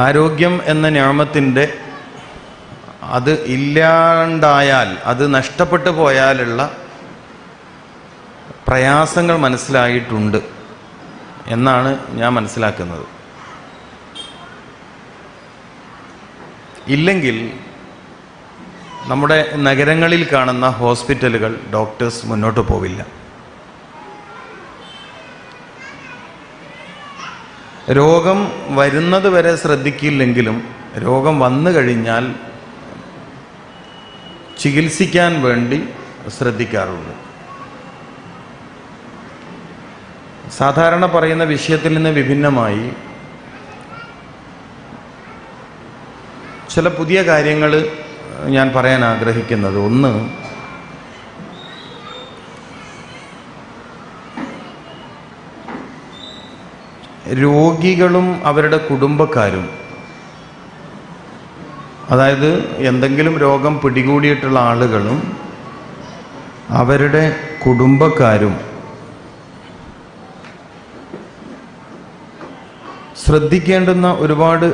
ആരോഗ്യം എന്ന നിഅമത്തിൻ്റെ അത് ഇല്ലാണ്ടായാൽ, അത് നഷ്ടപ്പെട്ടു പോയാലുള്ള പ്രയാസങ്ങൾ മനസ്സിലായിട്ടുണ്ട് എന്നാണ് ഞാൻ മനസ്സിലാക്കുന്നത്. ഇല്ലെങ്കിൽ നമ്മുടെ നഗരങ്ങളിൽ കാണുന്ന ഹോസ്പിറ്റലുകൾ, ഡോക്ടേഴ്സ് മുന്നോട്ട് പോവില്ല. രോഗം വരുന്നത് വരെ ശ്രദ്ധിക്കില്ലെങ്കിലും രോഗം വന്നു കഴിഞ്ഞാൽ ചികിത്സിക്കാൻ വേണ്ടി ശ്രദ്ധിക്കാറുണ്ട്. സാധാരണ പറയുന്ന വിഷയത്തിൽ നിന്ന് വിഭിന്നമായി ചില പുതിയ കാര്യങ്ങൾ ഞാൻ പറയാൻ ആഗ്രഹിക്കുന്നത്, ഒന്ന്, രോഗികളും അവരുടെ കുടുംബക്കാരും, അതായത് എന്തെങ്കിലും രോഗം പിടികൂടിയിട്ടുള്ള ആളുകളും അവരുടെ കുടുംബക്കാരും ശ്രദ്ധിക്കേണ്ടുന്ന ഒരുപാട്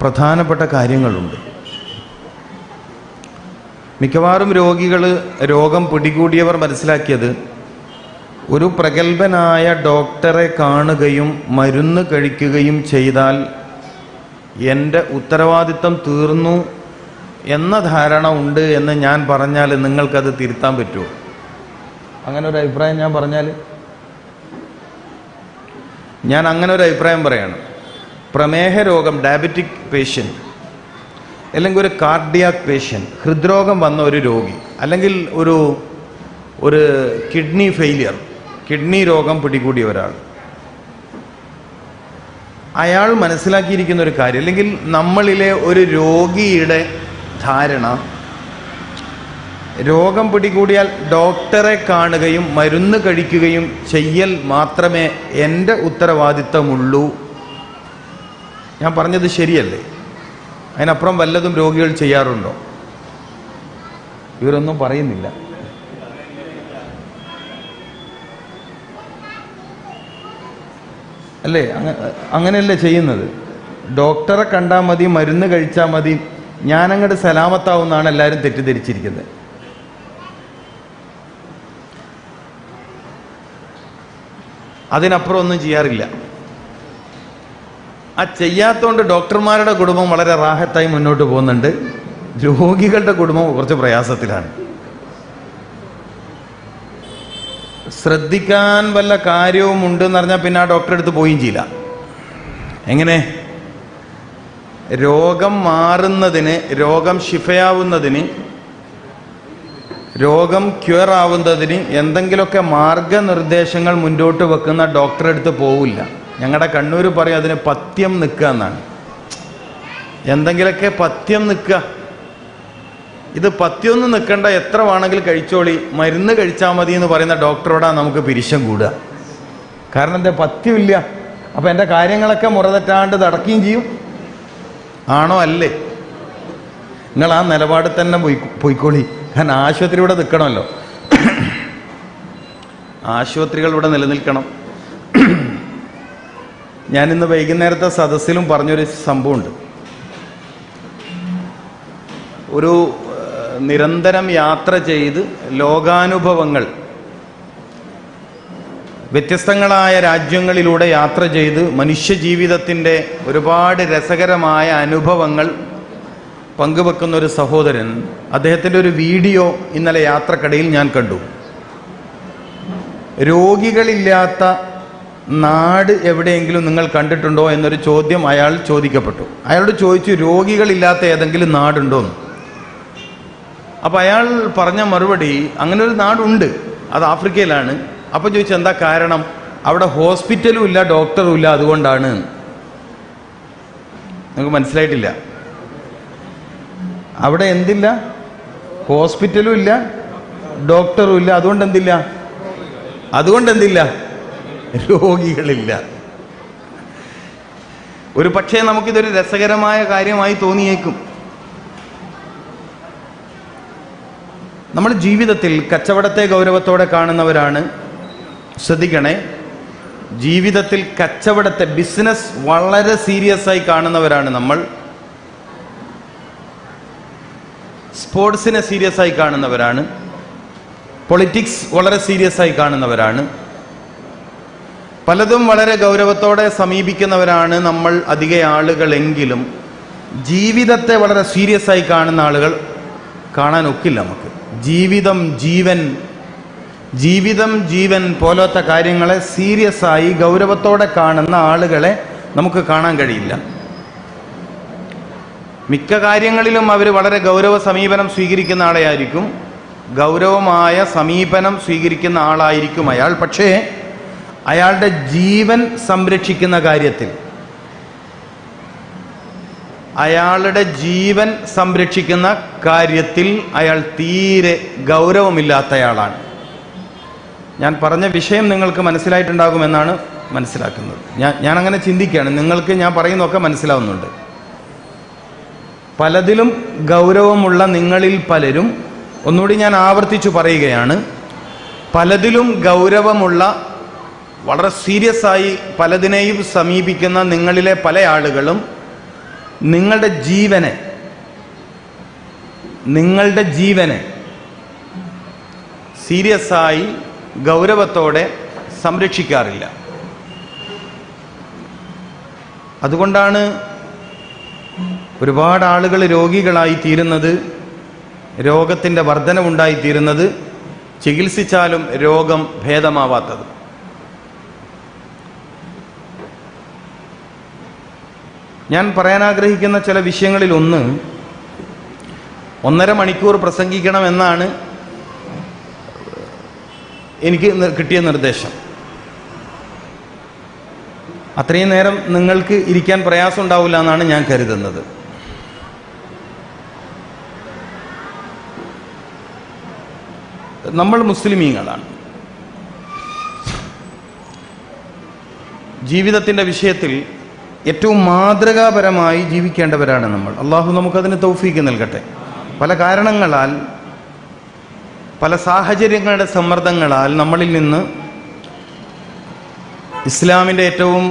പ്രധാനപ്പെട്ട കാര്യങ്ങളുണ്ട്. മിക്കവാറും രോഗം പിടികൂടിയവർ മനസ്സിലാക്കിയത് ഒരു പ്രഗത്ഭനായ ഡോക്ടറെ കാണുകയും മരുന്ന് കഴിക്കുകയും ചെയ്താൽ എൻ്റെ ഉത്തരവാദിത്തം തീർന്നു എന്ന ധാരണ ഉണ്ട് എന്ന് ഞാൻ പറഞ്ഞാൽ നിങ്ങൾക്കത് തിരുത്താൻ പറ്റുമോ? അങ്ങനെ ഒരു അഭിപ്രായം ഞാൻ പറഞ്ഞാൽ, ഞാൻ അങ്ങനെ ഒരു അഭിപ്രായം പറയാണ്. പ്രമേഹ രോഗം, ഡയബറ്റിക് പേഷ്യൻ്റ്, അല്ലെങ്കിൽ ഒരു കാർഡിയാക് പേഷ്യൻ്റ്, ഹൃദ്രോഗം വന്ന ഒരു രോഗി, അല്ലെങ്കിൽ ഒരു കിഡ്നി ഫെയിലിയർ, കിഡ്നി രോഗം പിടികൂടിയ ഒരാൾ, അയാൾ മനസ്സിലാക്കിയിരിക്കുന്ന ഒരു കാര്യം, അല്ലെങ്കിൽ നമ്മളിലെ ഒരു രോഗിയുടെ ധാരണ, രോഗം പിടികൂടിയാൽ ഡോക്ടറെ കാണുകയും മരുന്ന് കഴിക്കുകയും ചെയ്യൽ മാത്രമേ എൻ്റെ ഉത്തരവാദിത്തമുള്ളൂ. ഞാൻ പറഞ്ഞത് ശരിയല്ലേ? അതിനപ്പുറം വല്ലതും രോഗികൾ ചെയ്യാറുണ്ടോ? ഇവരൊന്നും പറയുന്നില്ല. അല്ലേ? അങ്ങനെയല്ലേ ചെയ്യുന്നത്? ഡോക്ടറെ കണ്ടാൽ മതി, മരുന്ന് കഴിച്ചാൽ മതി, ഞാനങ്ങോട്ട് സലാമത്താവുമെന്നാണ് എല്ലാവരും തെറ്റിദ്ധരിച്ചിരിക്കുന്നത്. അതിനപ്പുറം ഒന്നും ചെയ്യാറില്ല. ആ ചെയ്യാത്തതുകൊണ്ട് ഡോക്ടർമാരുടെ കുടുംബം വളരെ റാഹത്തായി മുന്നോട്ട് പോകുന്നുണ്ട്, രോഗികളുടെ കുടുംബം കുറച്ച് പ്രയാസത്തിലാണ്. ശ്രദ്ധിക്കാൻ വല്ല കാര്യവും ഉണ്ടെന്ന് പറഞ്ഞാൽ പിന്നെ ആ ഡോക്ടറെ അടുത്ത് പോവുകയും ചെയ്യില്ല. എങ്ങനെ? രോഗം മാറുന്നതിന്, രോഗം ശിഫയാവുന്നതിന്, രോഗം ക്യൂർ ആവുന്നതിന് എന്തെങ്കിലുമൊക്കെ മാർഗനിർദ്ദേശങ്ങൾ മുന്നോട്ട് വെക്കുന്ന ഡോക്ടറെ അടുത്ത് പോവില്ല. ഞങ്ങളുടെ കണ്ണൂർ പറയും അതിന് പഥ്യം നിൽക്കുക എന്നാണ്. എന്തെങ്കിലുമൊക്കെ പഥ്യം നിൽക്കുക. ഇത് പഥ്യമൊന്നും നിൽക്കണ്ട, എത്ര വേണമെങ്കിലും കഴിച്ചോളി, മരുന്ന് കഴിച്ചാൽ മതി എന്ന് പറയുന്ന ഡോക്ടറോടാണ് നമുക്ക് പിരിശം കൂടുക. കാരണം എന്താ? പഥ്യമില്ല. അപ്പം എൻ്റെ കാര്യങ്ങളൊക്കെ മുറതെറ്റാണ്ട് നടക്കുകയും ചെയ്യും. ആണോ? അല്ലേ? നിങ്ങൾ ആ നിലപാട് തന്നെ പോയിക്കോളി. കാരണം ആശുപത്രി ഇവിടെ നിൽക്കണമല്ലോ, ആശുപത്രികൾ ഇവിടെ നിലനിൽക്കണം. ഞാനിന്ന് വൈകുന്നേരത്തെ സദസ്സിലും പറഞ്ഞൊരു സംഭവമുണ്ട്. ഒരു നിരന്തരം യാത്ര ചെയ്ത് ലോകാനുഭവങ്ങൾ, വ്യത്യസ്തങ്ങളായ രാജ്യങ്ങളിലൂടെ യാത്ര ചെയ്ത് മനുഷ്യജീവിതത്തിൻ്റെ ഒരുപാട് രസകരമായ അനുഭവങ്ങൾ പങ്കുവെക്കുന്ന ഒരു സഹോദരൻ, അദ്ദേഹത്തിൻ്റെ ഒരു വീഡിയോ ഇന്നലെ യാത്രക്കിടയിൽ ഞാൻ കണ്ടു. രോഗികളില്ലാത്ത നാട് എവിടെയെങ്കിലും നിങ്ങൾ കണ്ടിട്ടുണ്ടോ എന്നൊരു ചോദ്യം അയാൾ ചോദിക്കപ്പെട്ടു. അയാളോട് ചോദിച്ചു, രോഗികളില്ലാത്ത ഏതെങ്കിലും നാടുണ്ടോ എന്ന്. അപ്പോൾ അയാൾ പറഞ്ഞ മറുപടി, അങ്ങനെ ഒരു നാടുണ്ട്, അത് ആഫ്രിക്കയിലാണ്. അപ്പോൾ ചോദിച്ചു, എന്താ കാരണം? അവിടെ ഹോസ്പിറ്റലും ഇല്ല, ഡോക്ടറും ഇല്ല, അതുകൊണ്ടാണ്. നിങ്ങൾക്ക് മനസ്സിലായിട്ടില്ല? അവിടെ എന്തില്ല? ഹോസ്പിറ്റലും ഇല്ല, ഡോക്ടറും ഇല്ല, അതുകൊണ്ട് എന്തില്ല? രോഗികളില്ല. ഒരു പക്ഷേ നമുക്കിതൊരു രസകരമായ കാര്യമായി തോന്നിയേക്കും. നമ്മൾ ജീവിതത്തിൽ കച്ചവടത്തെ ഗൗരവത്തോടെ കാണുന്നവരാണ്. ശ്രദ്ധിക്കണേ, ജീവിതത്തിൽ കച്ചവടത്തെ, ബിസിനസ് വളരെ സീരിയസ് ആയി കാണുന്നവരാണ് നമ്മൾ. സ്പോർട്സിനെ സീരിയസ് ആയി കാണുന്നവരാണ്. പൊളിറ്റിക്സ് വളരെ സീരിയസ് ആയി കാണുന്നവരാണ്. പലതും വളരെ ഗൗരവത്തോടെ സമീപിക്കുന്നവരാണ് നമ്മൾ അധിക ആളുകളെങ്കിലും ജീവിതത്തെ വളരെ സീരിയസ് ആയി കാണുന്ന ആളുകൾ കാണാൻ ഒക്കില്ല നമുക്ക്. ജീവിതം ജീവൻ പോലത്തെ കാര്യങ്ങളെ സീരിയസ് ആയി ഗൗരവത്തോടെ കാണുന്ന ആളുകളെ നമുക്ക് കാണാൻ കഴിയില്ല. മിക്ക കാര്യങ്ങളിലും അവർ വളരെ ഗൗരവ സമീപനം സ്വീകരിക്കുന്ന ആളായിരിക്കും, ഗൗരവമായ സമീപനം സ്വീകരിക്കുന്ന ആളായിരിക്കും അയാൾ. പക്ഷേ അയാളുടെ ജീവൻ സംരക്ഷിക്കുന്ന കാര്യത്തിൽ, അയാൾ തീരെ ഗൗരവമില്ലാത്തയാളാണ്. ഞാൻ പറഞ്ഞ വിഷയം നിങ്ങൾക്ക് മനസ്സിലായിട്ടുണ്ടാകുമെന്നാണ് മനസ്സിലാക്കുന്നത്. ഞാനങ്ങനെ ചിന്തിക്കുകയാണ്. നിങ്ങൾക്ക് ഞാൻ പറയുന്നതൊക്കെ മനസ്സിലാവുന്നുണ്ട്. പലതിലും ഗൗരവമുള്ള നിങ്ങളിൽ പലരും, ഒന്നുകൂടി ഞാൻ ആവർത്തിച്ചു പറയുകയാണ്, പലതിലും ഗൗരവമുള്ള വളരെ സീരിയസ് ആയി പലതിനെയും സമീപിക്കുന്ന നിങ്ങളിലെ പല ആളുകളും നിങ്ങളുടെ ജീവനെ സീരിയസ് ആയി ഗൗരവത്തോടെ സംരക്ഷിക്കാറില്ല. അതുകൊണ്ടാണ് ഒരുപാട് ആളുകൾ രോഗികളായി തീരുന്നത്, രോഗത്തിൻ്റെ വർധനവുണ്ടായിത്തീരുന്നത്, ചികിത്സിച്ചാലും രോഗം ഭേദമാവാത്തത്. ഞാൻ പറയാൻ ആഗ്രഹിക്കുന്ന ചില വിഷയങ്ങളിൽ ഒന്ന്, 1.5 മണിക്കൂർ പ്രസംഗിക്കണമെന്നാണ് എനിക്ക് കിട്ടിയ നിർദ്ദേശം. അത്രയും നേരം നിങ്ങൾക്ക് ഇരിക്കാൻ പ്രയാസം ഉണ്ടാവില്ല എന്നാണ് ഞാൻ കരുതുന്നത്. നമ്മൾ മുസ്ലിമീങ്ങളാണ്. ജീവിതത്തിൻ്റെ വിഷയത്തിൽ ഏറ്റവും മാതൃകാപരമായി ജീവിക്കേണ്ടവരാണ് നമ്മൾ. അള്ളാഹു നമുക്കതിന് തൗഫീക്ക് നൽകട്ടെ. പല കാരണങ്ങളാൽ, പല സാഹചര്യങ്ങളുടെ സമ്മർദ്ദങ്ങളാൽ നമ്മളിൽ നിന്ന് ഇസ്ലാമിൻ്റെ ഏറ്റവും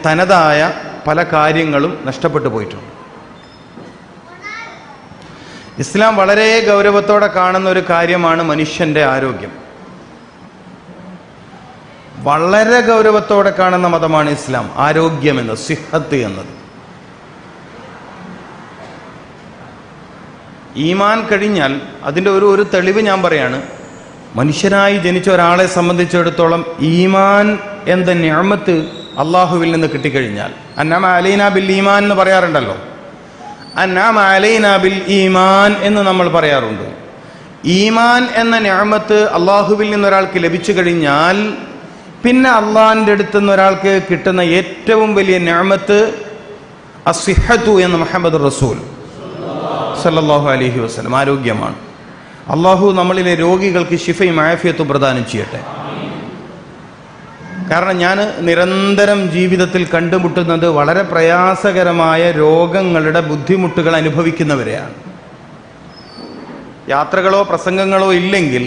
തനതായ പല കാര്യങ്ങളും നഷ്ടപ്പെട്ടു പോയിട്ടുണ്ട്. ഇസ്ലാം വളരെ ഗൗരവത്തോടെ കാണുന്ന ഒരു കാര്യമാണ് മനുഷ്യൻ്റെ ആരോഗ്യം. വളരെ ഗൗരവത്തോടെ കാണുന്ന മതമാണ് ഇസ്ലാം. ആരോഗ്യമെന്നത്, സിഹത്ത് എന്നത്. ഈമാൻ കഴിഞ്ഞാൽ അതിൻ്റെ ഒരു തെളിവ് ഞാൻ പറയാണ്. മനുഷ്യനായി ജനിച്ച ഒരാളെ സംബന്ധിച്ചിടത്തോളം ഈമാൻ എന്ന നിഅമത്ത് അള്ളാഹുവിൽ നിന്ന് കിട്ടിക്കഴിഞ്ഞാൽ, അന്നമ അലൈന ബിൽ ഈമാൻ എന്ന് പറയാറുണ്ടല്ലോ, അന്നമ അലൈന ബിൽ ഈമാൻ എന്ന് നമ്മൾ പറയാറുണ്ട്. ഈമാൻ എന്ന നിഅമത്ത് അള്ളാഹുവിൽ നിന്ന് ഒരാൾക്ക് ലഭിച്ചു കഴിഞ്ഞാൽ പിന്നെ അള്ളാഹിൻ്റെ അടുത്ത് നിന്ന് ഒരാൾക്ക് കിട്ടുന്ന ഏറ്റവും വലിയ നിഅമത്ത് അസ്സിഹത്തു എന്ന് മുഹമ്മദ് റസൂൽ സല്ലല്ലാഹു അലൈഹി വസല്ലം, ആരോഗ്യമാണ്. അള്ളാഹു നമ്മളിലെ രോഗികൾക്ക് ശിഫയും ആഫിയത്തും പ്രദാനം ചെയ്യട്ടെ. കാരണം ഞാൻ നിരന്തരം ജീവിതത്തിൽ കണ്ടുമുട്ടുന്നത് വളരെ പ്രയാസകരമായ രോഗങ്ങളുടെ ബുദ്ധിമുട്ടുകൾ അനുഭവിക്കുന്നവരെയാണ്. യാത്രകളോ പ്രസംഗങ്ങളോ ഇല്ലെങ്കിൽ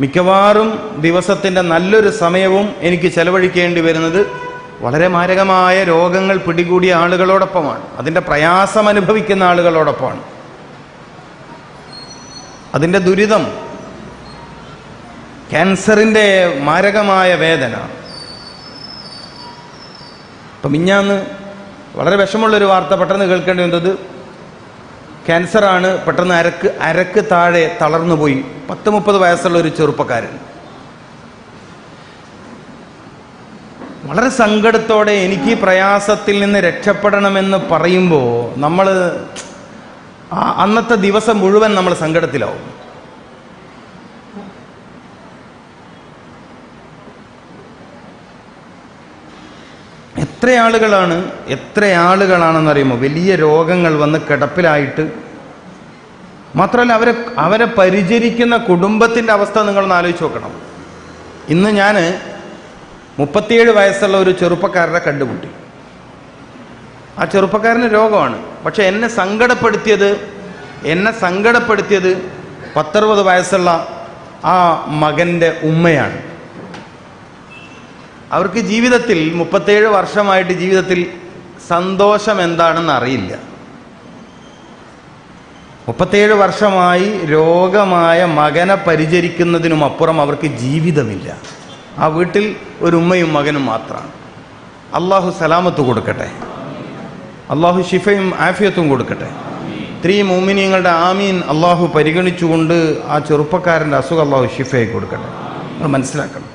മിക്കവാറും ദിവസത്തിൻ്റെ നല്ലൊരു സമയവും എനിക്ക് ചെലവഴിക്കേണ്ടി വരുന്നത് വളരെ മാരകമായ രോഗങ്ങൾ പിടികൂടിയ ആളുകളോടൊപ്പമാണ്, അതിൻ്റെ പ്രയാസം അനുഭവിക്കുന്ന ആളുകളോടൊപ്പമാണ്. അതിൻ്റെ ദുരിതം, ക്യാൻസറിൻ്റെ മാരകമായ വേദന. ഇപ്പം മിഞ്ഞാന്ന് വളരെ വിഷമുള്ളൊരു വാർത്ത പെട്ടെന്ന് കേൾക്കേണ്ടി വന്നത്, ക്യാൻസറാണ്, പെട്ടെന്ന് അരക്ക് താഴെ തളർന്നു പോയി. 10-30 വയസ്സുള്ള ഒരു ചെറുപ്പക്കാരൻ. വളരെ സങ്കടത്തോടെ എനിക്ക് പ്രയാസത്തിൽ നിന്ന് രക്ഷപ്പെടണമെന്ന് പറയുമ്പോൾ നമ്മൾ അന്നത്തെ ദിവസം മുഴുവൻ നമ്മൾ സങ്കടത്തിലാവും. എത്ര ആളുകളാണെന്നറിയുമോ വലിയ രോഗങ്ങൾ വന്ന് കിടപ്പിലായിട്ട്. മാത്രമല്ല അവരെ പരിചരിക്കുന്ന കുടുംബത്തിൻ്റെ അവസ്ഥ നിങ്ങളൊന്ന് ആലോചിച്ച് നോക്കണം. ഇന്ന് ഞാൻ 37 വയസ്സുള്ള ഒരു ചെറുപ്പക്കാരനെ കണ്ടുമുട്ടി. ആ ചെറുപ്പക്കാരന് രോഗമാണ്. പക്ഷെ എന്നെ സങ്കടപ്പെടുത്തിയത് 10-60 വയസ്സുള്ള ആ മകൻ്റെ ഉമ്മയാണ്. അവർക്ക് ജീവിതത്തിൽ 37 വർഷമായിട്ട് ജീവിതത്തിൽ സന്തോഷം എന്താണെന്ന് അറിയില്ല. 37 വർഷമായി രോഗമായ മകനെ പരിചരിക്കുന്നതിനും അപ്പുറം അവർക്ക് ജീവിതമില്ല. ആ വീട്ടിൽ ഒരു ഉമ്മയും മകനും മാത്രമാണ്. അള്ളാഹു സലാമത്ത് കൊടുക്കട്ടെ, അള്ളാഹു ഷിഫയും ആഫിയത്തും കൊടുക്കട്ടെ. ഇത്രയും മുഅ്മിനീങ്ങളുടെ ആമീൻ അള്ളാഹു പരിഗണിച്ചുകൊണ്ട് ആ ചെറുപ്പക്കാരൻ്റെ അസുഖം അള്ളാഹു ഷിഫയായി കൊടുക്കട്ടെ. നമ്മൾ മനസ്സിലാക്കണം,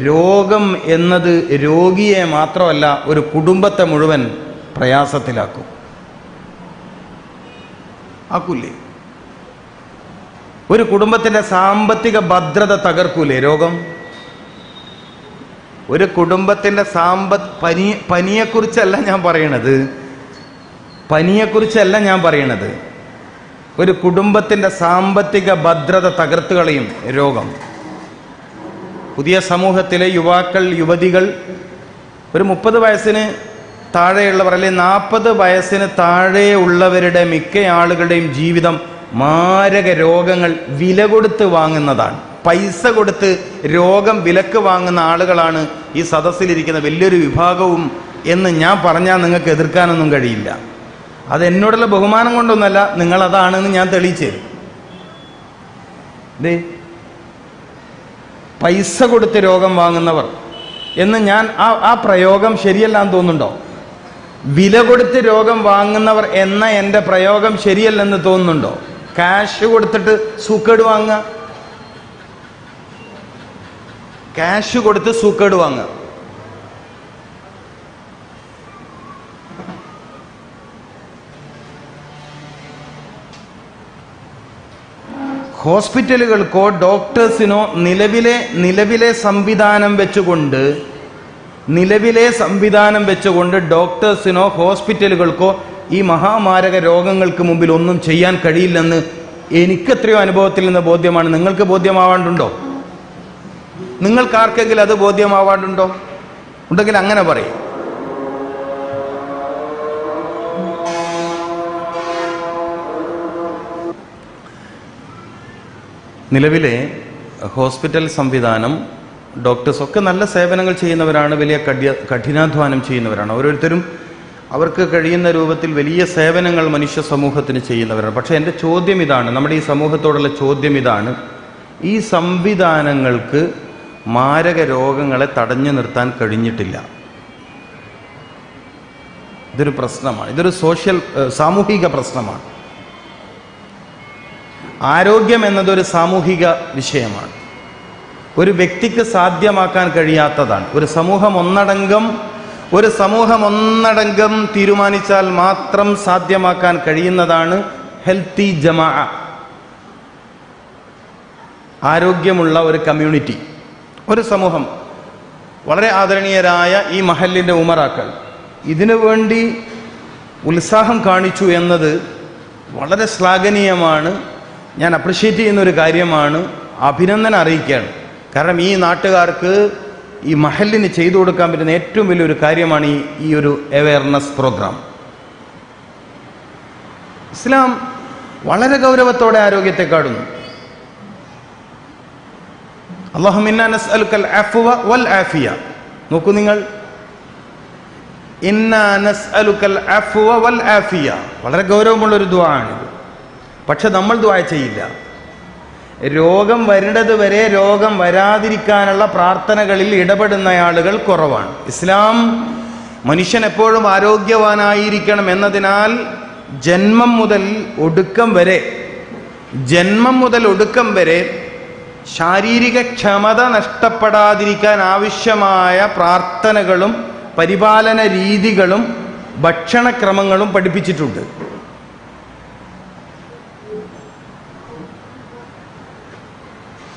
രോഗം എന്നത് രോഗിയെ മാത്രമല്ല ഒരു കുടുംബത്തെ മുഴുവൻ പ്രയാസത്തിലാക്കും. ആക്കൂലേ? ഒരു കുടുംബത്തിൻ്റെ സാമ്പത്തിക ഭദ്രത തകർക്കൂലേ രോഗം? ഒരു കുടുംബത്തിൻ്റെ പനിയെക്കുറിച്ചല്ല ഞാൻ പറയണത്. ഒരു കുടുംബത്തിൻ്റെ സാമ്പത്തിക ഭദ്രത തകർത്ത് കളയും രോഗം. പുതിയ സമൂഹത്തിലെ യുവാക്കൾ, യുവതികൾ, ഒരു 30 വയസ്സിന് താഴെയുള്ളവർ അല്ലെങ്കിൽ 40 വയസ്സിന് താഴെയുള്ളവരുടെ മിക്ക ആളുകളുടെയും ജീവിതം മാരക രോഗങ്ങൾ വില കൊടുത്ത് വാങ്ങുന്നതാണ്. പൈസ കൊടുത്ത് രോഗം വിലക്ക് വാങ്ങുന്ന ആളുകളാണ് ഈ സദസ്സിലിരിക്കുന്ന വലിയൊരു വിഭാഗവും എന്ന് ഞാൻ പറഞ്ഞാൽ നിങ്ങൾക്ക് എതിർക്കാനൊന്നും കഴിയില്ല. അത് എന്നോടുള്ള ബഹുമാനം കൊണ്ടൊന്നല്ല, നിങ്ങളതാണെന്ന് ഞാൻ തെളിയിച്ചു തരും. പൈസ കൊടുത്ത് രോഗം വാങ്ങുന്നവർ എന്ന് ഞാൻ ആ പ്രയോഗം ശരിയല്ലാന്ന് തോന്നുന്നുണ്ടോ? വില കൊടുത്ത് രോഗം വാങ്ങുന്നവർ എന്ന എൻ്റെ പ്രയോഗം ശരിയല്ലെന്ന് തോന്നുന്നുണ്ടോ? ക്യാഷ് കൊടുത്തിട്ട് സൂക്കേട് വാങ്ങുക, ക്യാഷ് കൊടുത്ത് സൂക്കേട് വാങ്ങുക. ഹോസ്പിറ്റലുകൾക്കോ ഡോക്ടേഴ്സിനോ നിലവിലെ സംവിധാനം വെച്ചുകൊണ്ട് ഡോക്ടേഴ്സിനോ ഹോസ്പിറ്റലുകൾക്കോ ഈ മഹാമാരക രോഗങ്ങൾക്ക് മുമ്പിൽ ഒന്നും ചെയ്യാൻ കഴിയില്ലെന്ന് എനിക്കെത്രയോ അനുഭവത്തിൽ നിന്ന് ബോധ്യമാണ്. നിങ്ങൾക്ക് ബോധ്യമാവാണ്ടുണ്ടോ? നിങ്ങൾക്കാർക്കെങ്കിലും അത് ബോധ്യമാവാണ്ടുണ്ടോ? ഉണ്ടെങ്കിൽ അങ്ങനെ പറയും. നിലവിലെ ഹോസ്പിറ്റൽ സംവിധാനം, ഡോക്ടേഴ്സൊക്കെ നല്ല സേവനങ്ങൾ ചെയ്യുന്നവരാണ്, വലിയ കഠിനാധ്വാനം ചെയ്യുന്നവരാണ്. ഓരോരുത്തരും അവർക്ക് കഴിയുന്ന രൂപത്തിൽ വലിയ സേവനങ്ങൾ മനുഷ്യ സമൂഹത്തിന് ചെയ്യുന്നവരാണ്. പക്ഷേ എൻ്റെ ചോദ്യം ഇതാണ്, നമ്മുടെ ഈ സമൂഹത്തോടുള്ള ചോദ്യം ഇതാണ്: ഈ സംവിധാനങ്ങൾക്ക് മാരക രോഗങ്ങളെ തടഞ്ഞു നിർത്താൻ കഴിഞ്ഞിട്ടില്ല. ഇതൊരു പ്രശ്നമാണ്, ഇതൊരു സാമൂഹിക പ്രശ്നമാണ്. ആരോഗ്യം എന്നതൊരു സാമൂഹിക വിഷയമാണ്. ഒരു വ്യക്തിക്ക് സാധ്യമാക്കാൻ കഴിയാത്തതാണ്. ഒരു സമൂഹം ഒന്നടങ്കം തീരുമാനിച്ചാൽ മാത്രം സാധ്യമാക്കാൻ കഴിയുന്നതാണ് ഹെൽത്തി ജമാഅ, ആരോഗ്യമുള്ള ഒരു കമ്മ്യൂണിറ്റി. ഒരു സമൂഹം, വളരെ ആദരണീയരായ ഈ മഹല്ലിൻ്റെ ഉമറാക്കൾ ഇതിനു വേണ്ടി ഉത്സാഹം കാണിച്ചു എന്നത് വളരെ ശ്ലാഘനീയമാണ്. ഞാൻ അപ്രിഷ്യേറ്റ് ചെയ്യുന്നൊരു കാര്യമാണ്, അഭിനന്ദനം അറിയിക്കുകയാണ്. കാരണം ഈ നാട്ടുകാർക്ക്, ഈ മഹല്ലിന് ചെയ്തു കൊടുക്കാൻ പറ്റുന്ന ഏറ്റവും വലിയൊരു കാര്യമാണ് ഈ ഒരു അവയർനെസ് പ്രോഗ്രാം. ഇസ്ലാം വളരെ ഗൗരവത്തോടെ ആരോഗ്യത്തെ കാണുന്നു. അല്ലാഹുമ്മ ഇന്നാ നസ്അലുക്കൽ അഫ്വ വൽ ആഫിയ. നോക്കൂ നിങ്ങൾ, ഇന്നാ നസ്അലുക്കൽ അഫ്വ വൽ ആഫിയ, വളരെ ഗൗരവമുള്ളൊരു ദുആ ആണിത്. പക്ഷെ നമ്മൾ ദുആ ചെയ്യില്ല. രോഗം വരുന്നത് വരെ രോഗം വരാതിരിക്കാനുള്ള പ്രാർത്ഥനകളിൽ ഇടപെടുന്ന ആളുകൾ കുറവാണ്. ഇസ്ലാം മനുഷ്യൻ എപ്പോഴും ആരോഗ്യവാനായിരിക്കണം എന്നതിനാൽ ജന്മം മുതൽ ഒടുക്കം വരെ ശാരീരിക ക്ഷമത നഷ്ടപ്പെടാതിരിക്കാൻ ആവശ്യമായ പ്രാർത്ഥനകളും പരിപാലന രീതികളും ഭക്ഷണക്രമങ്ങളും പഠിപ്പിച്ചിട്ടുണ്ട്.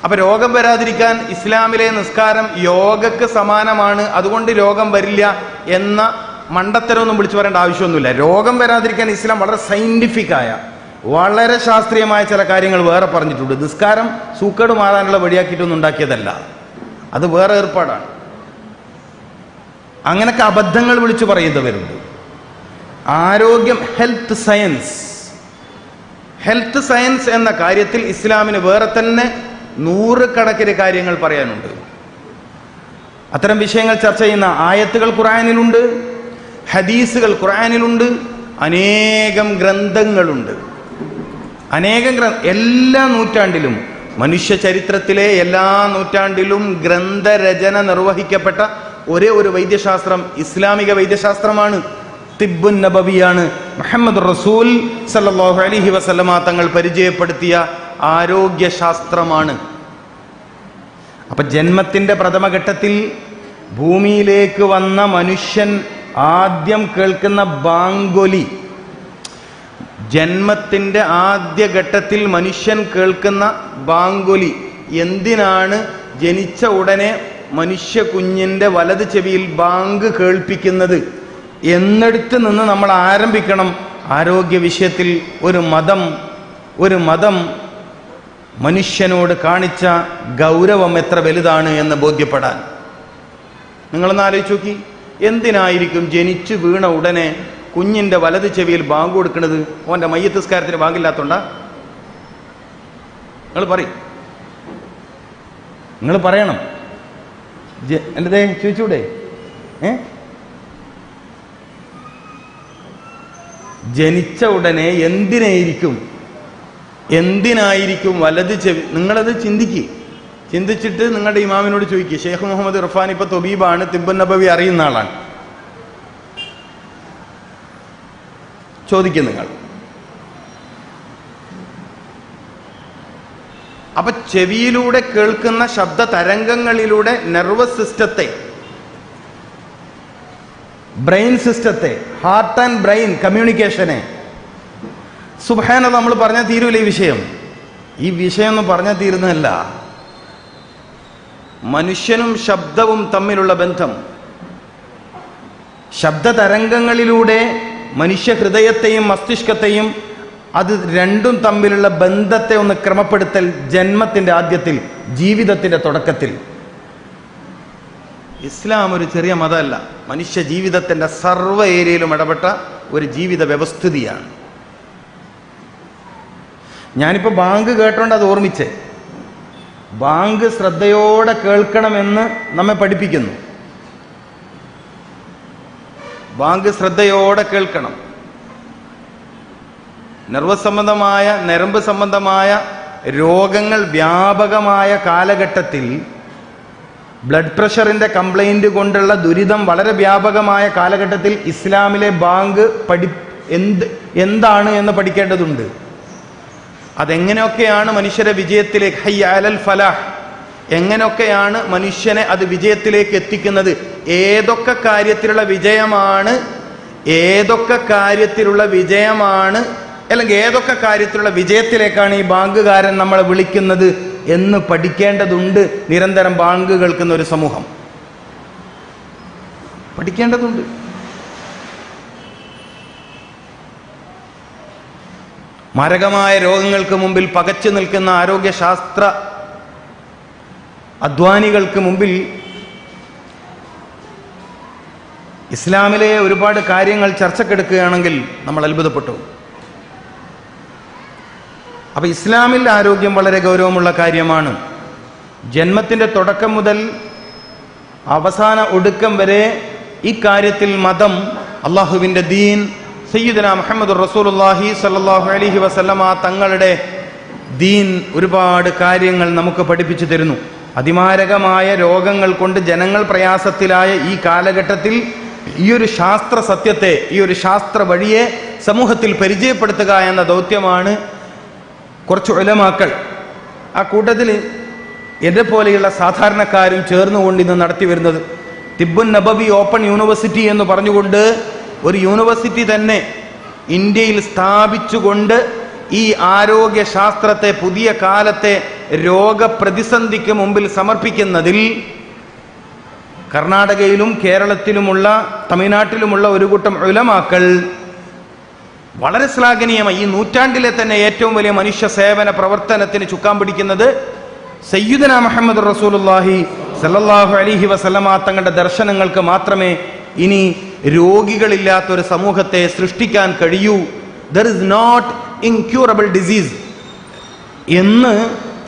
അപ്പൊ രോഗം വരാതിരിക്കാൻ ഇസ്ലാമിലെ നിസ്കാരം യോഗക്ക് സമാനമാണ്, അതുകൊണ്ട് രോഗം വരില്ല എന്ന മണ്ടത്തരമൊന്നും വിളിച്ചു പറയേണ്ട ആവശ്യമൊന്നുമില്ല. രോഗം വരാതിരിക്കാൻ ഇസ്ലാം വളരെ സയന്റിഫിക്കായ, വളരെ ശാസ്ത്രീയമായ ചില കാര്യങ്ങൾ വേറെ പറഞ്ഞിട്ടുണ്ട്. നിസ്കാരം സൂക്കേട് മാറാനുള്ള വഴിയാക്കിയിട്ടൊന്നും ഉണ്ടാക്കിയതല്ല, അത് വേറെ ഏർപ്പാടാണ്. അങ്ങനൊക്കെ അബദ്ധങ്ങൾ വിളിച്ചു പറയുന്നവരുണ്ട്. ആരോഗ്യം, ഹെൽത്ത് സയൻസ് എന്ന കാര്യത്തിൽ ഇസ്ലാമിന് വേറെ തന്നെ 100 കണക്കിന് കാര്യങ്ങൾ പറയാനുണ്ട്. അത്തരം വിഷയങ്ങൾ ചർച്ച ചെയ്യുന്ന ആയത്തുകൾ ഖുർആനിലുണ്ട്, ഹദീസുകൾ ഖുർആനിലുണ്ട്, അനേകം ഗ്രന്ഥങ്ങളുണ്ട്. എല്ലാ നൂറ്റാണ്ടിലും, മനുഷ്യ ചരിത്രത്തിലെ എല്ലാ നൂറ്റാണ്ടിലും ഗ്രന്ഥരചന നിർവഹിക്കപ്പെട്ട ഒരേ ഒരു വൈദ്യശാസ്ത്രം ഇസ്ലാമിക വൈദ്യശാസ്ത്രമാണ്. തിബ്ബുൻ നബവിയാണ്. മുഹമ്മദ് റസൂൽ സല്ലല്ലാഹു അലൈഹി വസല്ലമ തങ്ങൾ പരിചയപ്പെടുത്തിയ ആരോഗ്യശാസ്ത്രമാണ്. അപ്പൊ ജന്മത്തിന്റെ പ്രഥമഘട്ടത്തിൽ ഭൂമിയിലേക്ക് വന്ന മനുഷ്യൻ ആദ്യം കേൾക്കുന്ന ബാങ്കൊലി, ജന്മത്തിന്റെ ആദ്യ ഘട്ടത്തിൽ മനുഷ്യൻ കേൾക്കുന്ന ബാങ്കൊലി എന്തിനാണ് ജനിച്ച ഉടനെ മനുഷ്യ കുഞ്ഞിന്റെ വലത് ചെവിയിൽ ബാങ്ക് കേൾപ്പിക്കുന്നത് എന്നിടത്ത് നിന്ന് നമ്മൾ ആരംഭിക്കണം. ആരോഗ്യ വിഷയത്തിൽ ഒരു മതം മനുഷ്യനോട് കാണിച്ച ഗൗരവം എത്ര വലുതാണ് എന്ന് ബോധ്യപ്പെടാൻ. നിങ്ങളൊന്ന് ആലോചിച്ച് നോക്കി, എന്തിനായിരിക്കും ജനിച്ചു വീണ ഉടനെ കുഞ്ഞിന്റെ വലത് ചെവിയിൽ ബാങ്ക് കൊടുക്കുന്നത്? ഓന്റെ മയ്യത്ത് നിസ്കാരത്തിന് ബാങ്കില്ലാത്തോണ്ടാ? നിങ്ങൾ പറയണം. എന്തേ ചോദിച്ചൂടെ? ജനിച്ച ഉടനെ എന്തിനായിരിക്കും വലത് ചെവി? നിങ്ങളത് ചിന്തിച്ചിട്ട് നിങ്ങളുടെ ഇമാമിനോട് ചോദിക്കുക. ഷെയ്ഖ് മുഹമ്മദ് ഇർഫാൻ ഇപ്പൊ തൊബീബാണ്, തിബ്ബുൻ നബവി അറിയുന്ന ആളാണ്. ചോദിക്കും നിങ്ങൾ. അപ്പൊ ചെവിയിലൂടെ കേൾക്കുന്ന ശബ്ദ തരംഗങ്ങളിലൂടെ നെർവസ് സിസ്റ്റത്തെ, ബ്രെയിൻ സിസ്റ്റത്തെ, ഹാർട്ട് ആൻഡ് ബ്രെയിൻ കമ്മ്യൂണിക്കേഷനെ, സുബ്ഹാനല്ലാഹ്, നമ്മൾ പറഞ്ഞാൽ തീരൂല ഈ വിഷയം ഒന്നും പറഞ്ഞാൽ തീരുന്നതല്ല. മനുഷ്യനും ശബ്ദവും തമ്മിലുള്ള ബന്ധം, ശബ്ദ തരംഗങ്ങളിലൂടെ മനുഷ്യ ഹൃദയത്തെയും മസ്തിഷ്കത്തെയും, അത് രണ്ടും തമ്മിലുള്ള ബന്ധത്തെ ഒന്ന് ക്രമപ്പെടുത്തൽ ജന്മത്തിന്റെ ആദ്യത്തിൽ, ജീവിതത്തിന്റെ തുടക്കത്തിൽ. ഇസ്ലാം ഒരു ചെറിയ മതമല്ല, മനുഷ്യ ജീവിതത്തിന്റെ സർവ്വ ഏരിയയിലും ഇടപെട്ട ഒരു ജീവിത വ്യവസ്ഥിതിയാണ്. ഞാനിപ്പോൾ ബാങ്ക് കേട്ടോണ്ട് അത് ഓർമ്മിച്ചേ. ബാങ്ക് ശ്രദ്ധയോടെ കേൾക്കണമെന്ന് നമ്മെ പഠിപ്പിക്കുന്നു. ബാങ്ക് ശ്രദ്ധയോടെ കേൾക്കണം. നരമ്പ് സംബന്ധമായ രോഗങ്ങൾ വ്യാപകമായ കാലഘട്ടത്തിൽ, ബ്ലഡ് പ്രഷറിന്റെ കംപ്ലൈന്റ് കൊണ്ടുള്ള ദുരിതം വളരെ വ്യാപകമായ കാലഘട്ടത്തിൽ ഇസ്ലാമിലെ ബാങ്ക് എന്താണ് എന്ന് പഠിക്കേണ്ടതുണ്ട്. അതെങ്ങനെയൊക്കെയാണ് മനുഷ്യരെ വിജയത്തിലേക്ക്, ഹയ്യ അലൽ ഫലാഹ്, എങ്ങനെയൊക്കെയാണ് മനുഷ്യനെ അത് വിജയത്തിലേക്ക് എത്തിക്കുന്നത്, ഏതൊക്കെ കാര്യത്തിലുള്ള വിജയമാണ് അല്ലെങ്കിൽ ഏതൊക്കെ കാര്യത്തിലുള്ള വിജയത്തിലേക്കാണ് ഈ ബാങ്കുകാരൻ നമ്മളെ വിളിക്കുന്നത് എന്ന് പഠിക്കേണ്ടതുണ്ട്. നിരന്തരം ബാങ്ക് കേൾക്കുന്ന ഒരു സമൂഹം പഠിക്കേണ്ടതുണ്ട്. മാരകമായ രോഗങ്ങൾക്ക് മുമ്പിൽ പകച്ചു നിൽക്കുന്ന ആരോഗ്യശാസ്ത്ര അധ്വാനികൾക്ക് മുമ്പിൽ ഇസ്ലാമിലെ ഒരുപാട് കാര്യങ്ങൾ ചർച്ചക്കെടുക്കുകയാണെങ്കിൽ നമ്മൾ അത്ഭുതപ്പെട്ടു. അപ്പൊ ഇസ്ലാമിൽ ആരോഗ്യം വളരെ ഗൗരവമുള്ള കാര്യമാണ്. ജന്മത്തിന്റെ തുടക്കം മുതൽ അവസാന ഒടുക്കം വരെ ഈ കാര്യത്തിൽ മതം, അള്ളാഹുവിന്റെ ദീൻ, സയ്യിദുനാ മുഹമ്മദ് റസൂലുള്ളാഹി സ്വല്ലല്ലാഹു അലൈഹി വസല്ലമ തങ്ങളുടെ ദീൻ ഒരുപാട് കാര്യങ്ങൾ നമുക്ക് പഠിപ്പിച്ചു തരുന്നു. അതിമാരകമായ രോഗങ്ങൾ കൊണ്ട് ജനങ്ങൾ പ്രയാസത്തിലായ ഈ കാലഘട്ടത്തിൽ ഈ ഒരു ശാസ്ത്ര സത്യത്തെ, ഈ ഒരു ശാസ്ത്ര വഴിയെ സമൂഹത്തിൽ പരിചയപ്പെടുത്തുക എന്ന ദൗത്യമാണ് കുറച്ച് ഉലമാക്കൾ, ആ കൂട്ടത്തിൽ എന്നെ പോലെയുള്ള സാധാരണക്കാരും ചേർന്നുകൊണ്ട് ഇന്ന് നടത്തി വരുന്നത്. തിബ്ബുൻ നബവി ഓപ്പൺ യൂണിവേഴ്സിറ്റി എന്ന് പറഞ്ഞുകൊണ്ട് ഒരു യൂണിവേഴ്സിറ്റി തന്നെ ഇന്ത്യയിൽ സ്ഥാപിച്ചുകൊണ്ട് ഈ ആരോഗ്യശാസ്ത്രത്തെ പുതിയ കാലത്തെ രോഗപ്രതിസന്ധിക്ക് മുമ്പിൽ സമർപ്പിക്കുന്നതിൽ കർണാടകയിലും കേരളത്തിലുമുള്ള തമിഴ്നാട്ടിലുമുള്ള ഒരു കൂട്ടം ഉലമാക്കൾ വളരെ ശ്ലാഘനീയമായി ഈ നൂറ്റാണ്ടിലെ തന്നെ ഏറ്റവും വലിയ മനുഷ്യ സേവന പ്രവർത്തനത്തിന് ചുക്കാൻ പിടിക്കുന്നത് സയ്യിദുനാ മുഹമ്മദ് റസൂലുള്ളാഹി സല്ലല്ലാഹു അലൈഹി വസല്ലമ തങ്ങളുടെ ദർശനങ്ങൾക്ക് മാത്രമേ ഇനി രോഗികളില്ലാത്തൊരു സമൂഹത്തെ സൃഷ്ടിക്കാൻ കഴിയൂ. There is not incurable disease എന്ന്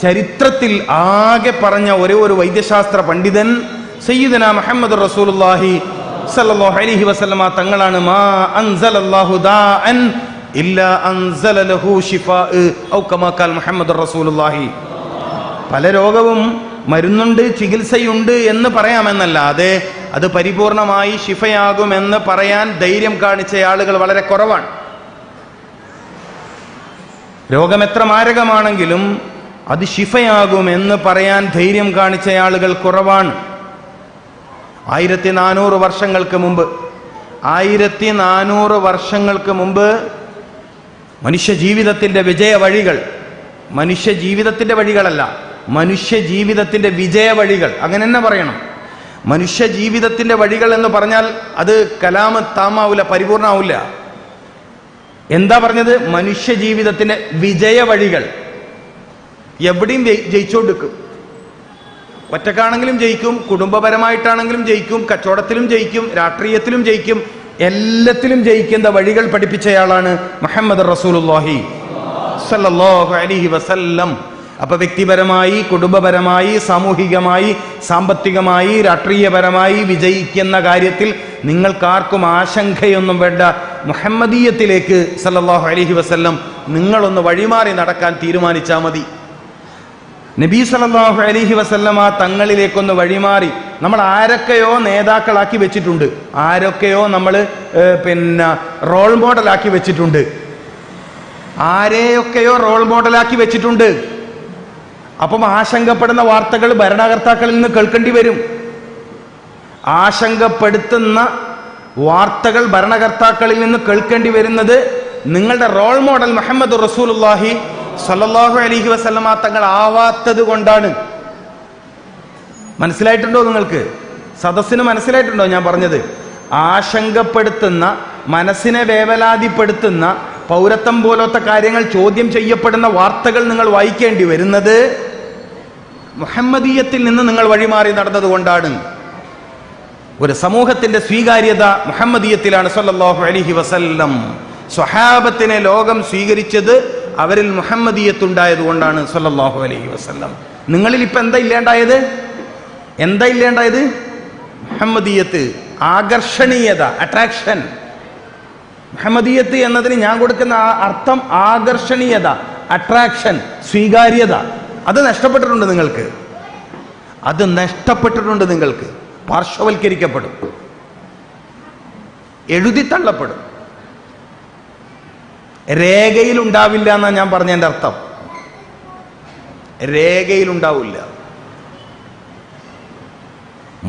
ചരിത്രത്തിൽ ആകെ പറഞ്ഞ ഒരേ ഒരു വൈദ്യശാസ്ത്ര പണ്ഡിതൻ സയ്യിദുനാ മുഹമ്മദ് റസൂലുള്ളാഹി സല്ലല്ലാഹു അലൈഹി വസല്ലമ തങ്ങളാണ് മാ അൻസലല്ലാഹു ദാഅൻ ഇല്ലാ അൻസല ലഹു ശിഫാഅ ഔ കമാ ഖാൽ മുഹമ്മദ് റസൂലുള്ളാഹി. പല രോഗവും മരുന്നുണ്ട്, ചികിത്സയുണ്ട് എന്ന് പറയാമെന്നല്ലാതെ അത് പരിപൂർണമായി ശിഫയാകുമെന്ന് പറയാൻ ധൈര്യം കാണിച്ച ആളുകൾ വളരെ കുറവാണ്. രോഗം എത്ര മാരകമാണെങ്കിലും അത് ശിഫയാകുമെന്ന് പറയാൻ ധൈര്യം കാണിച്ച ആളുകൾ കുറവാണ്. 1400 വർഷങ്ങൾക്ക് മുമ്പ് 1400 വർഷങ്ങൾക്ക് മുമ്പ് മനുഷ്യ ജീവിതത്തിന്റെ വിജയ വഴികൾ, മനുഷ്യ ജീവിതത്തിന്റെ വഴികളല്ല, മനുഷ്യ ജീവിതത്തിന്റെ വിജയ വഴികൾ, അങ്ങനെ തന്നെ പറയണം. മനുഷ്യ ജീവിതത്തിന്റെ വഴികൾ എന്ന് പറഞ്ഞാൽ അത് കലാമ് താമാവില്ല, പരിപൂർണമാവില്ല. എന്താ പറഞ്ഞത്? മനുഷ്യ ജീവിതത്തിന്റെ വിജയ വഴികൾ. എവിടെയും ജയിച്ചുകൊണ്ടിരിക്കും. ഒറ്റക്കാണെങ്കിലും ജയിക്കും, കുടുംബപരമായിട്ടാണെങ്കിലും ജയിക്കും, കച്ചവടത്തിലും ജയിക്കും, രാഷ്ട്രീയത്തിലും ജയിക്കും, എല്ലാത്തിലും ജയിക്കുന്ന വഴികൾ പഠിപ്പിച്ചയാളാണ് മുഹമ്മദ് റസൂലുള്ളാഹി സ്വല്ലല്ലാഹു അലൈഹി വസല്ലം. അപ്പൊ വ്യക്തിപരമായി, കുടുംബപരമായി, സാമൂഹികമായി, സാമ്പത്തികമായി, രാഷ്ട്രീയപരമായി വിജയിക്കുന്ന കാര്യത്തിൽ നിങ്ങൾക്കാർക്കും ആശങ്കയൊന്നും വേണ്ട. മുഹമ്മദീയത്തിലേക്ക് സല്ലല്ലാഹു അലൈഹി വസല്ലം നിങ്ങളൊന്ന് വഴിമാറി നടക്കാൻ തീരുമാനിച്ചാൽ മതി. നബി സല്ലല്ലാഹു അലൈഹി വസല്ലമ തങ്ങളിലേക്കൊന്ന് വഴിമാറി നമ്മൾ ആരൊക്കെയോ നേതാക്കളാക്കി വെച്ചിട്ടുണ്ട്, ആരൊക്കെയോ നമ്മൾ റോൾ മോഡലാക്കി വെച്ചിട്ടുണ്ട്, ആരെയൊക്കെയോ റോൾ മോഡലാക്കി വെച്ചിട്ടുണ്ട്. അപ്പം ആശങ്കപ്പെടുന്ന വാർത്തകൾ ഭരണകർത്താക്കളിൽ നിന്ന് കേൾക്കേണ്ടി വരും. ആശങ്കപ്പെടുത്തുന്ന വാർത്തകൾ ഭരണകർത്താക്കളിൽ നിന്ന് കേൾക്കേണ്ടി വരുന്നത് നിങ്ങളുടെ റോൾ മോഡൽ മുഹമ്മദ് റസൂലുള്ളാഹി സ്വല്ലല്ലാഹു അലൈഹി വസല്ലമ തങ്ങൾ ആവാത്തത് കൊണ്ടാണ്. മനസ്സിലായിട്ടുണ്ടോ നിങ്ങൾക്ക്? സദസ്സിന് മനസ്സിലായിട്ടുണ്ടോ ഞാൻ പറഞ്ഞത്? ആശങ്കപ്പെടുത്തുന്ന, മനസ്സിനെ വേവലാതിപ്പെടുത്തുന്ന, പൗരത്വം പോലത്തെ കാര്യങ്ങൾ ചോദ്യം ചെയ്യപ്പെടുന്ന വാർത്തകൾ നിങ്ങൾ വായിക്കേണ്ടി വരുന്നത് മുഹമ്മദീയത്തിൽ നിന്ന് നിങ്ങൾ വഴിമാറി നടന്നതുകൊണ്ടാണ്. ഒരു സമൂഹത്തിന്റെ സ്വീകാര്യത മുഹമ്മദീയത്തിലാണ് സല്ലല്ലാഹു അലൈഹി വസല്ലം. സ്വഹാബത്തിനെ ലോകം സ്വീകരിച്ചത് അവരിൽ മുഹമ്മദീയത്തുണ്ടായത് കൊണ്ടാണ് സല്ലല്ലാഹു അലൈഹി വസല്ലം. നിങ്ങളിൽ ഇപ്പൊ എന്താ ഇല്ലാണ്ടായത്? എന്താ ഇല്ലാണ്ടായത്? മുഹമ്മദീയത്ത്, ആകർഷണീയത, അട്രാക്ഷൻ. മുഹമ്മദീയത്ത് എന്നതിന് ഞാൻ കൊടുക്കുന്ന അർത്ഥം ആകർഷണീയത, അട്രാക്ഷൻ, സ്വീകാര്യത. അത് നഷ്ടപ്പെട്ടിട്ടുണ്ട് നിങ്ങൾക്ക്. അത് നഷ്ടപ്പെട്ടിട്ടുണ്ട് നിങ്ങൾക്ക്. പാർശ്വവൽക്കരിക്കപ്പെടും, എഴുതിത്തള്ളപ്പെടും. രേഖയിൽ ഉണ്ടാവില്ല എന്നാണ് ഞാൻ പറഞ്ഞതിൻ്റെ അർത്ഥം. രേഖയിൽ ഉണ്ടാവില്ല.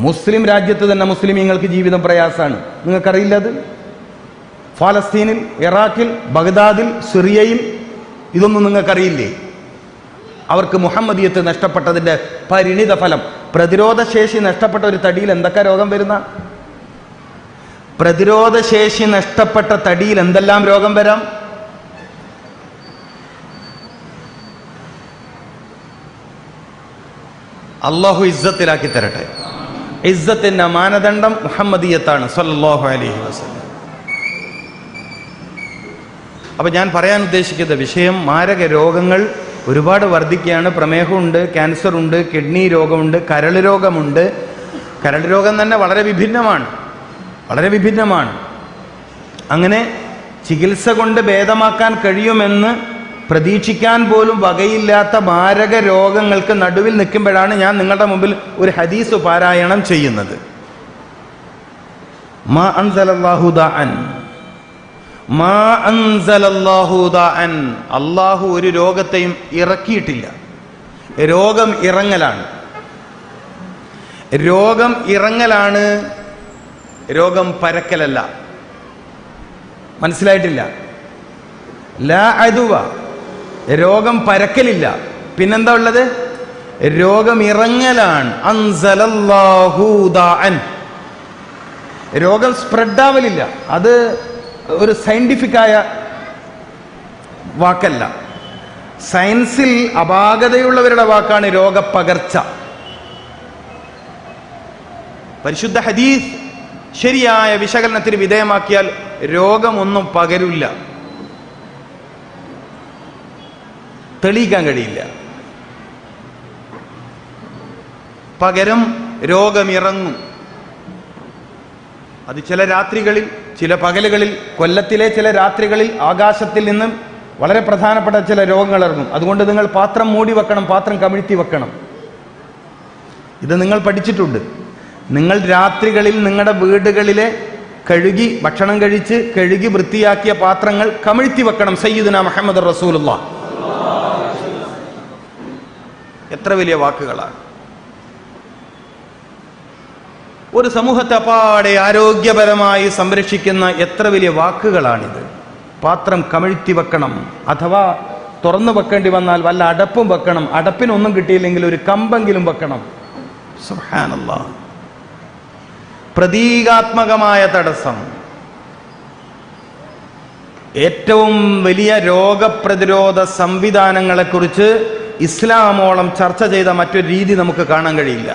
മുസ്ലിം രാജ്യത്ത് തന്നെ മുസ്ലിമീങ്ങൾക്ക് ജീവിതം പ്രയാസമാണ്. നിങ്ങൾക്കറിയില്ല അത്? ഫലസ്തീനിൽ, ഇറാഖിൽ, ബഗ്ദാദിൽ, സിറിയയിൽ ഇതൊന്നും നിങ്ങൾക്കറിയില്ലേ? അവർക്ക് മുഹമ്മദീയത്ത് നഷ്ടപ്പെട്ടതിൻ്റെ പരിണിത ഫലം. പ്രതിരോധശേഷി നഷ്ടപ്പെട്ട ഒരു തടിയിൽ എന്തൊക്കെ രോഗം വരുന്ന? പ്രതിരോധശേഷി നഷ്ടപ്പെട്ട തടിയിൽ എന്തെല്ലാം രോഗം വരാം? അള്ളാഹു ഇസ്സത്തിലാക്കി തരട്ടെ. ഇസ്സത്തിന്റെ മാനദണ്ഡം മുഹമ്മദീയത്താണ് സല്ലല്ലാഹു അലൈഹി വസല്ലം. അപ്പൊ ഞാൻ പറയാൻ ഉദ്ദേശിക്കുന്ന വിഷയം, മാരക രോഗങ്ങൾ ഒരുപാട് വർദ്ധിക്കുകയാണ്. പ്രമേഹമുണ്ട്, ക്യാൻസറുണ്ട്, കിഡ്നി രോഗമുണ്ട്, കരൾ രോഗമുണ്ട്. കരൾ രോഗം തന്നെ വളരെ വിഭിന്നമാണ്, വളരെ വിഭിന്നമാണ്. അങ്ങനെ ചികിത്സ കൊണ്ട് ഭേദമാക്കാൻ കഴിയുമെന്ന് പ്രതീക്ഷിക്കാൻ പോലും വകയില്ലാത്ത മാരക രോഗങ്ങൾക്ക് നടുവിൽ നിൽക്കുമ്പോഴാണ് ഞാൻ നിങ്ങളുടെ മുമ്പിൽ ഒരു ഹദീസ് പാരായണം ചെയ്യുന്നത്. മാ അൻസലല്ലാഹു ദാഅൻ, മാ അൻസലല്ലാഹു ദാഅൻ. അല്ലാഹു ഒരു രോഗത്തെയും ഇറക്കിയിട്ടില്ല. രോഗം ഇറങ്ങലാണ്, രോഗം ഇറങ്ങലാണ്, രോഗം പരക്കലല്ല. മനസ്സിലായിട്ടില്ല? ലാ അദുവ, രോഗം പരക്കലില്ല. പിന്നെന്താ ഉള്ളത്? രോഗം ഇറങ്ങലാണ്. അൻസലല്ലാഹു ദാഅൻ. രോഗം സ്പ്രെഡാവലില്ല. അത് ഒരു സയന്റിഫിക്കായ വാക്കല്ല, സയൻസിൽ അപാകതയുള്ളവരുടെ വാക്കാണ് രോഗപ്പകർച്ച. പരിശുദ്ധ ഹദീസ് ശരിയായ വിശകലനത്തിന് വിധേയമാക്കിയാൽ രോഗമൊന്നും പകരില്ല, തെളിയിക്കാൻ കഴിയില്ല. പകരം രോഗമിറങ്ങും. അത് ചില രാത്രികളിൽ, ചില പകലുകളിൽ, കൊല്ലത്തിലെ ചില രാത്രികളിൽ ആകാശത്തിൽ നിന്നും വളരെ പ്രധാനപ്പെട്ട ചില രോഗങ്ങൾ ഇറങ്ങും. അതുകൊണ്ട് നിങ്ങൾ പാത്രം മൂടി വെക്കണം, പാത്രം കമിഴ്ത്തി വെക്കണം. ഇത് നിങ്ങൾ പഠിച്ചിട്ടുണ്ട്. നിങ്ങൾ രാത്രികളിൽ നിങ്ങളുടെ വീടുകളിലെ ഭക്ഷണം കഴിച്ച് കഴുകി വൃത്തിയാക്കിയ പാത്രങ്ങൾ കമിഴ്ത്തി വെക്കണം. സയ്യിദുനാ മുഹമ്മദ് റസൂലുള്ളാഹ്. എത്ര വലിയ വാക്കുകളാണ്! ഒരു സമൂഹത്തെ അപ്പാടെ ആരോഗ്യപരമായി സംരക്ഷിക്കുന്ന എത്ര വലിയ വാക്കുകളാണിത്. പാത്രം കമിഴ്ത്തി വെക്കണം, അഥവാ തുറന്നു വെക്കേണ്ടി വന്നാൽ വല്ല അടപ്പും വെക്കണം. അടപ്പിനൊന്നും കിട്ടിയില്ലെങ്കിൽ ഒരു കമ്പെങ്കിലും വെക്കണം. സുബ്ഹാനല്ലാഹ്. പ്രതീകാത്മകമായ തടസ്സം. ഏറ്റവും വലിയ രോഗപ്രതിരോധ സംവിധാനങ്ങളെക്കുറിച്ച് ഇസ്ലാമോളം ചർച്ച ചെയ്ത മറ്റൊരു രീതി നമുക്ക് കാണാൻ കഴിയില്ല.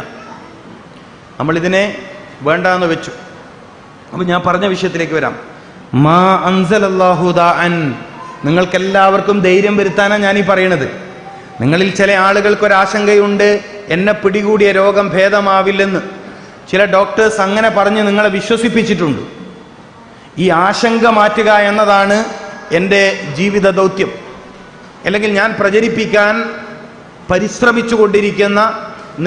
നമ്മളിതിനെ വേണ്ടാന്ന് വെച്ചു. അപ്പം ഞാൻ പറഞ്ഞ വിഷയത്തിലേക്ക് വരാം. മാ അൻസലല്ലാഹു ദാഅൻ. നിങ്ങൾക്കെല്ലാവർക്കും ധൈര്യം വരുത്താനാണ് ഞാനീ പറയണത്. നിങ്ങളിൽ ചില ആളുകൾക്കൊരാശങ്കയുണ്ട്, എന്നെ പിടികൂടിയ രോഗം ഭേദമാവില്ലെന്ന്. ചില ഡോക്ടേഴ്സ് അങ്ങനെ പറഞ്ഞ് നിങ്ങളെ വിശ്വസിപ്പിച്ചിട്ടുണ്ട്. ഈ ആശങ്ക മാറ്റുക എന്നതാണ് എൻ്റെ ജീവിത ദൗത്യം, അല്ലെങ്കിൽ ഞാൻ പ്രചരിപ്പിക്കാൻ പരിശ്രമിച്ചു കൊണ്ടിരിക്കുന്ന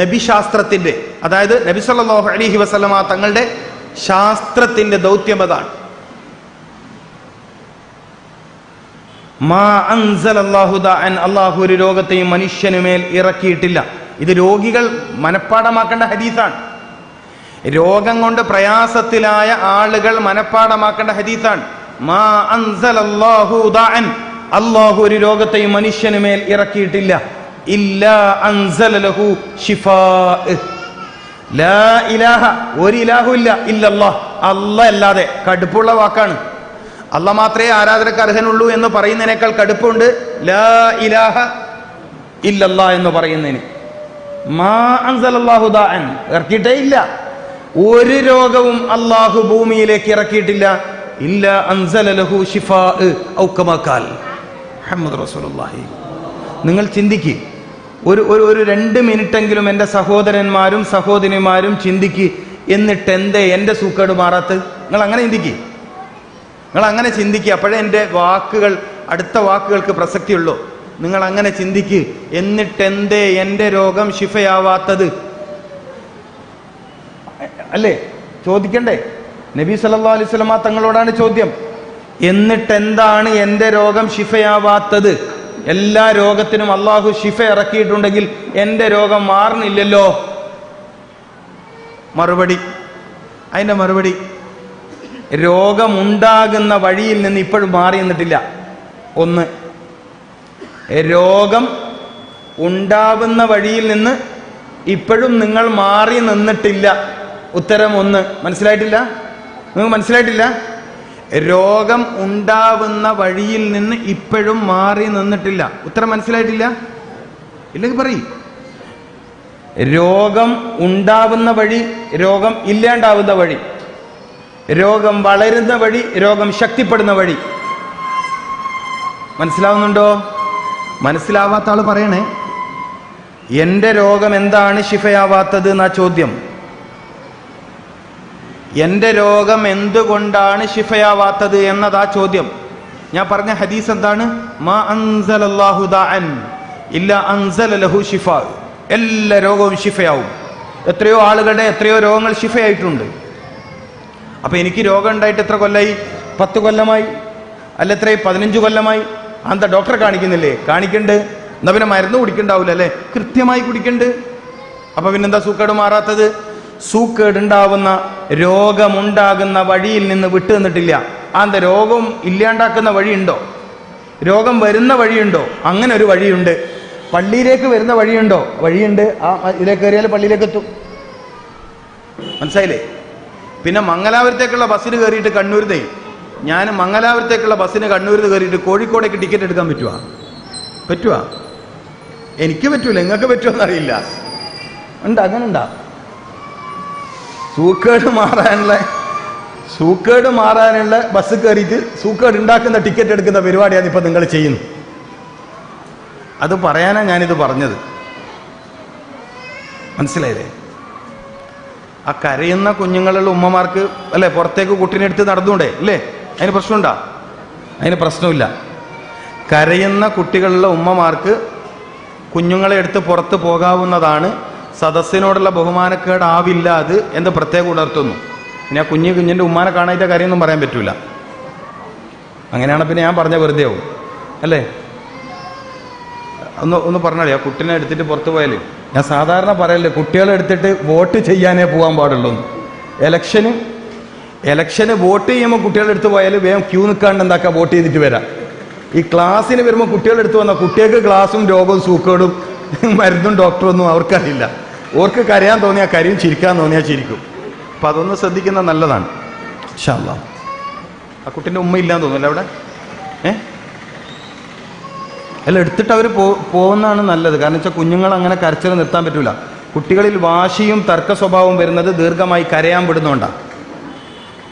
നബിശാസ്ത്രത്തിൻ്റെ, അതായത് നബി സല്ലല്ലാഹു അലൈഹി വസല്ലമ തങ്ങളുടെ ശാസ്ത്രത്തിൻ്റെ ദൗത്യം അതാണ്. മാ അൻസലല്ലാഹു ദാഅൻ. അല്ലാഹു ഒരു രോഗത്തെയും മനുഷ്യനുമേൽ ഇറക്കിയിട്ടില്ല. ഇത് രോഗികൾ മനഃപ്പാടമാക്കേണ്ട ഹദീസാണ്. രോഗം കൊണ്ട് പ്രയാസത്തിലായ ആളുകൾ മനഃപ്പാടമാക്കേണ്ട ഹദീസാണ്. മാ അൻസലല്ലാഹു ദാഅൻ. അല്ലാഹു ഒരു രോഗത്തെയും മനുഷ്യനുമേൽ ഇറക്കിയിട്ടില്ല. ഇല്ലാ അൻസല ലഹു ശിഫാ. ലാ ഇലാഹ, ഒരു ഇലാഹുമില്ല ഇല്ലല്ലാഹ്, അല്ലാഹ് അല്ലാതെ. കടുപ്പുള്ള വാക്കാണ്. അല്ലാഹ് മാത്രമേ ആരാധനക്ക് അർഹനുള്ളൂ എന്ന് പറയുന്നതിനേക്കാൾ കടുപ്പുണ്ട് ലാ ഇലാഹ ഇല്ലല്ലാഹ് എന്ന് പറയുന്നതിന്. മാ അൻസലല്ലാഹു ദാഅൻ, ഇറക്കിയിട്ടേ ഇല്ല. ഒരു രോഗവും അല്ലാഹു ഭൂമിയിലേക്ക് ഇറക്കിയിട്ടില്ല. ഇല്ലാ അൻസല ലഹു ശിഫാ ഔ കമാ ഖാൽ മുഹമ്മദ് റസൂലുള്ളാഹി. നിങ്ങൾ ചിന്തിക്ക്, ഒരു 2 മിനിറ്റെങ്കിലും എൻ്റെ സഹോദരന്മാരും സഹോദരിമാരും ചിന്തിക്ക്. എന്നിട്ട് എന്തേ എൻ്റെ സൂക്കേട് മാറാത്ത? നിങ്ങൾ അങ്ങനെ ചിന്തിക്ക്, നിങ്ങൾ അങ്ങനെ ചിന്തിക്കുക. അപ്പോഴേ എൻ്റെ വാക്കുകൾ, അടുത്ത വാക്കുകൾക്ക് പ്രസക്തിയുള്ളൂ. നിങ്ങൾ അങ്ങനെ ചിന്തിക്ക്. എന്നിട്ടെന്തേ എൻ്റെ രോഗം ശിഫയാവാത്തത്? അല്ലേ ചോദിക്കണ്ടേ? നബി സല്ലല്ലാഹു അലൈഹി വസല്ലമ തങ്ങളോടാണ് ചോദ്യം. എന്നിട്ടെന്താണ് എൻ്റെ രോഗം ശിഫയാവാത്തത്? എല്ലാ രോഗത്തിനും അള്ളാഹു ശിഫ ഇറക്കിയിട്ടുണ്ടെങ്കിൽ എൻ്റെ രോഗം മാറുന്നില്ലല്ലോ. അതിൻ്റെ മറുപടി രോഗമുണ്ടാകുന്ന വഴിയിൽ നിന്ന് ഇപ്പോഴും മാറി നിന്നിട്ടില്ല. ഒന്ന്, രോഗം ഉണ്ടാവുന്ന വഴിയിൽ നിന്ന് ഇപ്പോഴും നിങ്ങൾ മാറി നിന്നിട്ടില്ല. ഉത്തരം 1. മനസ്സിലായിട്ടില്ല? നിങ്ങൾക്ക് മനസ്സിലായിട്ടില്ല? രോഗം ഉണ്ടാവുന്ന വഴിയിൽ നിന്ന് ഇപ്പോഴും മാറി നിന്നിട്ടില്ല. ഉത്തരം മനസ്സിലായിട്ടില്ല? ഇല്ലെങ്കിൽ പറയും. രോഗം ഉണ്ടാവുന്ന വഴി, രോഗം ഇല്ലാണ്ടാവുന്ന വഴി, രോഗം വളരുന്ന വഴി, രോഗം ശക്തിപ്പെടുന്ന വഴി. മനസ്സിലാവുന്നുണ്ടോ? മനസ്സിലാവാത്ത ആള് പറയണേ. എൻ്റെ രോഗം എന്താണ് ശിഫയാവാത്തത് എന്നാ ചോദ്യം. എൻ്റെ രോഗം എന്തുകൊണ്ടാണ് ശിഫയാവാത്തത് എന്നതാ ചോദ്യം. ഞാൻ പറഞ്ഞ ഹദീസ് എന്താണ്? മാ അൻസലല്ലാഹു ദാഅൻ ഇല്ലാ അൻസല ലഹു ശിഫാ. എല്ലാ രോഗവും ശിഫയാവും. എത്രയോ ആളുകളുടെ എത്രയോ രോഗങ്ങൾ ശിഫയായിട്ടുണ്ട്. അപ്പൊ എനിക്ക് രോഗം ഉണ്ടായിട്ട് എത്ര കൊല്ലമായി? 10 കൊല്ലമായി. അല്ല എത്രയായി? 15 കൊല്ലമായി. എന്താ ഡോക്ടറെ കാണിക്കുന്നില്ലേ? കാണിക്കണ്ട്. എന്നാ പിന്നെ മരുന്ന് കുടിക്കണ്ടാവില്ല അല്ലേ? കൃത്യമായി കുടിക്കണ്ട്. അപ്പൊ പിന്നെന്താ സൂക്കേട് മാറാത്തത്? സൂക്കേടുണ്ടാവുന്ന, രോഗമുണ്ടാകുന്ന വഴിയിൽ നിന്ന് വിട്ടു നിന്നിട്ടില്ല. அந்த രോഗം ഇല്ലാണ്ടാക്കുന്ന വഴിയുണ്ടോ? രോഗം വരുന്ന വഴിയുണ്ടോ? അങ്ങനെ ഒരു വഴിയുണ്ട്. പള്ളിയിലേക്ക് വരുന്ന വഴിയുണ്ടോ? വഴിയുണ്ട്. ആ ഇതിലേക്ക് കയറിയാൽ പള്ളിയിലേക്ക് എത്തും. മനസ്സിലായില്ലേ? പിന്നെ മംഗലാപുരത്തേക്കുള്ള ബസ്സിന് കയറിയിട്ട് കണ്ണൂരിൽ ഞാൻ മംഗലാപുരത്തേക്കുള്ള ബസ്സിന് കണ്ണൂരിൽ കയറിയിട്ട് കോഴിക്കോടേക്ക് ടിക്കറ്റ് എടുക്കാൻ പറ്റുവാ? എനിക്ക് പറ്റൂല. നിങ്ങൾക്ക് പറ്റുമെന്ന് അറിയില്ല. ഉണ്ട്, അങ്ങനെ ഉണ്ടാ. സൂക്കേട് മാറാനുള്ള ബസ് കയറിയിട്ട് സൂക്കേട് ഉണ്ടാക്കുന്ന ടിക്കറ്റ് എടുക്കുന്ന പരിപാടിയാണ് ഇപ്പം നിങ്ങൾ ചെയ്യുന്നത്. അത് പറയാനാണ് ഞാനിത് പറഞ്ഞത്. മനസ്സിലായില്ലേ? ആ കരയുന്ന കുഞ്ഞുങ്ങളുള്ള ഉമ്മമാർക്ക് അല്ലേ പുറത്തേക്ക് കുട്ടീനെ എടുത്ത് നടന്നുകൂടെ അല്ലേ? അതിന് പ്രശ്നമുണ്ടോ? അതിന് പ്രശ്നമില്ല. കരയുന്ന കുട്ടികളുള്ള ഉമ്മമാർക്ക് കുഞ്ഞുങ്ങളെ എടുത്ത് പുറത്ത് പോകാവുന്നതാണ്. സദസ്സിനോടുള്ള ബഹുമാനക്കേടാവില്ല അത് എന്ന് പ്രത്യേകം ഉണർത്തുന്നു. പിന്നെ ആ കുഞ്ഞിൻ്റെ ഉമ്മാനെ കാണാത്ത കാര്യമൊന്നും പറയാൻ പറ്റൂല. അങ്ങനെയാണ് പിന്നെ ഞാൻ പറഞ്ഞ വെറുതെ ആവും അല്ലേ? ഒന്ന് പറഞ്ഞാലേ ആ കുട്ടീനെ എടുത്തിട്ട് പുറത്ത് പോയാൽ ഞാൻ സാധാരണ പറയല്ലേ, കുട്ടികളെ എടുത്തിട്ട് വോട്ട് ചെയ്യാനേ പോകാൻ പാടുള്ളൂ. ഇലക്ഷന് വോട്ട് ചെയ്യുമ്പോൾ കുട്ടികളെ എടുത്ത് പോയാൽ വേഗം ക്യൂ നിൽക്കാണ്ട് എന്താക്കുക, വോട്ട് ചെയ്തിട്ട് വരാം. ഈ ക്ലാസ്സിന് വരുമ്പോൾ കുട്ടികളെടുത്ത് വന്നാൽ കുട്ടികൾക്ക് ക്ലാസ്സും രോഗവും സൂക്കേടും മരുന്നും ഡോക്ടറൊന്നും അവർക്കറിയില്ല. ഓർക്ക് കരയാൻ തോന്നിയാൽ കരയും, ചിരിക്കാൻ തോന്നിയാൽ ചിരിക്കും. അപ്പം അതൊന്ന് ശ്രദ്ധിക്കുന്നത് നല്ലതാണ്. ഇൻഷാ അല്ലാഹ്. ആ കുട്ടീൻ്റെ ഉമ്മ ഇല്ലാന്ന് തോന്നുന്നല്ലേ അവിടെ? അല്ല, എടുത്തിട്ട് അവർ പോകുന്നതാണ് നല്ലത്. കാരണം വെച്ചാൽ കുഞ്ഞുങ്ങൾ അങ്ങനെ കരച്ചിൽ നിർത്താൻ പറ്റൂല. കുട്ടികളിൽ വാശിയും തർക്ക സ്വഭാവവും വരുന്നത് ദീർഘമായി കരയാൻ വിടുന്നോണ്ടാണ്.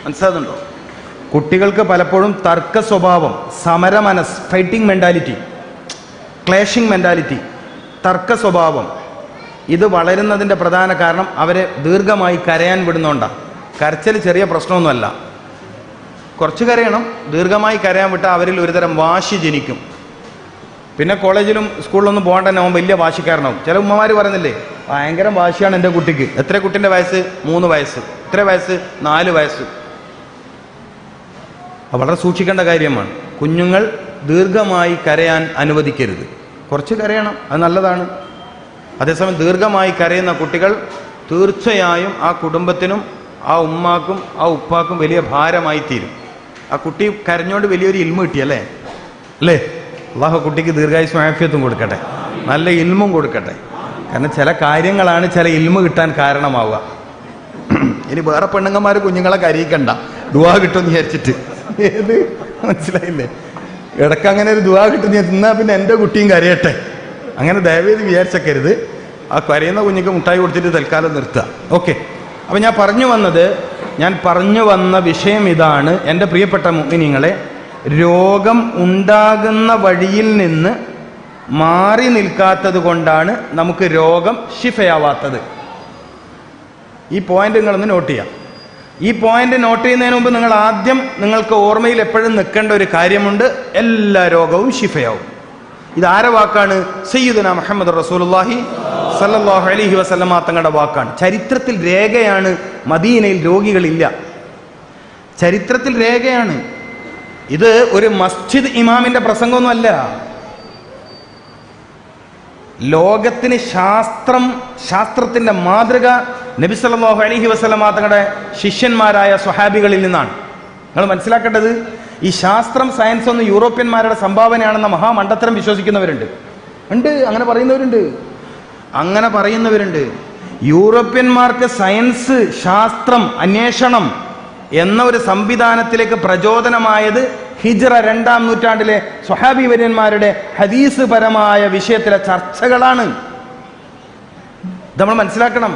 മനസ്സിലാകുന്നുണ്ടോ? കുട്ടികൾക്ക് പലപ്പോഴും തർക്ക സ്വഭാവം, സമരമനസ്, ഫൈറ്റിംഗ് മെൻറ്റാലിറ്റി, ക്ലേഷിംഗ് മെൻറ്റാലിറ്റി, തർക്ക സ്വഭാവം ഇത് വളരുന്നതിൻ്റെ പ്രധാന കാരണം അവരെ ദീർഘമായി കരയാൻ വിടുന്നോണ്ടാണ്. കരച്ചിൽ ചെറിയ പ്രശ്നമൊന്നുമല്ല. കുറച്ച് കരയണം. ദീർഘമായി കരയാൻ വിട്ടാൽ അവരിൽ ഒരുതരം വാശി ജനിക്കും. പിന്നെ കോളേജിലും സ്കൂളിലൊന്നും പോകാൻ തന്നെ അവൻ വലിയ വാശിക്കാരനാവും. ചില ഉമ്മമാർ പറയുന്നില്ലേ, ഭയങ്കര വാശിയാണ് എൻ്റെ കുട്ടിക്ക്. എത്ര കുട്ടിൻ്റെ വയസ്സ്? 3 വയസ്സ്. എത്ര വയസ്സ്? 4 വയസ്സ്. വളരെ സൂക്ഷിക്കേണ്ട കാര്യമാണ്. കുഞ്ഞുങ്ങൾ ദീർഘമായി കരയാൻ അനുവദിക്കരുത്. കുറച്ച് കരയണം, അത് നല്ലതാണ്. അതേസമയം ദീർഘമായി കരയുന്ന കുട്ടികൾ തീർച്ചയായും ആ കുടുംബത്തിനും ആ ഉമ്മാക്കും ആ ഉപ്പാക്കും വലിയ ഭാരമായി തീരും. ആ കുട്ടി കരഞ്ഞുകൊണ്ട് വലിയൊരു ഇൽമ കിട്ടിയല്ലേ? അല്ലേ? അള്ളാഹു കുട്ടിക്ക് ദീർഘായുസ്സും ആഫിയത്തും കൊടുക്കട്ടെ, നല്ല ഇൽമും കൊടുക്കട്ടെ. കാരണം ചില കാര്യങ്ങളാണ് ചില ഇൽമ കിട്ടാൻ കാരണമാവുക. ഇനി വേറെ പെണ്ണുങ്ങന്മാർ കുഞ്ഞുങ്ങളെ കരയിക്കണ്ട, ദുആ കിട്ടുമെന്ന് വിചാരിച്ചിട്ട്. ഏത് മനസ്സിലായില്ലേ? ഇടയ്ക്ക് അങ്ങനെ ഒരു ദുആ കിട്ടുന്ന എന്നാൽ പിന്നെ എൻ്റെ കുട്ടിയും കരയട്ടെ, അങ്ങനെ ദയവേത് വിചാരിച്ചേക്കരുത്. ആ കരയുന്ന കുഞ്ഞിക്ക് മുട്ടായി കൊടുത്തിട്ട് തൽക്കാലം നിർത്തുക. ഓക്കെ. അപ്പം ഞാൻ പറഞ്ഞു വന്ന വിഷയം ഇതാണ്. എൻ്റെ പ്രിയപ്പെട്ട മുഅ്മിനീങ്ങളെ, രോഗം ഉണ്ടാകുന്ന വഴിയിൽ നിന്ന് മാറി നിൽക്കാത്തത് കൊണ്ടാണ് നമുക്ക് രോഗം ശിഫയാവാത്തത്. ഈ പോയിന്റ് നിങ്ങളൊന്ന് നോട്ട് ചെയ്യാം. ഈ പോയിന്റ് നോട്ട് ചെയ്യുന്നതിന് മുമ്പ് നിങ്ങൾക്ക് ഓർമ്മയിൽ എപ്പോഴും നിൽക്കേണ്ട ഒരു കാര്യമുണ്ട്. എല്ലാ രോഗവും ശിഫയാവും. ഇതാരെ വാക്കാണ്? സയ്യിദുനാ മുഹമ്മദ് റസൂലുള്ളാഹി സല്ലല്ലാഹു അലൈഹി വസല്ലമ തങ്ങളുടെ വാക്കാണ്. ചരിത്രത്തിൽ രേഖയാണ്. മദീനയിൽ രോഗികളില്ല. ചരിത്രത്തിൽ രേഖയാണ്. ഇത് ഒരു മസ്ജിദ് ഇമാമിന്റെ പ്രസംഗമൊന്നുമല്ല. ലോകത്തിന് ശാസ്ത്രത്തിന്റെ മാതൃക നബി സല്ലല്ലാഹു അലൈഹി വസല്ലമ തങ്ങളുടെ ശിഷ്യന്മാരായ സ്വഹാബികളിൽ നിന്നാണ്. നിങ്ങൾ മനസ്സിലാക്കേണ്ടത്, ഈ ശാസ്ത്രം സയൻസ് ഒന്നും യൂറോപ്യന്മാരുടെ സംഭാവനയാണെന്ന മഹാമണ്ഡത്തരം വിശ്വസിക്കുന്നവരുണ്ട്. അങ്ങനെ പറയുന്നവരുണ്ട്. യൂറോപ്യന്മാർക്ക് സയൻസ്, ശാസ്ത്രം, അന്വേഷണം എന്ന ഒരു സംവിധാനത്തിലേക്ക് പ്രചോദനമായത് ഹിജ്റ 2-ാം നൂറ്റാണ്ടിലെ സ്വഹാബി വര്യന്മാരുടെ ഹദീസ് പരമായ വിഷയത്തിലെ ചർച്ചകളാണ്. ഇത് നമ്മൾ മനസ്സിലാക്കണം.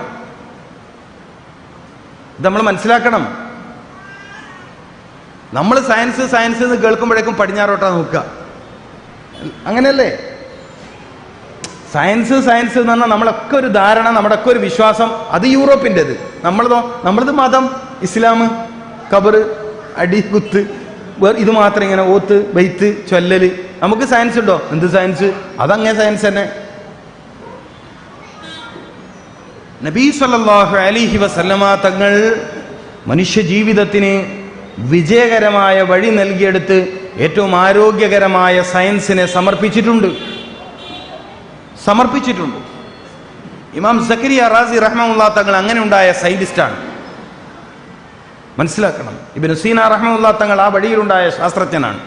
നമ്മൾ സയൻസ് എന്ന് കേൾക്കുമ്പോഴേക്കും പടിഞ്ഞാറോട്ടാ നോക്കുക. അങ്ങനെയല്ലേ? സയൻസ് എന്ന് പറഞ്ഞാൽ നമ്മളൊക്കെ ഒരു ധാരണ, നമ്മുടെയൊക്കെ ഒരു വിശ്വാസം, അത് യൂറോപ്പിൻ്റെത്. നമ്മളത് മതം, ഇസ്ലാം, ഖബർ, അടി, കുത്ത്, ഇത് മാത്രം ഇങ്ങനെ ഓത്ത്, ബൈത്ത്, ചൊല്ലല്. നമുക്ക് സയൻസ് ഉണ്ടോ? എന്ത് സയൻസ്? അതങ്ങനെ സയൻസ് തന്നെ. നബി സല്ലല്ലാഹു അലൈഹി വസല്ലമ തങ്ങൾ മനുഷ്യ ജീവിതത്തിന് വിജയകരമായ വഴി നൽകിയെടുത്ത് ഏറ്റവും ആരോഗ്യകരമായ സയൻസിനെ സമർപ്പിച്ചിട്ടുണ്ട്. ഇമാം സക്കരിയ റാസി റഹ്മത്തുള്ളാഹി തങ്ങൾ അങ്ങനെ ഉണ്ടായ സയന്റിസ്റ്റാണ്. മനസ്സിലാക്കണം. ഇബ്നു സീന റഹ്മത്തുള്ളാഹി തങ്ങൾ ആ വഴിയിലുണ്ടായ ശാസ്ത്രജ്ഞനാണ്.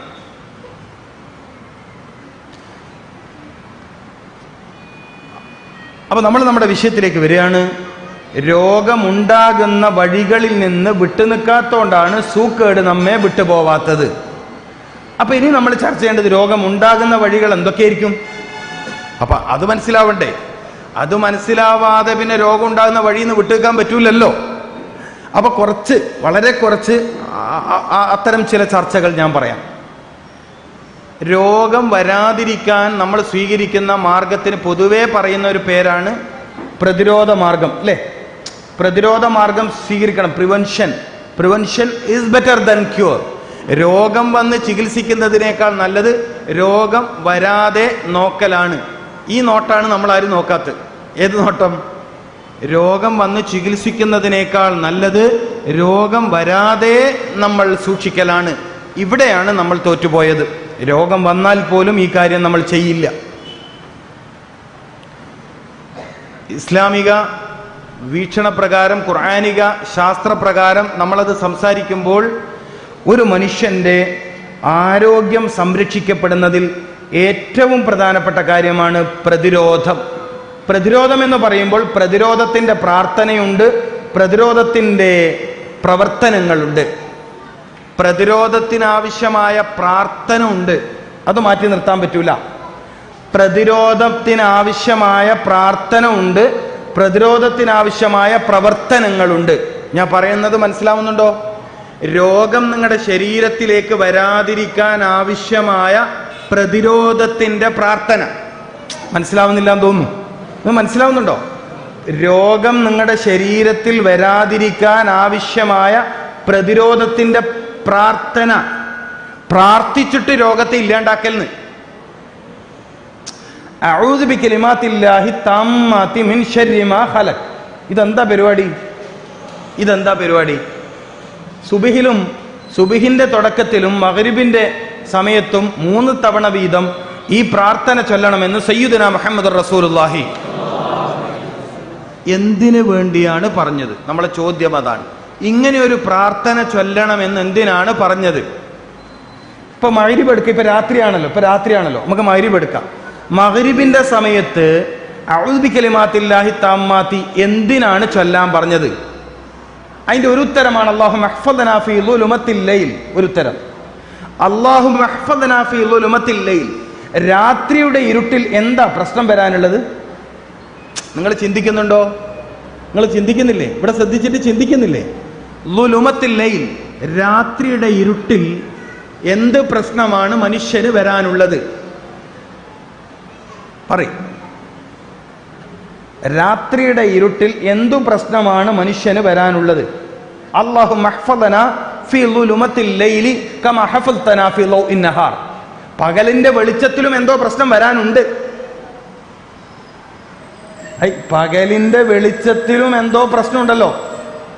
അപ്പൊ നമ്മൾ നമ്മുടെ വിഷയത്തിലേക്ക് വരികയാണ്. രോഗമുണ്ടാകുന്ന വഴികളിൽ നിന്ന് വിട്ടുനിൽക്കാത്തോണ്ടാണ് സൂക്കേട് നമ്മെ വിട്ടുപോവാത്തത്. അപ്പൊ ഇനി നമ്മൾ ചർച്ച ചെയ്യേണ്ടത് രോഗമുണ്ടാകുന്ന വഴികൾ എന്തൊക്കെയായിരിക്കും? അപ്പൊ അത് മനസ്സിലാവണ്ടേ? അത് മനസ്സിലാവാതെ പിന്നെ രോഗം ഉണ്ടാകുന്ന വഴിയിൽ നിന്ന് വിട്ടുനിൽക്കാൻ പറ്റൂലല്ലോ. അപ്പൊ വളരെ കുറച്ച് അത്തരം ചില ചർച്ചകൾ ഞാൻ പറയാം. രോഗം വരാതിരിക്കാൻ നമ്മൾ സ്വീകരിക്കുന്ന മാർഗത്തിന് പൊതുവെ പറയുന്ന ഒരു പേരാണ് പ്രതിരോധ മാർഗം, അല്ലേ? പ്രതിരോധ മാർഗം സ്വീകരിക്കണം. Prevention is better than cure. രോഗം വന്ന് ചികിത്സിക്കുന്നതിനേക്കാൾ നല്ലത് രോഗം വരാതെ നോക്കലാണ്. ഈ നോട്ടാണ് നമ്മൾ ആരും നോക്കാത്തത്. ഏത് നോട്ടം? രോഗം വന്ന് ചികിത്സിക്കുന്നതിനേക്കാൾ നല്ലത് രോഗം വരാതെ നമ്മൾ സൂക്ഷിക്കലാണ്. ഇവിടെയാണ് നമ്മൾ തോറ്റുപോയത്. രോഗം വന്നാൽ പോലും ഈ കാര്യം നമ്മൾ ചെയ്യില്ല. ഇസ്ലാമിക വീക്ഷണപ്രകാരം, ഖുർആനിക ശാസ്ത്രപ്രകാരം നമ്മളത് സംസാരിക്കുമ്പോൾ ഒരു മനുഷ്യൻ്റെ ആരോഗ്യം സംരക്ഷിക്കപ്പെടുന്നതിൽ ഏറ്റവും പ്രധാനപ്പെട്ട കാര്യമാണ് പ്രതിരോധം. പ്രതിരോധം എന്ന് പറയുമ്പോൾ പ്രതിരോധത്തിൻ്റെ പ്രാർത്ഥനയുണ്ട്, പ്രതിരോധത്തിൻ്റെ പ്രവർത്തനങ്ങളുണ്ട്. പ്രതിരോധത്തിനാവശ്യമായ പ്രാർത്ഥന ഉണ്ട്, അത് മാറ്റി നിർത്താൻ പറ്റൂല. പ്രതിരോധത്തിനാവശ്യമായ പ്രാർത്ഥന ഉണ്ട്, പ്രതിരോധത്തിനാവശ്യമായ പ്രവർത്തനങ്ങളുണ്ട്. ഞാൻ പറയുന്നത് മനസ്സിലാവുന്നുണ്ടോ? രോഗം നിങ്ങളുടെ ശരീരത്തിലേക്ക് വരാതിരിക്കാൻ ആവശ്യമായ പ്രതിരോധത്തിൻ്റെ പ്രാർത്ഥന. മനസ്സിലാവുന്നില്ല എന്ന് തോന്നുന്നു. ഇത് മനസ്സിലാവുന്നുണ്ടോ? രോഗം നിങ്ങളുടെ ശരീരത്തിൽ വരാതിരിക്കാൻ ആവശ്യമായ പ്രതിരോധത്തിൻ്റെ പ്രാർത്ഥന. പ്രാർത്ഥിച്ചിട്ട് രോഗത്തെ ഇല്ലാണ്ടാക്കൽന്ന്. അഊദു ബികലിമാത്തില്ലാഹി തമ്മാത്തി മിൻ ശർരി മാ ഖലഖ്. ഇതെന്താ പരിപാടി? സുബഹിന്റെ തുടക്കത്തിലും മഗ്രിബിന്റെ സമയത്തും 3 തവണ വീതം ഈ പ്രാർത്ഥന ചൊല്ലണമെന്ന് സയ്യിദുനാ മുഹമ്മദ് റസൂലുള്ളാഹി. എന്തിനു വേണ്ടിയാണ് പറഞ്ഞത്? നമ്മളെ ചോദ്യം അതാണ്. ഇങ്ങനെ ഒരു പ്രാർത്ഥന ചൊല്ലണമെന്ന് എന്തിനാണ് പറഞ്ഞത്? ഇപ്പൊ മഗ്രിബ് എടുക്കുക. ഇപ്പൊ രാത്രിയാണല്ലോ, നമുക്ക് മഗ്രിബ് എടുക്കാം. മഗ്രിബിന്റെ സമയത്ത് അഊദു ബികലിമാത്തില്ലാഹി തമ്മാത്തി എന്തിനാണ് ചൊല്ലാൻ പറഞ്ഞത്? അതിന്റെ ഒരു ഉത്തരമാണ് അല്ലാഹുമ്മ ഹഫ്ഫദ്നാ ഫീ ളുലുമത്തിൽ ലൈൽ. ഒരു ഉത്തരം, അല്ലാഹുമ്മ ഹഫ്ഫദ്നാ ഫീ ളുലുമത്തിൽ ലൈൽ. രാത്രിയുടെ ഇരുട്ടിൽ എന്താ പ്രശ്നം വരാനുള്ളത്? നിങ്ങൾ ചിന്തിക്കുന്നുണ്ടോ? നിങ്ങൾ ചിന്തിക്കുന്നില്ലേ? ഇവിടെ ശ്രദ്ധിച്ചിട്ട് ചിന്തിക്കുന്നില്ലേ? ളുലുമത്തിൽ ലൈൽ, രാത്രിയുടെ ഇരുട്ടിൽ എന്ത് പ്രശ്നമാണ് മനുഷ്യന് വരാനുള്ളത്? പറയും. രാത്രിയുടെ ഇരുട്ടിൽ എന്തു പ്രശ്നമാണ് മനുഷ്യന് വരാനുള്ളത്? അല്ലാഹുമ്മ ഹഫ്ഫദ്നാ ഫീ ളുലുമത്തിൽ ലൈലി കമാ ഹഫ്ഫദ്തനാ ഫീ ളൗഇൻ നഹാർ. പകലിന്റെ വെളിച്ചത്തിലും എന്തോ പ്രശ്നം വരാനുണ്ട്. പകലിന്റെ വെളിച്ചത്തിലും എന്തോ പ്രശ്നമുണ്ടല്ലോ.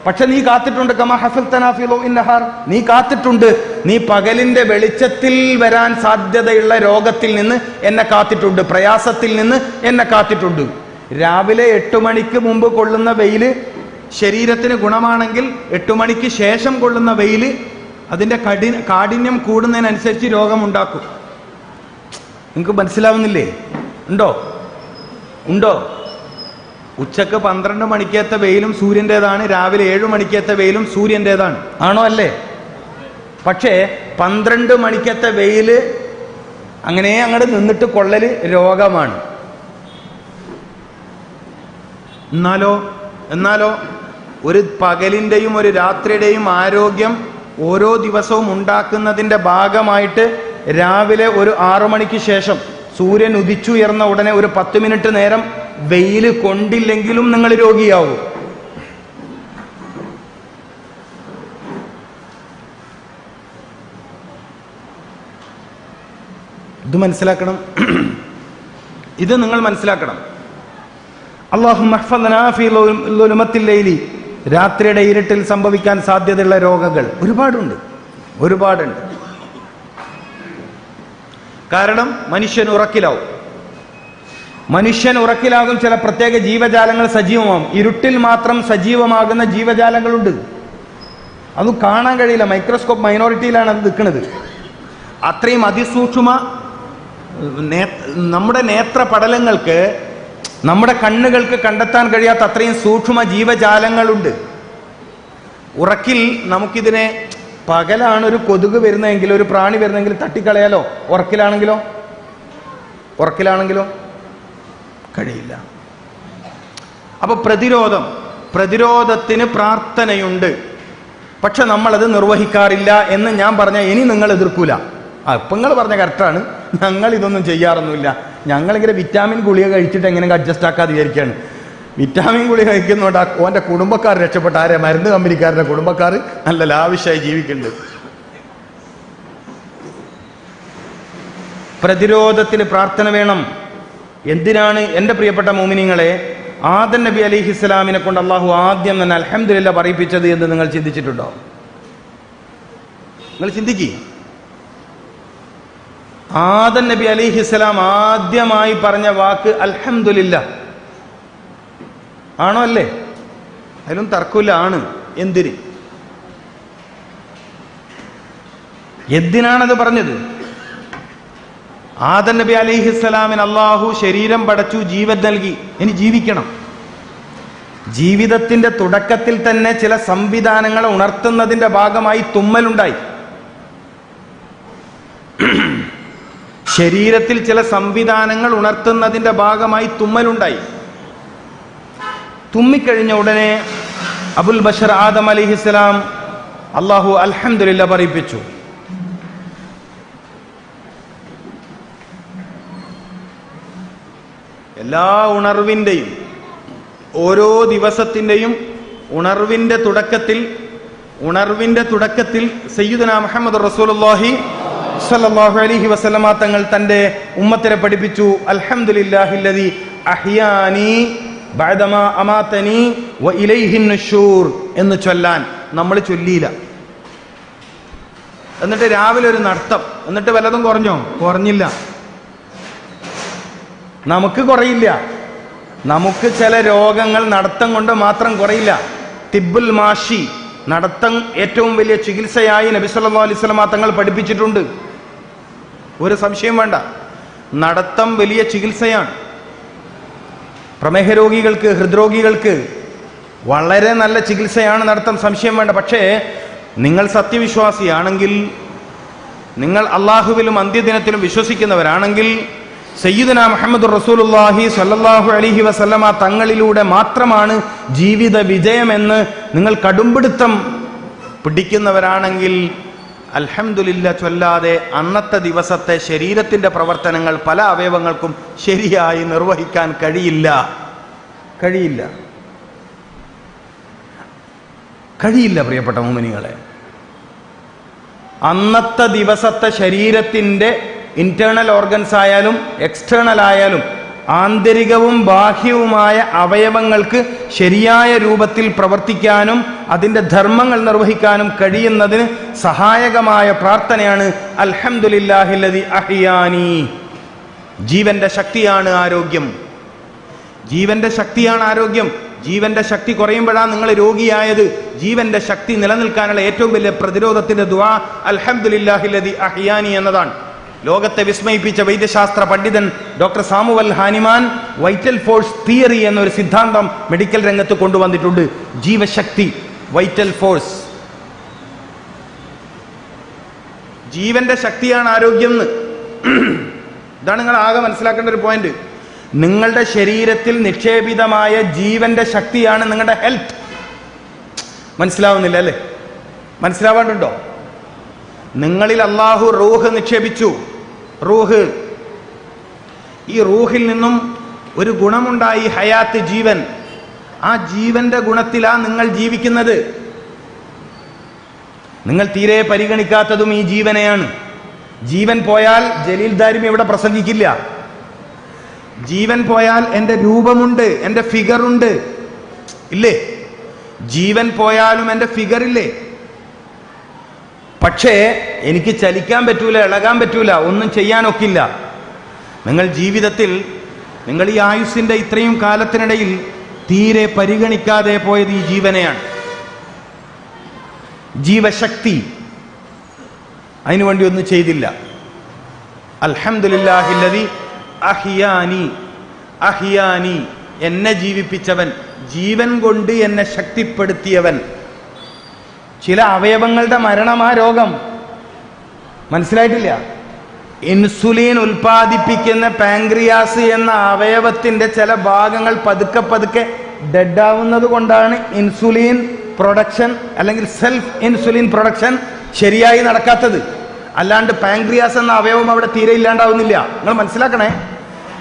പക്ഷെ നീ കാത്തിട്ടുണ്ട്. കമാ ഹഫ്ഫദ്തനാ ഫീ ളൗഇൻ നഹാർ. നീ കാത്തിട്ടുണ്ട്. നീ പകലിന്റെ വെളിച്ചത്തിൽ വരാൻ സാധ്യതയുള്ള രോഗത്തിൽ നിന്ന് എന്നെ കാത്തിട്ടുണ്ട്, പ്രയാസത്തിൽ നിന്ന് എന്നെ കാത്തിട്ടുണ്ട്. രാവിലെ 8 മണിക്ക് മുമ്പ് കൊള്ളുന്ന വെയില് ശരീരത്തിന് ഗുണമാണെങ്കിൽ 8 മണിക്ക് ശേഷം കൊള്ളുന്ന വെയില് അതിൻ്റെ കാഠിന്യം കൂടുന്നതിനനുസരിച്ച് രോഗമുണ്ടാക്കും. നിങ്ങൾക്ക് മനസ്സിലാവുന്നില്ലേ? ഉണ്ടോ? ഉച്ചക്ക് 12 മണിക്കത്തെ വെയിലും സൂര്യൻ്റെതാണ്, രാവിലെ 7 മണിക്കത്തെ വെയിലും സൂര്യൻ്റെതാണ്. ആണോ? അല്ലേ? പക്ഷേ 12 മണിക്കത്തെ വെയില് അങ്ങനെ അങ്ങോട്ട് നിന്നിട്ട് കൊള്ളല് രോഗമാണ്. എന്നാലോ ഒരു പകലിൻ്റെയും ഒരു രാത്രിയുടെയും ആരോഗ്യം ഓരോ ദിവസവും ഉണ്ടാക്കുന്നതിൻ്റെ ഭാഗമായിട്ട് രാവിലെ ഒരു 6 മണിക്ക് ശേഷം സൂര്യൻ ഉദിച്ചുയർന്ന ഉടനെ ഒരു 10 മിനിറ്റ് നേരം വെയിൽ കൊണ്ടില്ലെങ്കിലും നിങ്ങൾ രോഗിയാവും. ഇത് മനസ്സിലാക്കണം. ഇത് നിങ്ങൾ മനസ്സിലാക്കണം. അല്ലാഹുമ്മ ഹഫ്ഫദ്നാ ഫീ ളുലുമത്തിൽ ലൈലി. രാത്രിയുടെ ഇരുട്ടിൽ സംഭവിക്കാൻ സാധ്യതയുള്ള രോഗങ്ങൾ ഒരുപാടുണ്ട്. കാരണം മനുഷ്യൻ ഉറക്കിലാകും. ചില പ്രത്യേക ജീവജാലങ്ങൾ സജീവമാകും. ഇരുട്ടിൽ മാത്രം സജീവമാകുന്ന ജീവജാലങ്ങളുണ്ട്. അത് കാണാൻ കഴിയില്ല. മൈക്രോസ്കോപ്പ് മൈനോറിറ്റിയിലാണ് അത് നിൽക്കുന്നത്. അത്രയും അതിസൂക്ഷ്മ നമ്മുടെ നേത്രപടലങ്ങൾക്ക്, നമ്മുടെ കണ്ണുകൾക്ക് കണ്ടെത്താൻ കഴിയാത്ത അത്രയും സൂക്ഷ്മ ജീവജാലങ്ങളുണ്ട്. ഉറക്കിൽ നമുക്കിതിനെ, പകലാണ് ഒരു കൊതുക് വരുന്നതെങ്കിൽ, ഒരു പ്രാണി വരുന്നെങ്കിൽ തട്ടിക്കളയാലോ. ഉറക്കിലാണെങ്കിലോ കഴിയില്ല. അപ്പൊ പ്രതിരോധത്തിന് പ്രാർത്ഥനയുണ്ട്. പക്ഷെ നമ്മളത് നിർവഹിക്കാറില്ല എന്ന് ഞാൻ പറഞ്ഞാൽ ഇനി നിങ്ങൾ എതിർക്കൂല. ഇപ്പം നിങ്ങൾ പറഞ്ഞ കറക്റ്റാണ്, ഞങ്ങൾ ഇതൊന്നും ചെയ്യാറൊന്നുമില്ല, ഞങ്ങളിങ്ങനെ വിറ്റാമിൻ ഗുളിക കഴിച്ചിട്ട് എങ്ങനെയെങ്കിലും അഡ്ജസ്റ്റ് ആക്കാതെ വിചാരിക്കുകയാണ്. വിറ്റാമിൻ ഗുളിക കഴിക്കുന്നുണ്ട്. ഓൻ്റെ കുടുംബക്കാർ രക്ഷപ്പെട്ട ആരെ? മരുന്ന് കമ്പനിക്കാരുടെ കുടുംബക്കാർ നല്ല ലാവിഷായി ജീവിക്കുന്നുണ്ട്. പ്രതിരോധത്തിന് പ്രാർത്ഥന വേണം. എന്തിനാണ് എൻ്റെ പ്രിയപ്പെട്ട മോമിനിങ്ങളെ ആദം നബി അലൈഹിസ്സലാമിനെ കൊണ്ട് അള്ളാഹു ആദ്യം തന്നെ അൽഹംദുലില്ലാ പറയിപ്പിച്ചത് എന്ന് നിങ്ങൾ ചിന്തിച്ചിട്ടുണ്ടോ? നിങ്ങൾ ചിന്തിക്കുക. ആദം നബി അലൈഹിസ്സലാം ആദ്യമായി പറഞ്ഞ വാക്ക് അൽഹംദുലില്ലാ ആണോ അല്ലേ? അതിലും തർക്കമില്ല. ആണ്. എന്തിനാണത് പറഞ്ഞത്? ആദം നബി അലൈഹിസ്സലാമിന് അള്ളാഹു ശരീരം പടച്ചു, ജീവൻ നൽകി. ഇനി ജീവിക്കണം. ജീവിതത്തിന്റെ തുടക്കത്തിൽ തന്നെ ചില സംവിധാനങ്ങളെ ഉണർത്തുന്നതിന്റെ ഭാഗമായി തുമ്മലുണ്ടായി. ശരീരത്തിൽ ചില സംവിധാനങ്ങൾ ഉണർത്തുന്നതിന്റെ ഭാഗമായി തുമ്മലുണ്ടായി. തുമ്മിക്കഴിഞ്ഞ ഉടനെ അബുൽ ബഷർ ആദം അലൈഹിസ്സലാം അള്ളാഹു അൽഹംദുലില്ലാ പറയിപ്പിച്ചു. എല്ലാ ഉണർവിൻ്റെയും ഓരോ ദിവസത്തിൻ്റെയും ഉണർവിൻ്റെ തുടക്കത്തിൽ സയ്യിദുനാ മുഹമ്മദ് റസൂലുള്ളാഹി സ്വല്ലല്ലാഹു അലൈഹി വസല്ലമ തങ്ങൾ തൻ്റെ ഉമ്മത്തിനെ പഠിപ്പിച്ചു അൽഹംദുലില്ലാഹില്ലദി അഹ്യാനി ബഅദമാ അമാതനി വ ഇലൈഹിൻ നുശൂർ എന്ന് ചൊല്ലാൻ. നമ്മൾ ചൊല്ലിയില്ല. എന്നിട്ട് രാവിലെ ഒരു നടത്തം. എന്നിട്ട് വല്ലതും കുറഞ്ഞോ? കുറഞ്ഞില്ല. നമുക്ക് കുറയില്ല. നമുക്ക് ചില രോഗങ്ങൾ നടത്തം കൊണ്ട് മാത്രം കുറയില്ല. തിബ്ബുൽ മാഷി, നടത്തം ഏറ്റവും വലിയ ചികിത്സയായി നബി സല്ലല്ലാഹു അലൈഹി വസല്ലം തങ്ങൾ പഠിപ്പിച്ചിട്ടുണ്ട്. ഒരു സംശയം വേണ്ട. നടത്തം വലിയ ചികിത്സയാണ്. പ്രമേഹ രോഗികൾക്ക്, ഹൃദ്രോഗികൾക്ക് വളരെ നല്ല ചികിത്സയാണ് നടത്തം, സംശയം വേണ്ട. പക്ഷേ നിങ്ങൾ സത്യവിശ്വാസിയാണെങ്കിൽ, നിങ്ങൾ അള്ളാഹുവിലും അന്ത്യദിനത്തിലും വിശ്വസിക്കുന്നവരാണെങ്കിൽ സയ്യിദുനാ മുഹമ്മദ് റസൂലുള്ളാഹി സ്വല്ലല്ലാഹു അലൈഹി വസല്ലമ തങ്ങളിലൂടെ മാത്രമാണ് ജീവിത വിജയമെന്ന് നിങ്ങൾ കടുംപിടുത്തം പിടിക്കുന്നവരാണെങ്കിൽ അൽഹംദുലില്ലാ ചൊല്ലാതെ അന്നത്തെ ദിവസത്തെ ശരീരത്തിന്റെ പ്രവർത്തനങ്ങൾ പല അവയവങ്ങൾക്കും ശരിയായി നിർവഹിക്കാൻ കഴിയില്ല. പ്രിയപ്പെട്ട മുഅ്മിനീങ്ങളെ, അന്നത്തെ ദിവസത്തെ ശരീരത്തിന്റെ ഇന്റേണൽ ഓർഗൻസ് ആയാലും എക്സ്റ്റേണൽ ആയാലും ആന്തരികവും ബാഹ്യവുമായ അവയവങ്ങൾക്ക് ശരിയായ രൂപത്തിൽ പ്രവർത്തിക്കാനും അതിൻ്റെ ധർമ്മങ്ങൾ നിർവഹിക്കാനും കഴിയുന്നതിന് സഹായകമായ പ്രാർത്ഥനയാണ് അൽഹംദുലില്ലാഹില്ലദി അഹ്യാനി. ജീവന്റെ ശക്തിയാണ് ആരോഗ്യം. ജീവന്റെ ശക്തി കുറയുമ്പോഴാണ് നിങ്ങൾ രോഗിയായത്. ജീവന്റെ ശക്തി നിലനിൽക്കാനുള്ള ഏറ്റവും വലിയ പ്രതിരോധത്തിന്റെ ദുആ അൽഹംദുലില്ലാഹില്ലദി അഹ്യാനി എന്നതാണ്. ലോകത്തെ വിസ്മയിപ്പിച്ച വൈദ്യശാസ്ത്ര പണ്ഡിതൻ doctor Samuel Hahnemann vital force theory എന്നൊരു സിദ്ധാന്തം മെഡിക്കൽ രംഗത്ത് കൊണ്ടുവന്നിട്ടുണ്ട്. ജീവശക്തി, വൈറ്റൽ ഫോഴ്സ്, ജീവന്റെ ശക്തിയാണ് ആരോഗ്യം എന്ന്. ഇതാണ് നിങ്ങൾ ആകെ മനസ്സിലാക്കേണ്ട ഒരു പോയിന്റ്. നിങ്ങളുടെ ശരീരത്തിൽ നിക്ഷേപിതമായ ജീവന്റെ ശക്തിയാണ് നിങ്ങളുടെ ഹെൽത്ത്. മനസ്സിലാവുന്നില്ല അല്ലേ? മനസ്സിലാവാണ്ടുണ്ടോ? നിങ്ങളിൽ അള്ളാഹു റൂഹ് നിക്ഷേപിച്ചു. റൂഹ്, ഈ റൂഹിൽ നിന്നും ഒരു ഗുണമുണ്ടായി, ഹയാത്ത്, ജീവൻ. ആ ജീവന്റെ ഗുണത്തിലാണ് നിങ്ങൾ ജീവിക്കുന്നത്. നിങ്ങൾ തീരെ പരിഗണിക്കാത്തതും ഈ ജീവനെയാണ്. ജീവൻ പോയാൽ ജലീൽ ദാരിമി ഇവിടെ പ്രസംഗിക്കില്ല. ജീവൻ പോയാൽ എൻ്റെ രൂപമുണ്ട്, എൻ്റെ ഫിഗറുണ്ട്, ഇല്ലേ? ജീവൻ പോയാലും എൻ്റെ ഫിഗർ ഇല്ലേ? പക്ഷേ എനിക്ക് ചലിക്കാൻ പറ്റൂല, ഇളകാൻ പറ്റൂല, ഒന്നും ചെയ്യാനൊക്കില്ല. നിങ്ങൾ ജീവിതത്തിൽ, നിങ്ങൾ ഈ ആയുസ്സിൻ്റെ ഇത്രയും കാലത്തിനിടയിൽ തീരെ പരിഗണിക്കാതെ പോയത് ഈ ജീവനെയാണ്. ജീവശക്തി, അതിനുവേണ്ടി ഒന്നും ചെയ്തില്ല. അൽഹംദുലില്ലാഹില്ലദി അഹ്യാനി. അഹ്യാനി, എന്നെ ജീവിപ്പിച്ചവൻ, ജീവൻ കൊണ്ട് എന്നെ ശക്തിപ്പെടുത്തിയവൻ. ചില അവയവങ്ങളുടെ മരണമാ രോഗം. മനസ്സിലായിട്ടില്ല? ഇൻസുലിൻ ഉൽപ്പാദിപ്പിക്കുന്ന പാൻക്രിയാസ് എന്ന അവയവത്തിന്റെ ചില ഭാഗങ്ങൾ പതുക്കെ പതുക്കെ ഡെഡാവുന്നത് കൊണ്ടാണ് ഇൻസുലിൻ പ്രൊഡക്ഷൻ അല്ലെങ്കിൽ സെൽഫ് ഇൻസുലിൻ പ്രൊഡക്ഷൻ ശരിയായി നടക്കാത്തത്. അല്ലാണ്ട് പാൻക്രിയാസ് എന്ന അവയവം അവിടെ തീരെ ഇല്ലാണ്ടാവുന്നില്ല. നിങ്ങൾ മനസ്സിലാക്കണേ,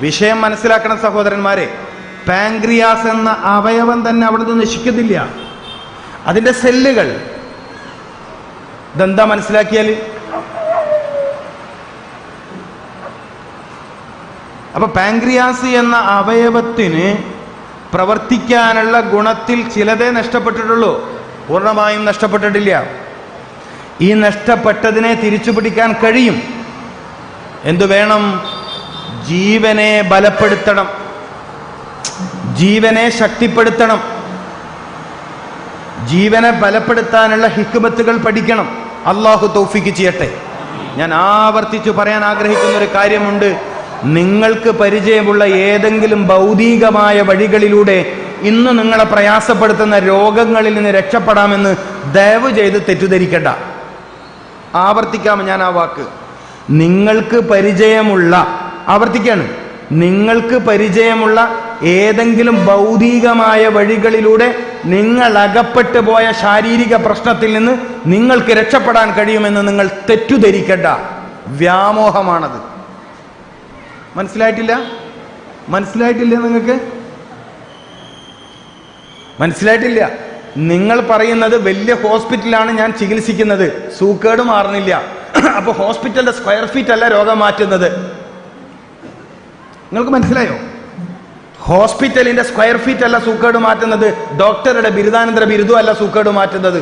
വിഷയം മനസ്സിലാക്കണം സഹോദരന്മാരെ. പാങ്ക്രിയാസ് എന്ന അവയവം തന്നെ അവിടുന്ന് നശിക്കുന്നില്ല, അതിൻ്റെ സെല്ലുകൾ. ഇതെന്താ മനസ്സിലാക്കിയാൽ? അപ്പൊ പാങ്ക്രിയാസ് എന്ന അവയവത്തിന് പ്രവർത്തിക്കാനുള്ള ഗുണത്തിൽ ചിലതേ നഷ്ടപ്പെട്ടിട്ടുള്ളൂ, പൂർണ്ണമായും നഷ്ടപ്പെട്ടിട്ടില്ല. ഈ നഷ്ടപ്പെട്ടതിനെ തിരിച്ചു പിടിക്കാൻ കഴിയും. എന്തു വേണം? ജീവനെ ബലപ്പെടുത്തണം, ജീവനെ ശക്തിപ്പെടുത്തണം. ജീവനെ ബലപ്പെടുത്താനുള്ള ഹിക്മത്തുകൾ പഠിക്കണം. അള്ളാഹു തൗഫീഖ് ചെയ്യട്ടെ. ഞാൻ ആവർത്തിച്ചു പറയാൻ ആഗ്രഹിക്കുന്ന ഒരു കാര്യമുണ്ട്. നിങ്ങൾക്ക് പരിചയമുള്ള ഏതെങ്കിലും ഭൗതികമായ വഴികളിലൂടെ ഇന്ന് നിങ്ങളെ പ്രയാസപ്പെടുത്തുന്ന രോഗങ്ങളിൽ നിന്ന് രക്ഷപ്പെടാമെന്ന് ദയവ് ചെയ്ത് തെറ്റിദ്ധരിക്കണ്ട. ആവർത്തിക്കാം ഞാൻ ആ വാക്ക്. നിങ്ങൾക്ക് പരിചയമുള്ള, ആവർത്തിക്കാണ്, നിങ്ങൾക്ക് പരിചയമുള്ള ഏതെങ്കിലും ഭൗതികമായ വഴികളിലൂടെ നിങ്ങൾ അകപ്പെട്ടു പോയ ശാരീരിക പ്രശ്നത്തിൽ നിന്ന് നിങ്ങൾക്ക് രക്ഷപ്പെടാൻ കഴിയുമെന്ന് നിങ്ങൾ തെറ്റിദ്ധരിക്കണ്ട. വ്യാമോഹമാണത്. മനസ്സിലായിട്ടില്ല? മനസ്സിലായിട്ടില്ല? നിങ്ങൾക്ക് മനസ്സിലായിട്ടില്ല? നിങ്ങൾ പറയുന്നത് വലിയ ഹോസ്പിറ്റലാണ് ഞാൻ ചികിത്സിക്കുന്നത്, സൂക്കേട് മാറുന്നില്ല. അപ്പൊ ഹോസ്പിറ്റലിന്റെ സ്ക്വയർ ഫീറ്റ് അല്ല രോഗം മാറ്റുന്നത്. നിങ്ങൾക്ക് മനസ്സിലായോ? ഹോസ്പിറ്റലിന്റെ സ്ക്വയർ ഫീറ്റ് അല്ല സൂക്കേട് മാറ്റുന്നത്, ഡോക്ടറുടെ ബിരുദാനന്തര ബിരുദം അല്ല സൂക്കേട് മാറ്റുന്നത്.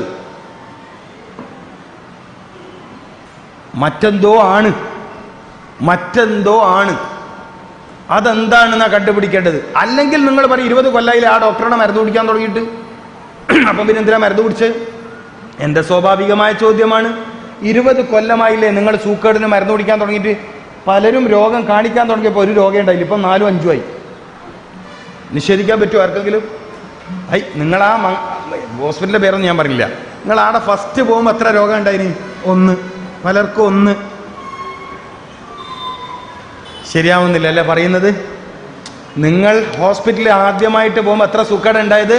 മറ്റെന്തോ ആണ്, മറ്റെന്തോ ആണ്. അതെന്താണെന്നാ കണ്ടുപിടിക്കേണ്ടത്. അല്ലെങ്കിൽ നിങ്ങൾ പറയും 20 കൊല്ലമായില്ലേ ആ ഡോക്ടറുടെ മരുന്ന് കുടിക്കാൻ തുടങ്ങിയിട്ട്, അപ്പം പിന്നെ എന്തിനാ മരുന്ന് കുടിച്ച്? എൻ്റെ സ്വാഭാവികമായ ചോദ്യമാണ്, 20 കൊല്ലമായില്ലേ നിങ്ങൾ സൂക്കേടിന് മരുന്ന് കുടിക്കാൻ തുടങ്ങിയിട്ട്? പലരും രോഗം കാണിക്കാൻ തുടങ്ങിയപ്പോൾ ഒരു രോഗം ഉണ്ടായില്ല, ഇപ്പം 4 5 ആയി. നിഷേധിക്കാൻ പറ്റുമോ ആർക്കെങ്കിലും? നിങ്ങൾ ആ ഹോസ്പിറ്റലിൻ്റെ പേരൊന്നും ഞാൻ പറഞ്ഞില്ല. നിങ്ങൾ ആടെ ഫസ്റ്റ് പോകുമ്പോൾ എത്ര രോഗം ഉണ്ടായിന്? 1. പലർക്കും 1. ശരിയാവുന്നില്ല അല്ലേ പറയുന്നത്? നിങ്ങൾ ഹോസ്പിറ്റലിൽ ആദ്യമായിട്ട് പോകുമ്പോൾ എത്ര സൂക്കേട് ഉണ്ടായത്?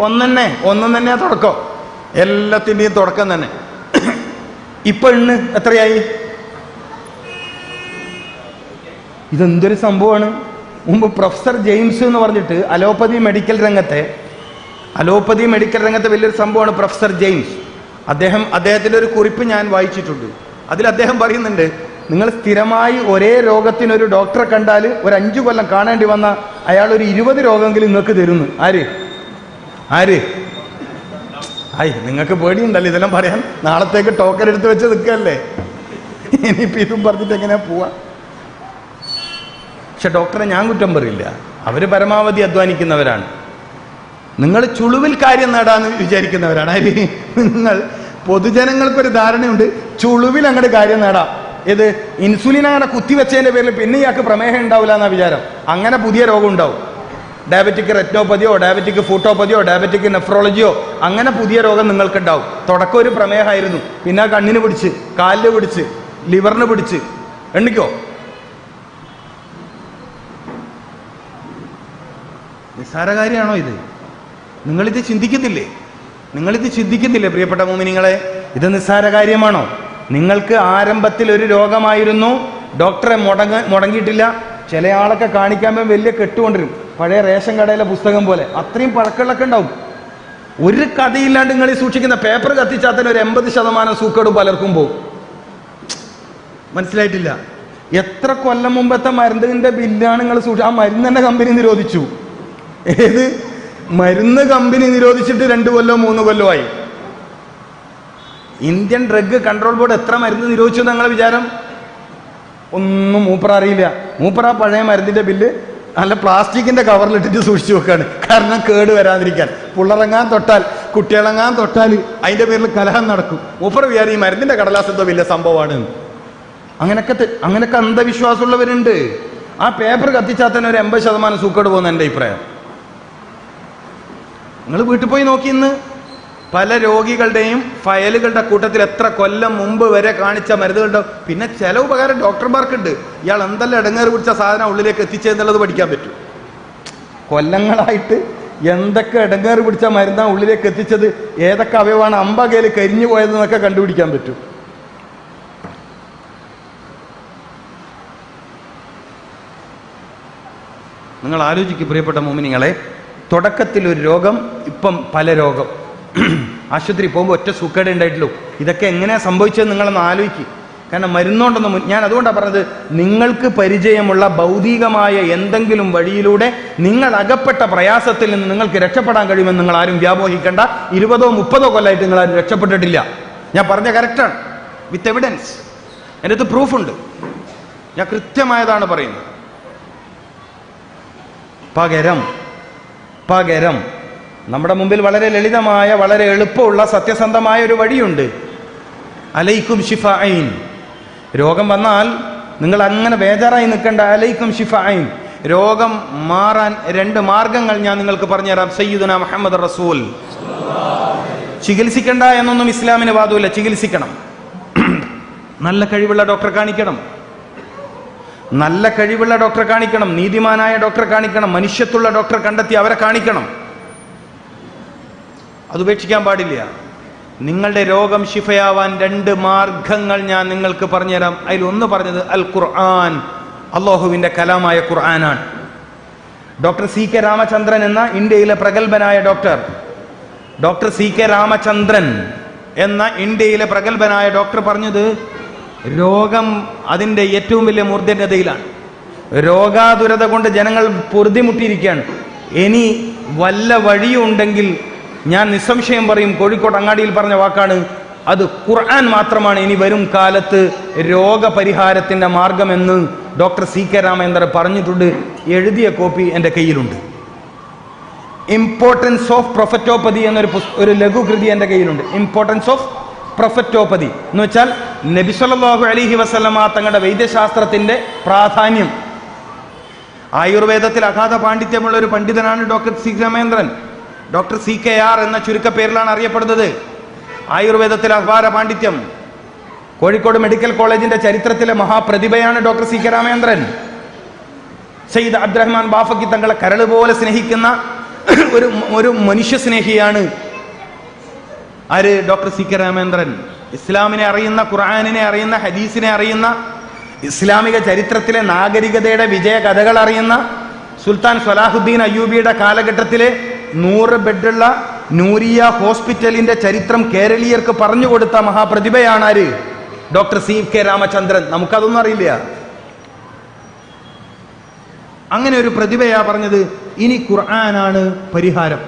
1 തന്നെയാ തുടക്കം, എല്ലാത്തിൻ്റെയും തുടക്കം തന്നെ. ഇപ്പൊ ഇന്ന് എത്രയായി? ഇതെന്തൊരു സംഭവമാണ്. മുമ്പ് പ്രൊഫസർ ജെയിംസ് എന്ന് പറഞ്ഞിട്ട് അലോപ്പതി മെഡിക്കൽ രംഗത്തെ വലിയൊരു സംഭവമാണ് പ്രൊഫസർ ജെയിംസ്. അദ്ദേഹത്തിൻ്റെ ഒരു കുറിപ്പ് ഞാൻ വായിച്ചിട്ടുണ്ട്. അതിൽ അദ്ദേഹം പറയുന്നുണ്ട്, നിങ്ങൾ സ്ഥിരമായി ഒരേ രോഗത്തിനൊരു ഡോക്ടറെ കണ്ടാൽ ഒരു 5 കൊല്ലം കാണേണ്ടി വന്ന അയാൾ ഒരു 20 രോഗമെങ്കിലും നിങ്ങൾക്ക് തരുന്നു. ആര്? നിങ്ങൾക്ക് പേടിയുണ്ടല്ലോ ഇതെല്ലാം പറയാൻ. നാളത്തേക്ക് ടോക്കൻ എടുത്ത് വെച്ച് നിൽക്കല്ലേ, ഇനിയിപ്പോൾ ഇതും പറഞ്ഞിട്ട് എങ്ങനെയാ പോവാ? പക്ഷെ ഡോക്ടറെ ഞാൻ കുറ്റം പറയില്ല, അവർ പരമാവധി അധ്വാനിക്കുന്നവരാണ്. നിങ്ങൾ ചുളുവിൽ കാര്യം നേടാന്ന് വിചാരിക്കുന്നവരാണ്. നിങ്ങൾ പൊതുജനങ്ങൾക്കൊരു ധാരണയുണ്ട്, ചുളുവിൽ അങ്ങോട്ട് കാര്യം നേടാം. ഇത് ഇൻസുലിൻ അങ്ങനെ കുത്തിവെച്ചതിൻ്റെ പേരിൽ പിന്നെ ഇയാൾക്ക് പ്രമേഹം ഉണ്ടാവില്ല എന്നാ വിചാരം. അങ്ങനെ പുതിയ രോഗം ഉണ്ടാവും. ഡയബറ്റിക് റെറ്റിനോപ്പതിയോ ഡയബറ്റിക് ഫൂട്ടോപ്പതിയോ ഡയബറ്റിക് നെഫ്രോളജിയോ അങ്ങനെ പുതിയ രോഗം നിങ്ങൾക്കുണ്ടാവും. തുടക്കം ഒരു പ്രമേഹമായിരുന്നു, പിന്നെ കണ്ണിന് പിടിച്ച്, കാലിന് പിടിച്ച്, ലിവറിന് പിടിച്ച്, എണ്ണിക്കോ. നിസ്സാര കാര്യമാണോ ഇത്? നിങ്ങളിത് ചിന്തിക്കുന്നില്ലേ പ്രിയപ്പെട്ട മുഅ്മിനീങ്ങളെ? ഇത് നിസ്സാര കാര്യമാണോ? നിങ്ങൾക്ക് ആരംഭത്തിൽ ഒരു രോഗമായിരുന്നു, ഡോക്ടറെ മുടങ്ങിയിട്ടില്ല. ചില ആളൊക്കെ കാണിക്കാൻ വലിയ കെട്ടുകൊണ്ടിരും, പഴയ റേഷൻ കടയിലെ പുസ്തകം പോലെ, അത്രയും പഴക്കങ്ങളൊക്കെ ഉണ്ടാവും. ഒരു കഥയില്ലാണ്ട് നിങ്ങൾ ഈ സൂക്ഷിക്കുന്ന പേപ്പർ കത്തിച്ചാൽ തന്നെ ഒരു 80% സൂക്കേട് പലർക്കും പോകും. മനസ്സിലായിട്ടില്ല? എത്ര കൊല്ലം മുമ്പത്തെ മരുന്നിന്റെ ബില്ലാണ് നിങ്ങൾ ആ മരുന്ന് തന്നെ കമ്പനി നിരോധിച്ചു. ഏത് മരുന്ന് കമ്പനി നിരോധിച്ചിട്ട് 2 കൊല്ലോ 3 കൊല്ലോ ആയി. ഇന്ത്യൻ ഡ്രഗ് കൺട്രോൾ ബോർഡ് എത്ര മരുന്ന് നിരോധിച്ചു നിങ്ങളെ വിചാരം? ഒന്നും മൂപ്പറ അറിയില്ല. മൂപ്പറ പഴയ മരുന്നിന്റെ ബില്ല് നല്ല പ്ലാസ്റ്റിക്കിന്റെ കവറിലിട്ടിട്ട് സൂക്ഷിച്ചു വെക്കാണ്, കാരണം കേട് വരാതിരിക്കാൻ. പുള്ളറങ്ങാൻ തൊട്ടാൽ, കുട്ടികളങ്ങാൻ തൊട്ടാൽ അതിന്റെ പേരിൽ കലഹം നടക്കും. മൂപ്പറ വിചാരം ഈ മരുന്നിന്റെ കടലാസ് എന്തോ വലിയ സംഭവമാണ്. അങ്ങനൊക്കെ അന്ധവിശ്വാസമുള്ളവരുണ്ട്. ആ പേപ്പർ കത്തിച്ചാൽ തന്നെ ഒരു 80% സൂക്കേട് പോകുന്ന എൻ്റെ അഭിപ്രായം. നിങ്ങൾ വീട്ടിൽ പോയി നോക്കി, ഇന്ന് പല രോഗികളുടെയും ഫയലുകളുടെ കൂട്ടത്തിൽ എത്ര കൊല്ലം മുമ്പ് വരെ കാണിച്ച മരുന്നുകളുടെ. പിന്നെ ചില ഉപകാരം ഡോക്ടർമാർക്കുണ്ട്. ഇയാൾ എന്തെല്ലാം ഇടങ്ങേറ് പിടിച്ച സാധനം ഉള്ളിലേക്ക് എത്തിച്ചെന്നുള്ളത് പഠിക്കാൻ പറ്റും. കൊല്ലങ്ങളായിട്ട് എന്തൊക്കെ ഇടങ്ങേറ് പിടിച്ച മരുന്നാണ് ഉള്ളിലേക്ക് എത്തിച്ചത്, ഏതൊക്കെ അവയവമാണ് അമ്പകയിൽ കരിഞ്ഞു പോയതെന്നൊക്കെ കണ്ടുപിടിക്കാൻ പറ്റും. നിങ്ങൾ ആലോചിക്കും പ്രിയപ്പെട്ട മുഅ്മിനീങ്ങളെ, തുടക്കത്തിൽ ഒരു രോഗം, ഇപ്പം പല രോഗം. ആശുപത്രി പോകുമ്പോൾ ഒറ്റ സുഖേടേ ഉണ്ടായിട്ടുള്ളൂ. ഇതൊക്കെ എങ്ങനെയാണ് സംഭവിച്ചത് നിങ്ങളൊന്ന് ആലോചിക്കും. കാരണം മരുന്നുകൊണ്ടൊന്നും, ഞാൻ അതുകൊണ്ടാണ് പറഞ്ഞത്, നിങ്ങൾക്ക് പരിചയമുള്ള ഭൗതികമായ എന്തെങ്കിലും വഴിയിലൂടെ നിങ്ങൾ അകപ്പെട്ട പ്രയാസത്തിൽ നിന്ന് നിങ്ങൾക്ക് രക്ഷപ്പെടാൻ കഴിയുമെന്ന് നിങ്ങൾ ആരും വ്യാമോഹിക്കേണ്ട. 20-30 കൊല്ലമായിട്ട് നിങ്ങൾ ആരും രക്ഷപ്പെട്ടിട്ടില്ല. ഞാൻ പറഞ്ഞ കറക്റ്റാണ്, വിത്ത് എവിഡൻസ്. എൻ്റെ അടുത്ത് പ്രൂഫുണ്ട്. ഞാൻ കൃത്യമായതാണ് പറയുന്നത്. പകരം നമ്മുടെ മുമ്പിൽ വളരെ ലളിതമായ, വളരെ എളുപ്പമുള്ള, സത്യസന്ധമായ ഒരു വഴിയുണ്ട്. അലൈക്കും ഷിഫായിൻ. രോഗം വന്നാൽ നിങ്ങൾ അങ്ങനെ ബേജാറായി നിൽക്കേണ്ട. അലൈക്കും ഷിഫായിൻ. രോഗം മാറാൻ 2 മാർഗങ്ങൾ ഞാൻ നിങ്ങൾക്ക് പറഞ്ഞുതരാം. സയ്യിദുനാ മുഹമ്മദ് റസൂൽ. ചികിത്സിക്കണ്ട എന്നൊന്നും ഇസ്ലാമിന് വാദമില്ല. ചികിത്സിക്കണം. നല്ല കഴിവുള്ള ഡോക്ടറെ കാണിക്കണം. നല്ല കഴിവുള്ള ഡോക്ടറെ കാണിക്കണം. നീതിമാനായ ഡോക്ടറെ കാണിക്കണം. മനുഷ്യത്തുള്ള ഡോക്ടറെ കണ്ടെത്തി അവരെ കാണിക്കണം. അത് ഉപേക്ഷിക്കാൻ പാടില്ല. നിങ്ങളുടെ രോഗം ശിഫയാവാൻ 2 മാർഗങ്ങൾ ഞാൻ നിങ്ങൾക്ക് പറഞ്ഞുതരാം. അതിലൊന്ന് പറഞ്ഞത് അൽ ഖുർആൻ, അല്ലാഹുവിൻ്റെ കലാമായ ഖുർആനാണ്. ഡോക്ടർ CK രാമചന്ദ്രൻ എന്ന ഇന്ത്യയിലെ പ്രഗത്ഭനായ ഡോക്ടർ CK രാമചന്ദ്രൻ എന്ന ഇന്ത്യയിലെ പ്രഗത്ഭനായ ഡോക്ടർ പറഞ്ഞത്, രോഗം അതിൻ്റെ ഏറ്റവും വലിയ മൂർധന്യതയിലാണ്. രോഗാതുരത കൊണ്ട് ജനങ്ങൾ പൊറുതിമുട്ടിയിരിക്കുകയാണ്. ഇനി വല്ല വഴിയുണ്ടെങ്കിൽ ഞാൻ നിസ്സംശയം പറയും, കോഴിക്കോട് അങ്ങാടിയിൽ പറഞ്ഞ വാക്കാണ്, അത് ഖുർആൻ മാത്രമാണ് ഇനി വരും കാലത്ത് രോഗപരിഹാരത്തിൻ്റെ മാർഗമെന്ന് ഡോക്ടർ CK രാമചന്ദ്രൻ പറഞ്ഞിട്ടുണ്ട്. എഴുതിയ കോപ്പി എൻ്റെ കയ്യിലുണ്ട്. ഇമ്പോർട്ടൻസ് ഓഫ് പ്രൊഫറ്റോപ്പതി എന്നൊരു ലഘുകൃതി എൻ്റെ കയ്യിലുണ്ട്. ഇമ്പോർട്ടൻസ് ഓഫ് പ്രൊഫറ്റോപ്പതി എന്ന് വെച്ചാൽ നബി സല്ലല്ലാഹു അലൈഹി വസല്ലമ തങ്ങളുടെ വൈദ്യശാസ്ത്രത്തിൻ്റെ പ്രാധാന്യം. ആയുർവേദത്തിൽ അഗാധ പാണ്ഡിത്യമുള്ള ഒരു പണ്ഡിതനാണ് doctor CK Ramachandran. Doctor CKR എന്ന ചുരുക്കപ്പേരിലാണ് അറിയപ്പെടുന്നത്. ആയുർവേദത്തിൽ അപാര പാണ്ഡിത്യം. കോഴിക്കോട് മെഡിക്കൽ കോളേജിന്റെ ചരിത്രത്തിലെ മഹാപ്രതിഭയാണ് ഡോക്ടർ CK രാമചന്ദ്രൻ. സയ്യിദ് അബ്ദുറഹ്മാൻ ബാഫക്കി തങ്ങളെ കരൾ പോലെ സ്നേഹിക്കുന്ന ഒരു മനുഷ്യ സ്നേഹിയാണ് ആര്? Doctor CK Ramachandran. ഇസ്ലാമിനെ അറിയുന്ന, ഖുർആനിനെ അറിയുന്ന, ഹദീസിനെ അറിയുന്ന, ഇസ്ലാമിക ചരിത്രത്തിലെ നാഗരികതയുടെ വിജയ കഥകൾ അറിയുന്ന, സുൽത്താൻ സലാഹുദ്ദീൻ അയ്യൂബിയുടെ കാലഘട്ടത്തിലെ 100 ബെഡുള്ള നൂരിയ ഹോസ്പിറ്റലിന്റെ ചരിത്രം കേരളീയർക്ക് പറഞ്ഞുകൊടുത്ത മഹാപ്രതിഭയാണ് ആര്? Doctor CK Ramachandran. നമുക്കതൊന്നും അറിയില്ല. അങ്ങനെ ഒരു പ്രതിഭയാ പറഞ്ഞത്, ഇനി ഖുർആനാണ് പരിഹാരം.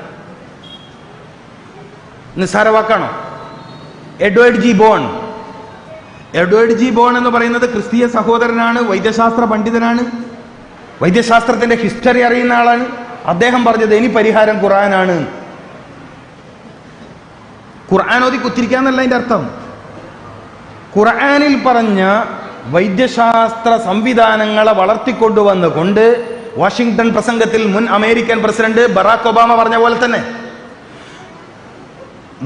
നിസ്സാര വാക്കാണോ? എഡ്വേർഡ് ജി ബോൺ എന്ന് പറയുന്നത് ക്രിസ്തീയ സഹോദരനാണ്, വൈദ്യശാസ്ത്ര പണ്ഡിതനാണ്, വൈദ്യശാസ്ത്രത്തിന്റെ ഹിസ്റ്ററി അറിയുന്ന ആളാണ്. അദ്ദേഹം പറഞ്ഞത് ഇനി പരിഹാരം ഖുർആനാണ്. ഖുർആൻ ഓതി കുത്തിരിക്കാന്നല്ല അതിന്റെ അർത്ഥം. ഖുർആനിൽ പറഞ്ഞ വൈദ്യശാസ്ത്ര സംവിധാനങ്ങളെ വളർത്തിക്കൊണ്ടുവന്നുകൊണ്ട് വാഷിംഗ്ടൺ പ്രസംഗത്തിൽ മുൻ അമേരിക്കൻ പ്രസിഡന്റ് ബറാക് ഒബാമ പറഞ്ഞ പോലെ തന്നെ,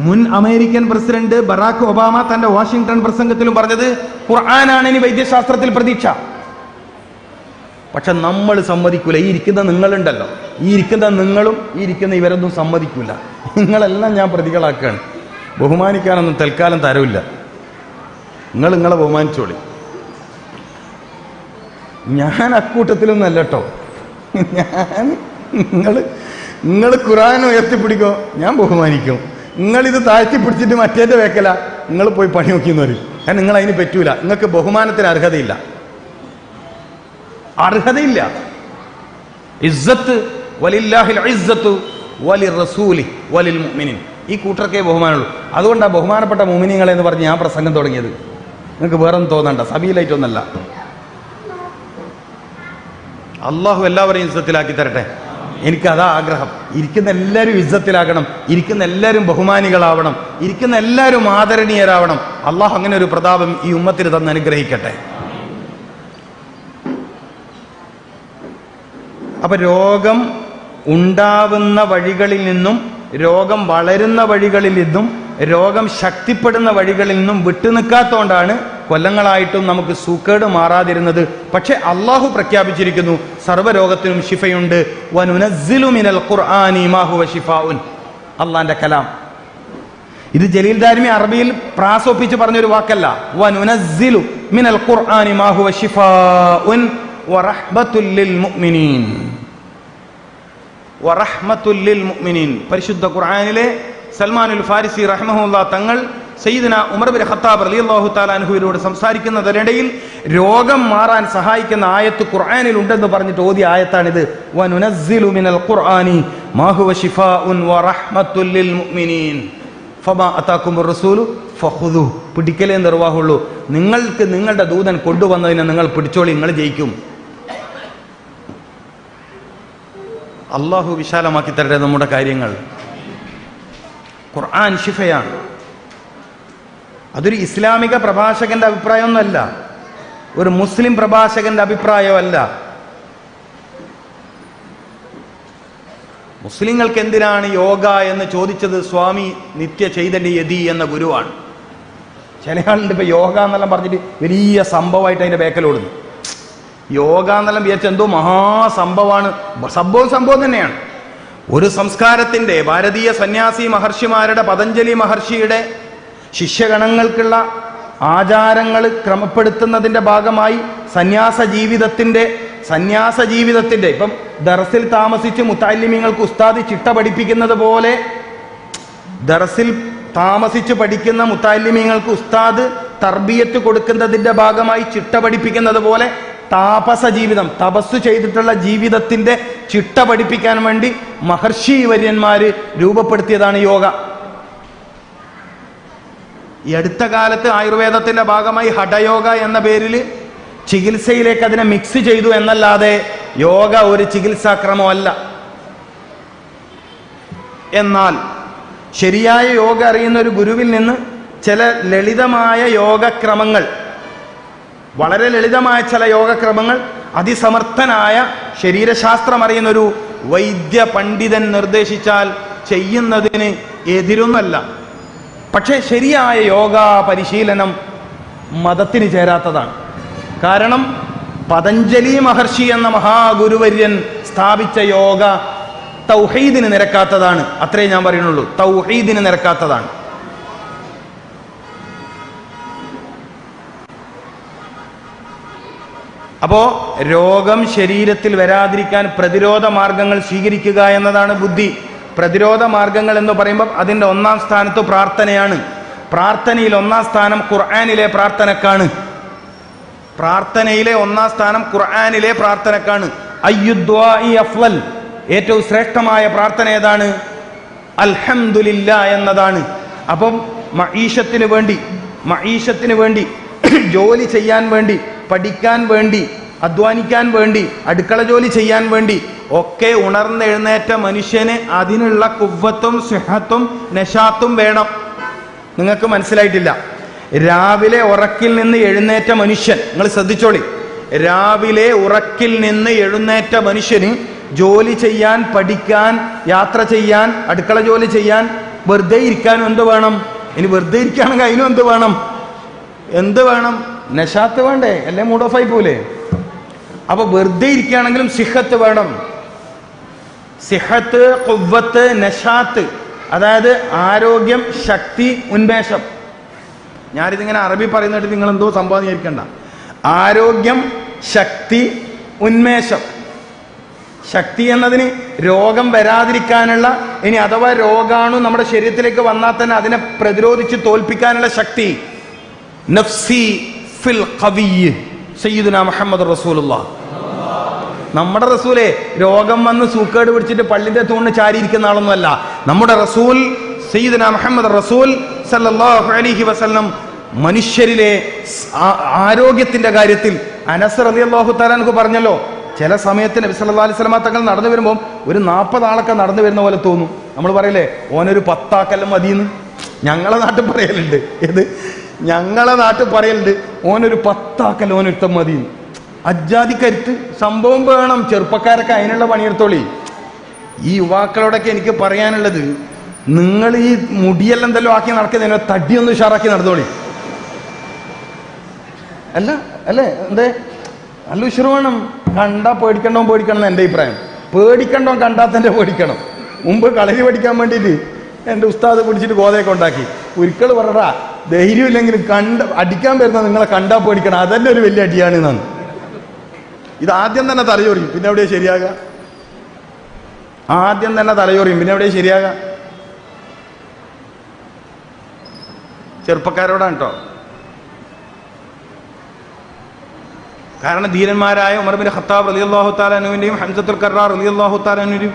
മുൻ അമേരിക്കൻ പ്രസിഡന്റ് ബറാക് ഒബാമ തന്റെ വാഷിംഗ്ടൺ പ്രസംഗത്തിലും പറഞ്ഞത് ഖുർആനാണ് ഇനി വൈദ്യശാസ്ത്രത്തിൽ പ്രതീക്ഷ. പക്ഷെ നമ്മൾ സമ്മതിക്കൂല. ഈ ഇരിക്കുന്ന നിങ്ങളുണ്ടല്ലോ, ഈ ഇരിക്കുന്ന നിങ്ങളും ഈ ഇരിക്കുന്ന ഇവരൊന്നും സമ്മതിക്കൂല. നിങ്ങളെല്ലാം ഞാൻ പ്രതികളാക്കുകയാണ്. ബഹുമാനിക്കാനൊന്നും തൽക്കാലം തരവില്ല. നിങ്ങളെ ബഹുമാനിച്ചോളി. ഞാൻ അക്കൂട്ടത്തിലൊന്നും അല്ല കേട്ടോ. നിങ്ങൾ ഖുർആൻ ഉയർത്തിപ്പിടിക്കോ, ഞാൻ ബഹുമാനിക്കും. നിങ്ങളിത് താഴ്ത്തിപ്പിടിച്ചിട്ട് മറ്റേന്റെ വേക്കല, നിങ്ങൾ പോയി പണി നോക്കിയെന്ന് പറയും. കാരണം നിങ്ങൾ അതിന് പറ്റൂല. നിങ്ങൾക്ക് ബഹുമാനത്തിന് അർഹതയില്ല. ഇസ്സത്ത് വലില്ലാഹിൽ ഇസ്സത്തു വലിർറസൂലി വലിൽ മുഅ്മിനീൻ. ഈ കൂട്ടർക്കേ ബഹുമാനമുള്ളൂ. അതുകൊണ്ടാണ് ബഹുമാനപ്പെട്ട മുഅ്മിനീങ്ങളെ എന്ന് പറഞ്ഞ് ഞാൻ പ്രസംഗം തുടങ്ങിയത്. നിങ്ങൾക്ക് വേറൊന്നും തോന്നണ്ട, സബീലായിട്ടൊന്നല്ല. അള്ളാഹു എല്ലാവരെയും ഇസ്സത്തിലാക്കി തരട്ടെ. എനിക്കതാ ആഗ്രഹം. ഇരിക്കുന്ന എല്ലാവരും ഇസ്സത്തിലാകണം, ഇരിക്കുന്ന എല്ലാവരും ബഹുമാനികളാവണം, ഇരിക്കുന്ന എല്ലാവരും ആദരണീയരാവണം. അള്ളാഹു അങ്ങനെ ഒരു പ്രതാപം ഈ ഉമ്മത്തിന് തന്ന് അനുഗ്രഹിക്കട്ടെ. അപ്പൊ രോഗം ഉണ്ടാവുന്ന വഴികളിൽ നിന്നും, രോഗം വളരുന്ന വഴികളിൽ നിന്നും, രോഗം ശക്തിപ്പെടുന്ന വഴികളിൽ നിന്നും വിട്ടുനിൽക്കാത്തതുകൊണ്ടാണ് കൊല്ലങ്ങളായിട്ടും നമുക്ക് സൂക്കേട് മാറാതിരുന്നത്. പക്ഷെ അള്ളാഹു പ്രഖ്യാപിച്ചിരിക്കുന്നു സർവ്വരോഗത്തിനും ശിഫയുണ്ട്. വനുനസ്സിലു മിനൽ ഖുർആനി മാ ഹുവ ശിഫാഉൻ. അള്ളാന്റെ കലാം. ഇത് ജലീൽ ദാരിമി അറബിയിൽ പ്രാസൊപ്പിച്ച് പറഞ്ഞൊരു വാക്കല്ല. വനുനസ്സിലു മിനൽ ഖുർആനി മാ ഹുവ ശിഫാഉൻ വറഹ്മത്തുൽ ലിൽ മുഅ്മിനീൻ. വറഹ്മത്തുൽ ലിൽ മുഅ്മിനീൻ. പരിശുദ്ധ ഖുർആനിലെ സൽമാനുൽ ഫാരിസി റഹ്മഹുല്ലാ തങ്ങൾ സയ്യിദന ഉമർ ബിൻ ഖത്താബ് റളിയല്ലാഹു തആല അൻഹുവിനോട് സംസാരിക്കുന്നതിനിടയിൽ രോഗം മാറാൻ സഹായിക്കുന്ന ആയത്ത് ഖുർആനിൽ ഉണ്ടെന്ന് പറഞ്ഞിട്ട് ഓതിയ ആയത്താണിത്. വനുനസ്സിലു മിനൽ ഖുർആനി മാ ഹുവ ശിഫാഉൻ വറഹ്മത്തുൽ ലിൽ മുഅ്മിനീൻ ഫമാ അതാകുമുർ റസൂലു ഫഖുദു. പിടിക്കലേ നിർവാഹുള്ളൂ. നിങ്ങൾക്ക് നിങ്ങളുടെ ദൂതൻ കൊണ്ടുവന്നതിനെ നിങ്ങൾ പിടിച്ചോളി, നിങ്ങൾ ജയിക്കും. അള്ളാഹു വിശാലമാക്കി തരട്ടെ നമ്മുടെ കാര്യങ്ങൾ. ഖുർആൻ ശിഫയാണ്. അതൊരു ഇസ്ലാമിക പ്രഭാഷകന്റെ അഭിപ്രായമൊന്നുമല്ല, ഒരു മുസ്ലിം പ്രഭാഷകന്റെ അഭിപ്രായമല്ല. മുസ്ലിങ്ങൾക്ക് എന്തിനാണ് യോഗ എന്ന് ചോദിച്ചത് സ്വാമി നിത്യ ചൈതന്യ യതി എന്ന ഗുരുവാണ്. ചില ആളുണ്ട് ഇപ്പൊ യോഗ എന്നെല്ലാം പറഞ്ഞിട്ട് വലിയ സംഭവമായിട്ട് അതിന്റെ ബേക്കലോടുന്നു. യോഗ എന്നെല്ലാം വിചാരിച്ച എന്തോ മഹാസംഭവമാണ്. സംഭവം തന്നെയാണ്. ഒരു സംസ്കാരത്തിന്റെ ഭാരതീയ സന്യാസി മഹർഷിമാരുടെ പതഞ്ജലി മഹർഷിയുടെ ശിഷ്യഗണങ്ങൾക്കുള്ള ആചാരങ്ങൾ ക്രമപ്പെടുത്തുന്നതിന്റെ ഭാഗമായി സന്യാസ ജീവിതത്തിന്റെ ഇപ്പം ദർസിൽ താമസിച്ച് മുത്തഅല്ലിമീങ്ങൾക്ക് ഉസ്താദ് ചിട്ട പഠിപ്പിക്കുന്നത് പോലെ, ദർസിൽ താമസിച്ച് പഠിക്കുന്ന മുത്തഅല്ലിമീങ്ങൾക്ക് ഉസ്താദ് തർബിയത്ത് കൊടുക്കുന്നതിന്റെ ഭാഗമായി ചിട്ട പഠിപ്പിക്കുന്നത് പോലെ താപസ ജീവിതം, തപസ്സു ചെയ്തിട്ടുള്ള ജീവിതത്തിന്റെ ചിട്ട പഠിപ്പിക്കാൻ വേണ്ടി മഹർഷി വര്യന്മാര് രൂപപ്പെടുത്തിയതാണ് യോഗ. ഈ അടുത്ത കാലത്ത് ആയുർവേദത്തിന്റെ ഭാഗമായി ഹഠയോഗ എന്ന പേരിൽ ചികിത്സയിലേക്ക് അതിനെ മിക്സ് ചെയ്തു എന്നല്ലാതെ യോഗ ഒരു ചികിത്സാക്രമമല്ല. എന്നാൽ ശരിയായ യോഗ അറിയുന്ന ഒരു ഗുരുവിൽ നിന്ന് ചില ലളിതമായ യോഗക്രമങ്ങൾ, വളരെ ലളിതമായ ചില യോഗക്രമങ്ങൾ അതിസമർത്ഥനായ ശരീരശാസ്ത്രം അറിയുന്ന ഒരു വൈദ്യ പണ്ഡിതൻ നിർദ്ദേശിച്ചാൽ ചെയ്യുന്നതിന് എതിരൊന്നല്ല. പക്ഷേ ശരിയായ യോഗ പരിശീലനം മതത്തിന് ചേരാത്തതാണ്. കാരണം പതഞ്ജലി മഹർഷി എന്ന മഹാഗുരുവര്യൻ സ്ഥാപിച്ച യോഗ തൗഹീദിന് നിരക്കാത്തതാണ്. അത്രേ ഞാൻ പറയുന്നുള്ളൂ, തൗഹീദിന് നിരക്കാത്തതാണ്. അപ്പോ രോഗം ശരീരത്തിൽ വരാതിരിക്കാൻ പ്രതിരോധ മാർഗങ്ങൾ സ്വീകരിക്കുക എന്നതാണ് ബുദ്ധി. പ്രതിരോധ മാർഗങ്ങൾ എന്ന് പറയുമ്പോൾ അതിൻ്റെ ഒന്നാം സ്ഥാനത്ത് പ്രാർത്ഥനയാണ്. പ്രാർത്ഥനയിൽ ഒന്നാം സ്ഥാനം ഖുർആനിലെ പ്രാർത്ഥനക്കാണ്. പ്രാർത്ഥനയിലെ ഒന്നാം സ്ഥാനം ഖുർആനിലെ പ്രാർത്ഥനക്കാണ്. അയ്യുദ്വാഇ അഫ്ളൽ, ഏറ്റവും ശ്രേഷ്ഠമായ പ്രാർത്ഥന ഏതാണ്? അൽഹംദുലില്ലാ എന്നതാണ്. അപ്പം മഈഷത്തിന് വേണ്ടി ജോലി ചെയ്യാൻ വേണ്ടി, പഠിക്കാൻ വേണ്ടി, അധ്വാനിക്കാൻ വേണ്ടി, അടുക്കള ജോലി ചെയ്യാൻ വേണ്ടി ഒക്കെ ഉണർന്നെഴുന്നേറ്റ മനുഷ്യന് അതിനുള്ള കുവ്വത്തും സിഹത്തും നശാത്തും വേണം. നിങ്ങൾക്ക് മനസ്സിലായിട്ടില്ല. രാവിലെ ഉറക്കിൽ നിന്ന് എഴുന്നേറ്റ മനുഷ്യൻ, നിങ്ങൾ ശ്രദ്ധിച്ചോളി, രാവിലെ ഉറക്കിൽ നിന്ന് എഴുന്നേറ്റ മനുഷ്യന് ജോലി ചെയ്യാൻ, പഠിക്കാൻ, യാത്ര ചെയ്യാൻ, അടുക്കള ജോലി ചെയ്യാൻ, വെറുതെ ഇരിക്കാനും എന്ത് വേണം? ഇനി വെറുതെ ഇരിക്കുകയാണെങ്കിൽ അതിനും എന്ത് വേണം? നശാത്ത് വേണ്ടേ? അല്ലേ മൂഡ് ഓഫ് ആയി പോലെ. അപ്പൊ വെറുതെ ഇരിക്കുകയാണെങ്കിലും സിഹത്ത് വേണം. സിഹത്ത്, ഖുവ്വത്ത്, നശാത്ത്, അതായത് ആരോഗ്യം, ശക്തി, ഉന്മേഷം. ഞാനിതിങ്ങനെ അറബി പറയുന്നിട്ട് നിങ്ങൾ എന്തോ സംഭവം വിചാരിക്കണ്ട. ആരോഗ്യം, ശക്തി, ഉന്മേഷം. ശക്തി എന്നതിന് രോഗം വരാതിരിക്കാനുള്ള, ഇനി അഥവാ രോഗാണു നമ്മുടെ ശരീരത്തിലേക്ക് വന്നാൽ തന്നെ അതിനെ പ്രതിരോധിച്ച് തോൽപ്പിക്കാനുള്ള ശക്തി. നഫ്സി ഫിൽ ഖവിയ്യ് സയ്യിദുനാ മുഹമ്മദ് റസൂലുള്ളാഹ്. നമ്മുടെ റസൂലെ രോഗം വന്ന് സൂക്കേട് പിടിച്ചിട്ട് പള്ളിന്റെ തൂണിന് ചാരിയിരിക്കുന്ന ആളൊന്നുമല്ല. നമ്മുടെ റസൂൽ സയ്യിദുനാ മുഹമ്മദ് റസൂൽ സല്ലല്ലാഹു അലൈഹി വസല്ലം മനുഷ്യരിലെ ആരോഗ്യത്തിന്റെ കാര്യത്തിൽ അനസ് റളിയല്ലാഹു തആല അൻഹു പറഞ്ഞല്ലോ, ചില സമയത്ത് നബി സല്ലല്ലാഹു അലൈഹി വസല്ലം തങ്ങൾ നടന്നു വരുമ്പോൾ ഒരു 40 ആളൊക്കെ നടന്നു വരുന്ന പോലെ തോന്നും. നമ്മൾ പറയില്ലേ, ഓനൊരു 10 ആക്കെല്ലാം മതിയെന്ന്. ഞങ്ങളെ നാട്ടിൽ പറയലുണ്ട്. ഞങ്ങളെ നാട്ടിൽ പറയലുണ്ട്, ഓനൊരു 10 ആക്കൽ ഓനൊരുത്തം മതി. അജ്ജാതിക്കരുത്ത് സംഭവം വേണം. ചെറുപ്പക്കാരൊക്കെ അതിനുള്ള പണിയെടുത്തോളി. ഈ യുവാക്കളോടൊക്കെ എനിക്ക് പറയാനുള്ളത്, നിങ്ങൾ ഈ മുടിയെല്ലാം എന്തെല്ലാം ആക്കി നടക്കുന്നതിനോ തടിയൊന്നും ഉഷാറാക്കി നടന്നോളി. അല്ലേ എന്തേ നല്ല ഉഷറ് വേണം. കണ്ടാ പേടിക്കണം എന്ന് എൻ്റെ അഭിപ്രായം. പേടിക്കണ്ടോ കണ്ടാൽ തന്നെ പേടിക്കണം. മുമ്പ് കളരി പഠിക്കാൻ വേണ്ടിയിട്ട് എൻ്റെ ഉസ്താദ് പിടിച്ചിട്ട് ഗോതയൊക്കെ ഉണ്ടാക്കി. ഒരിക്കൽ പറടാ, ധൈര്യമില്ലെങ്കിലും അടിക്കാൻ വരുന്ന നിങ്ങളെ കണ്ടാ പേടിക്കണം. അതന്നെ ഒരു വലിയ അടിയാണ് എന്നാണ്. ഇത് ആദ്യം തന്നെ തലചൊറിയും, പിന്നെ എവിടെയാ ശരിയാകുക? ആദ്യം തന്നെ തലയോറിയും, പിന്നെ എവിടെ ശരിയാകാം? ചെറുപ്പക്കാരോടാണ് കേട്ടോ. കാരണം ധീരന്മാരായ ഉമർ ബിൻ ഖത്താബ് റളിയല്ലാഹു തആല അൻഹുവിന്റെയും ഹംസത്തുൽ കർറാർ റളിയല്ലാഹു തആല അൻഹുവിന്റെയും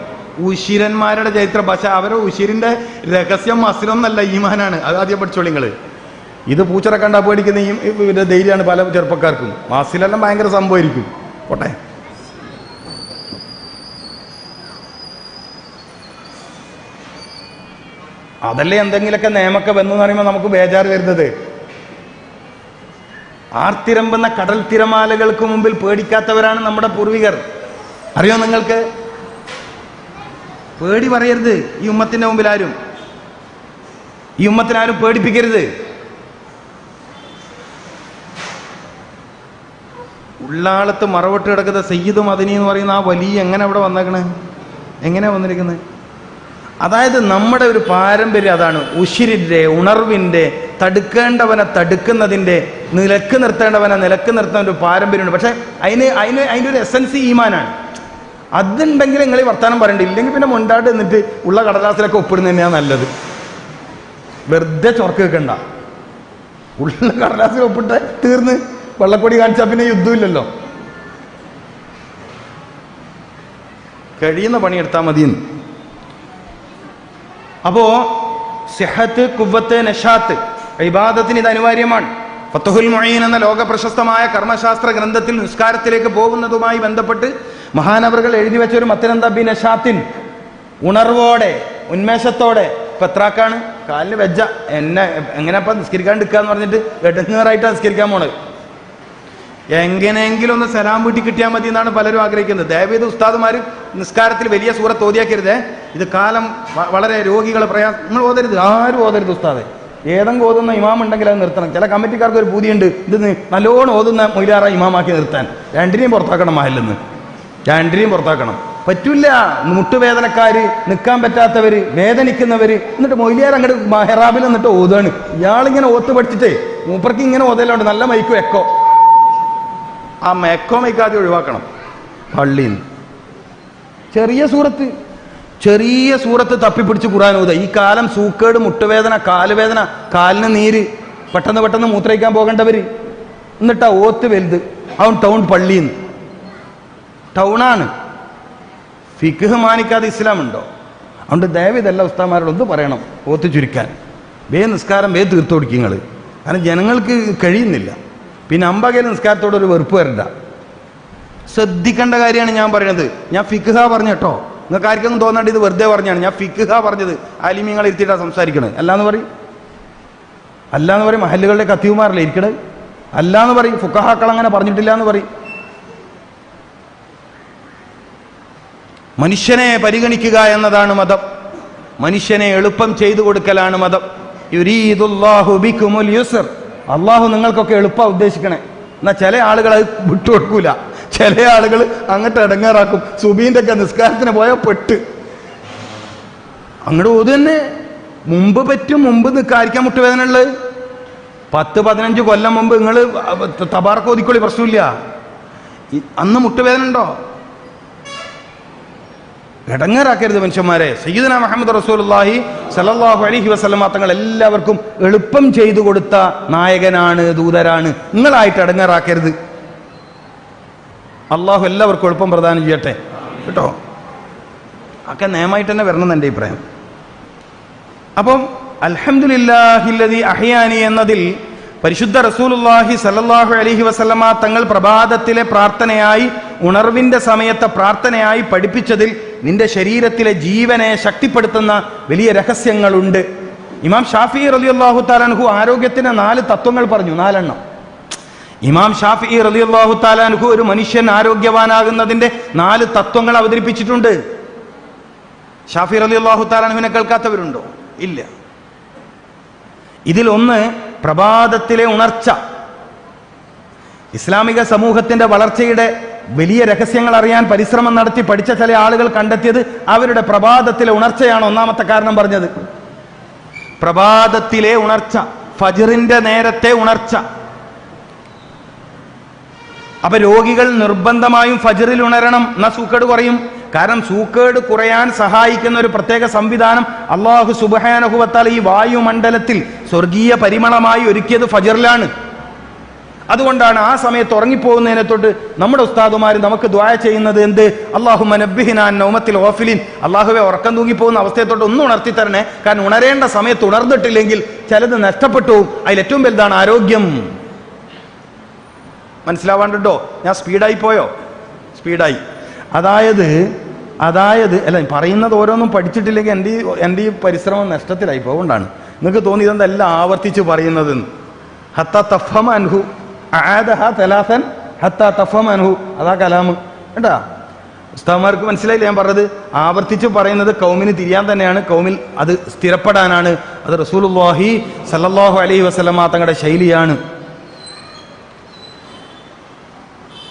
ഉശിരന്മാരുടെ ചരിത്രം. പക്ഷെ അവരെ ഉശിരിന്റെ രഹസ്യം മസിലൊന്നല്ല, ഈമാനാണ്. അത് ആദ്യം പഠിച്ചോളി നിങ്ങൾ. ഇത് പൂച്ചറ കണ്ടാ പേടിക്കുന്ന ഈ ധൈര്യമാണ് പല ചെറുപ്പക്കാർക്കും. മസിലെല്ലാം ഭയങ്കര സംഭവമായിരിക്കും. പോട്ടെ. അതല്ലേ എന്തെങ്കിലുമൊക്കെ നിയമമൊക്കെ വന്നു എന്ന് പറയുമ്പോൾ നമുക്ക് ബേജാറ് വരുന്നത്. ആർത്തിരമ്പുന്ന കടൽ തിരമാലകൾക്ക് മുമ്പിൽ പേടിക്കാത്തവരാണ് നമ്മുടെ പൂർവികർ. അറിയോ നിങ്ങൾക്ക്? പേടി പറയരുത് ഈ ഉമ്മത്തിന്റെ മുമ്പിൽ ആരും. ഈ ഉമ്മത്തിനാരും പേടിപ്പിക്കരുത്. ഉള്ളാളത്ത് മറവിട്ട് കിടക്കുന്ന സയ്യിദ് മദനി എന്ന് പറയുന്ന ആ വലിയ എങ്ങനെ അവിടെ വന്നേക്കണ്? എങ്ങനെ വന്നിരിക്കുന്നത്? അതായത് നമ്മുടെ ഒരു പാരമ്പര്യം അതാണ്. ഉശിരിന്റെ, ഉണർവിന്റെ, തടുക്കേണ്ടവനെ തടുക്കുന്നതിന്റെ, നിലക്ക് നിർത്തേണ്ടവനെ നിലക്ക് നിർത്തുന്ന ഒരു പാരമ്പര്യമുണ്ട്. പക്ഷെ അതിൻ്റെ ഒരു എസൻസ് ഈമാനാണ്. അതുണ്ടെങ്കിൽ നിങ്ങൾ ഈ വർത്താനം പറയണ്ട. ഇല്ലെങ്കിൽ പിന്നെ മുണ്ടാട്ട് എന്നിട്ട് ഉള്ള കടലാസിലൊക്കെ ഒപ്പിടുന്ന തന്നെയാണ് നല്ലത്. വെറുതെ ചൊറക്ക് വെക്കണ്ട. ഉള്ള കടലാസിൽ ഒപ്പിട്ട് തീർന്ന് വെള്ളക്കൊടി കാണിച്ചാൽ പിന്നെ യുദ്ധമില്ലല്ലോ. കഴിയുന്ന പണിയെടുത്താൽ മതിയെന്ന്. അപ്പോ സിഹത്ത്, കുവ്വത്ത്, നശാത്ത്, ഇബാദത്തിന് ഇത് അനിവാര്യമാണ്. ഫത്ഹുൽ മുഈൻ എന്ന ലോക പ്രശസ്തമായ കർമ്മശാസ്ത്ര ഗ്രന്ഥത്തിൽ നിസ്കാരത്തിലേക്ക് പോകുന്നതുമായി ബന്ധപ്പെട്ട് മഹാനവറുകൾ എഴുതി വെച്ച ഒരു മത്തനെന്താ? ബി നശാത്തിൻ, ഉണർവോടെ, ഉന്മേഷത്തോടെ. ഇപ്പൊ എത്രാക്കാണ്? കാലിന് വെജ്ജ, എന്നെ എങ്ങനെയപ്പ നിസ്കരിക്കാണ്ടിരിക്കാന്ന് പറഞ്ഞിട്ട് എടങ്ങേറായിട്ടാണ് നിസ്കരിക്കാൻ പോണത്. എങ്ങനെയെങ്കിലും ഒന്ന് സലാം വീട്ടി കിട്ടിയാൽ മതി എന്നാണ് പലരും ആഗ്രഹിക്കുന്നത്. ദയവേത് ഉസ്താദുമാർ നിസ്കാരത്തിൽ വലിയ സൂറത്ത് ഓതിയാക്കരുതേ. ഇത് കാലം വളരെ രോഗികളെ നമ്മൾ ഓതരുത്, ആരും ഓതരുത് ഉസ്താദെ. ഏതെങ്കിലും ഓതുന്ന ഇമാം ഉണ്ടെങ്കിൽ അത് നിർത്തണം. ചില കമ്മിറ്റിക്കാർക്ക് ഒരു പൂതിയുണ്ട്, ഇത് നല്ലോണം ഓതുന്ന മൊയിലാറ ഇമാമാക്കി നിർത്താൻ. രണ്ടിനെയും പുറത്താക്കണം, മഹലിന്ന് രണ്ടിനെയും പുറത്താക്കണം. പറ്റൂല. മുട്ടുവേദനക്കാര്, നിൽക്കാൻ പറ്റാത്തവര്, വേദനിക്കുന്നവര്, എന്നിട്ട് മൊയിലിയാർ അങ്ങോട്ട് മെഹ്റാബിൽ എന്നിട്ട് ഓതാണ്. ഇയാളിങ്ങനെ ഓത്ത് പഠിച്ചിട്ടേ മൂപ്പർക്ക് ഇങ്ങനെ ഓതലുണ്ട്. നല്ല മൈക്കും എക്കോ. ആ മെക്കോ മൈക്കാതെ ഒഴിവാക്കണം പള്ളിയിൽ. ചെറിയ സൂറത്ത് തപ്പിപ്പിടിച്ച് ഖുർആൻ ഓതുക. ഈ കാലം സൂക്കേട്, മുട്ടുവേദന, കാലുവേദന, കാലിന് നീര്, പെട്ടെന്ന് മൂത്രയിക്കാൻ പോകേണ്ടവര്, എന്നിട്ടാ ഓത്ത് വലുത്. അവൻ ടൗൺ പള്ളിയിൽ നിന്ന് ടൗണാണ്. ഫിഖ് മാനിക്കാതെ ഇസ്ലാം ഉണ്ടോ? അതുകൊണ്ട് ദയവിതെല്ലാം ഉസ്താദന്മാരോട് ഒന്ന് പറയണം ഓത്ത് ചുരുക്കാൻ. നിസ്കാരം തീർത്തു കൊടുക്കുക നിങ്ങൾ. കാരണം ജനങ്ങൾക്ക് കഴിയുന്നില്ല. പിന്നെ അമ്പകയിൽ നിസ്കാരത്തോട് ഒരു വെറുപ്പ് വരണ്ട. ശ്രദ്ധിക്കേണ്ട കാര്യമാണ് ഞാൻ പറയുന്നത്. ഞാൻ ഫിഖ്ഹ പറഞ്ഞു കേട്ടോ. നിങ്ങൾക്ക് ആർക്കൊന്നും തോന്നാണ്ട് ഇത് വെറുതെ പറഞ്ഞാണ്. ഞാൻ ഫിഖ്ഹ പറഞ്ഞത്. ആലിമീങ്ങൾ ഇരുത്തിയിട്ടാണ് സംസാരിക്കണത്. അല്ലാന്ന് പറയും മഹല്ലുകളുടെ കത്തീവുമാരല്ലേ ഇരിക്കണത്. അല്ലാന്ന് പറയും ഫുഖഹാക്കൾ അങ്ങനെ പറഞ്ഞിട്ടില്ല എന്ന് പറയും. മനുഷ്യനെ പരിഗണിക്കുക എന്നതാണ് മതം. മനുഷ്യനെ എളുപ്പം ചെയ്തു കൊടുക്കലാണ് മതം. യുരീദുല്ലാഹു ബിക്കുമുൽ യുസ്ർ. അള്ളാഹു നിങ്ങൾക്കൊക്കെ എളുപ്പം ഉദ്ദേശിക്കണേ. എന്നാൽ ചില ആളുകൾ അത് വിട്ടുകൊടുക്കൂല. ചില ആളുകൾ അങ്ങോട്ട് ഇടങ്ങേറാക്കും. സുബീന്റെ ഒക്കെ നിസ്കാരത്തിന് പോയാൽ പെട്ട് അങ്ങോട്ട് ഓത് തന്നെ. മുമ്പ് നിൽക്കാതിരിക്കാൻ മുട്ടുവേദന ഉള്ളത്. 10-15 കൊല്ലം മുമ്പ് നിങ്ങൾ തബാർക്ക് ഓതിക്കൊള്ളി, പ്രശ്നമില്ല. അന്ന് മുട്ടുവേദന ഉണ്ടോ? ഇടങ്ങേറാക്കരുത് മനുഷ്യന്മാരെ. സയ്യിദുനാ മുഹമ്മദ് റസൂലുള്ളാഹി സ്വല്ലല്ലാഹു അലൈഹി വസല്ലം തങ്ങൾ എല്ലാവർക്കും എളുപ്പം ചെയ്തു കൊടുത്ത നായകനാണ്, ദൂതരാണ്. നിങ്ങളായിട്ട് ഇടങ്ങേറാക്കരുത്. അള്ളാഹു എല്ലാവർക്കും എളുപ്പം പ്രദാനം ചെയ്യട്ടെ കേട്ടോ. ഒക്കെ നിയമമായിട്ട് തന്നെ വരണം എന്ന് എൻ്റെ അഭിപ്രായം. അപ്പം അൽഹംദുലില്ലാഹില്ലദീ അഹ്യാനി എന്നതിൽ പരിശുദ്ധ റസൂലുള്ളാഹി സ്വല്ലല്ലാഹു അലൈഹി വസല്ലമ തങ്ങൾ പ്രഭാതത്തിലെ പ്രാർത്ഥനയായി, ഉണർവിന്റെ സമയത്തെ പ്രാർത്ഥനയായി പഠിപ്പിച്ചതിൽ നിന്റെ ശരീരത്തിലെ ജീവനെ ശക്തിപ്പെടുത്തുന്ന വലിയ രഹസ്യങ്ങളുണ്ട്. ഇമാം ഷാഫിഈ റളിയല്ലാഹു തആല അൻഹു ആരോഗ്യത്തിന് 4 തത്വങ്ങൾ പറഞ്ഞു. 4 എണ്ണം. ഇമാം ഷാഫിഈ റളിയല്ലാഹു തആല അൻഹു ഒരു മനുഷ്യൻ ആരോഗ്യവാനാകുന്നതിന്റെ 4 തത്വങ്ങൾ അവതരിപ്പിച്ചിട്ടുണ്ട്. ഷാഫിഈ റളിയല്ലാഹു തആല അൻഹുവിനെ കേൾക്കാത്തവരുണ്ടോ? ഇല്ല. ഇതിലൊന്ന് പ്രഭാതത്തിലെ ഉണർച്ച. ഇസ്ലാമിക സമൂഹത്തിന്റെ വളർച്ചയുടെ വലിയ രഹസ്യങ്ങൾ അറിയാൻ പരിശ്രമം നടത്തി പഠിച്ച ചില ആളുകൾ കണ്ടെത്തിയത് അവരുടെ പ്രഭാതത്തിലെ ഉണർച്ചയാണ് ഒന്നാമത്തെ കാരണം പറഞ്ഞത്. പ്രഭാതത്തിലെ ഉണർച്ച, ഫജ്റിന്റെ നേരത്തെ ഉണർച്ച. അപ്പൊ രോഗികൾ നിർബന്ധമായും ഫജ്റിൽ ഉണരണം, എന്നാ സൂക്കേട് കുറയും. കാരണം സൂക്കേട് കുറയാൻ സഹായിക്കുന്ന ഒരു പ്രത്യേക സംവിധാനം അല്ലാഹു സുബ്ഹാനഹു വ തആല ഈ വായുമണ്ഡലത്തിൽ സ്വർഗീയ പരിമളമായി ഒരുക്കിയത് ഫജ്റിലാണ്. അതുകൊണ്ടാണ് ആ സമയത്ത് ഉറങ്ങിപ്പോകുന്നതിനെ തൊട്ട് നമ്മുടെ ഉസ്താദുമാർ നമുക്ക് ദുആ ചെയ്യുന്നത് എന്ത്? അല്ലാഹുമ്മ നബ്ബിഹിനാ അൻ നൗമത്തിൽ ഗാഫിലിൻ, അല്ലാഹുവേ ഉറക്കം തൂങ്ങിപ്പോകുന്ന അവസ്ഥയെ തൊട്ട് ഒന്ന് ഉണർത്തി തരണേ. കാരണം ഉണരേണ്ട സമയത്ത് ഉണർന്നിട്ടില്ലെങ്കിൽ ചിലത് നഷ്ടപ്പെട്ടു പോകും. അതിൽ ഏറ്റവും വലുതാണ് ആരോഗ്യം. മനസ്സിലാവാണ്ടോ? ഞാൻ സ്പീഡായി പോയോ? സ്പീഡായി. അതായത് അല്ല, പറയുന്നത് ഓരോന്നും പഠിച്ചിട്ടില്ലെങ്കിൽ എൻ്റെ ഈ പരിശ്രമം നഷ്ടത്തിലായി പോകുകൊണ്ടാണ് നിങ്ങൾക്ക് തോന്നി ഇതെല്ലാം ആവർത്തിച്ച് പറയുന്നതെന്ന്. ഹത്താ തഫ്ഹമ അൻഹു അആദഹ തലാസൻ ഹത്താ തഫ്ഹമ അൻഹു, അതാ കലാമ് കേട്ടാ. ഉസ്താദ്മാർക്ക് മനസ്സിലായില്ല ഞാൻ പറഞ്ഞത്? ആവർത്തിച്ച് പറയുന്നത് കൗമിന് തിരിയാൻ തന്നെയാണ്, കൗമിൽ അത് സ്ഥിരപ്പെടാനാണ്. അത് റസൂലുള്ളാഹി സല്ലല്ലാഹു അലൈഹി വസല്ലമ തങ്ങളുടെ ശൈലിയാണ്.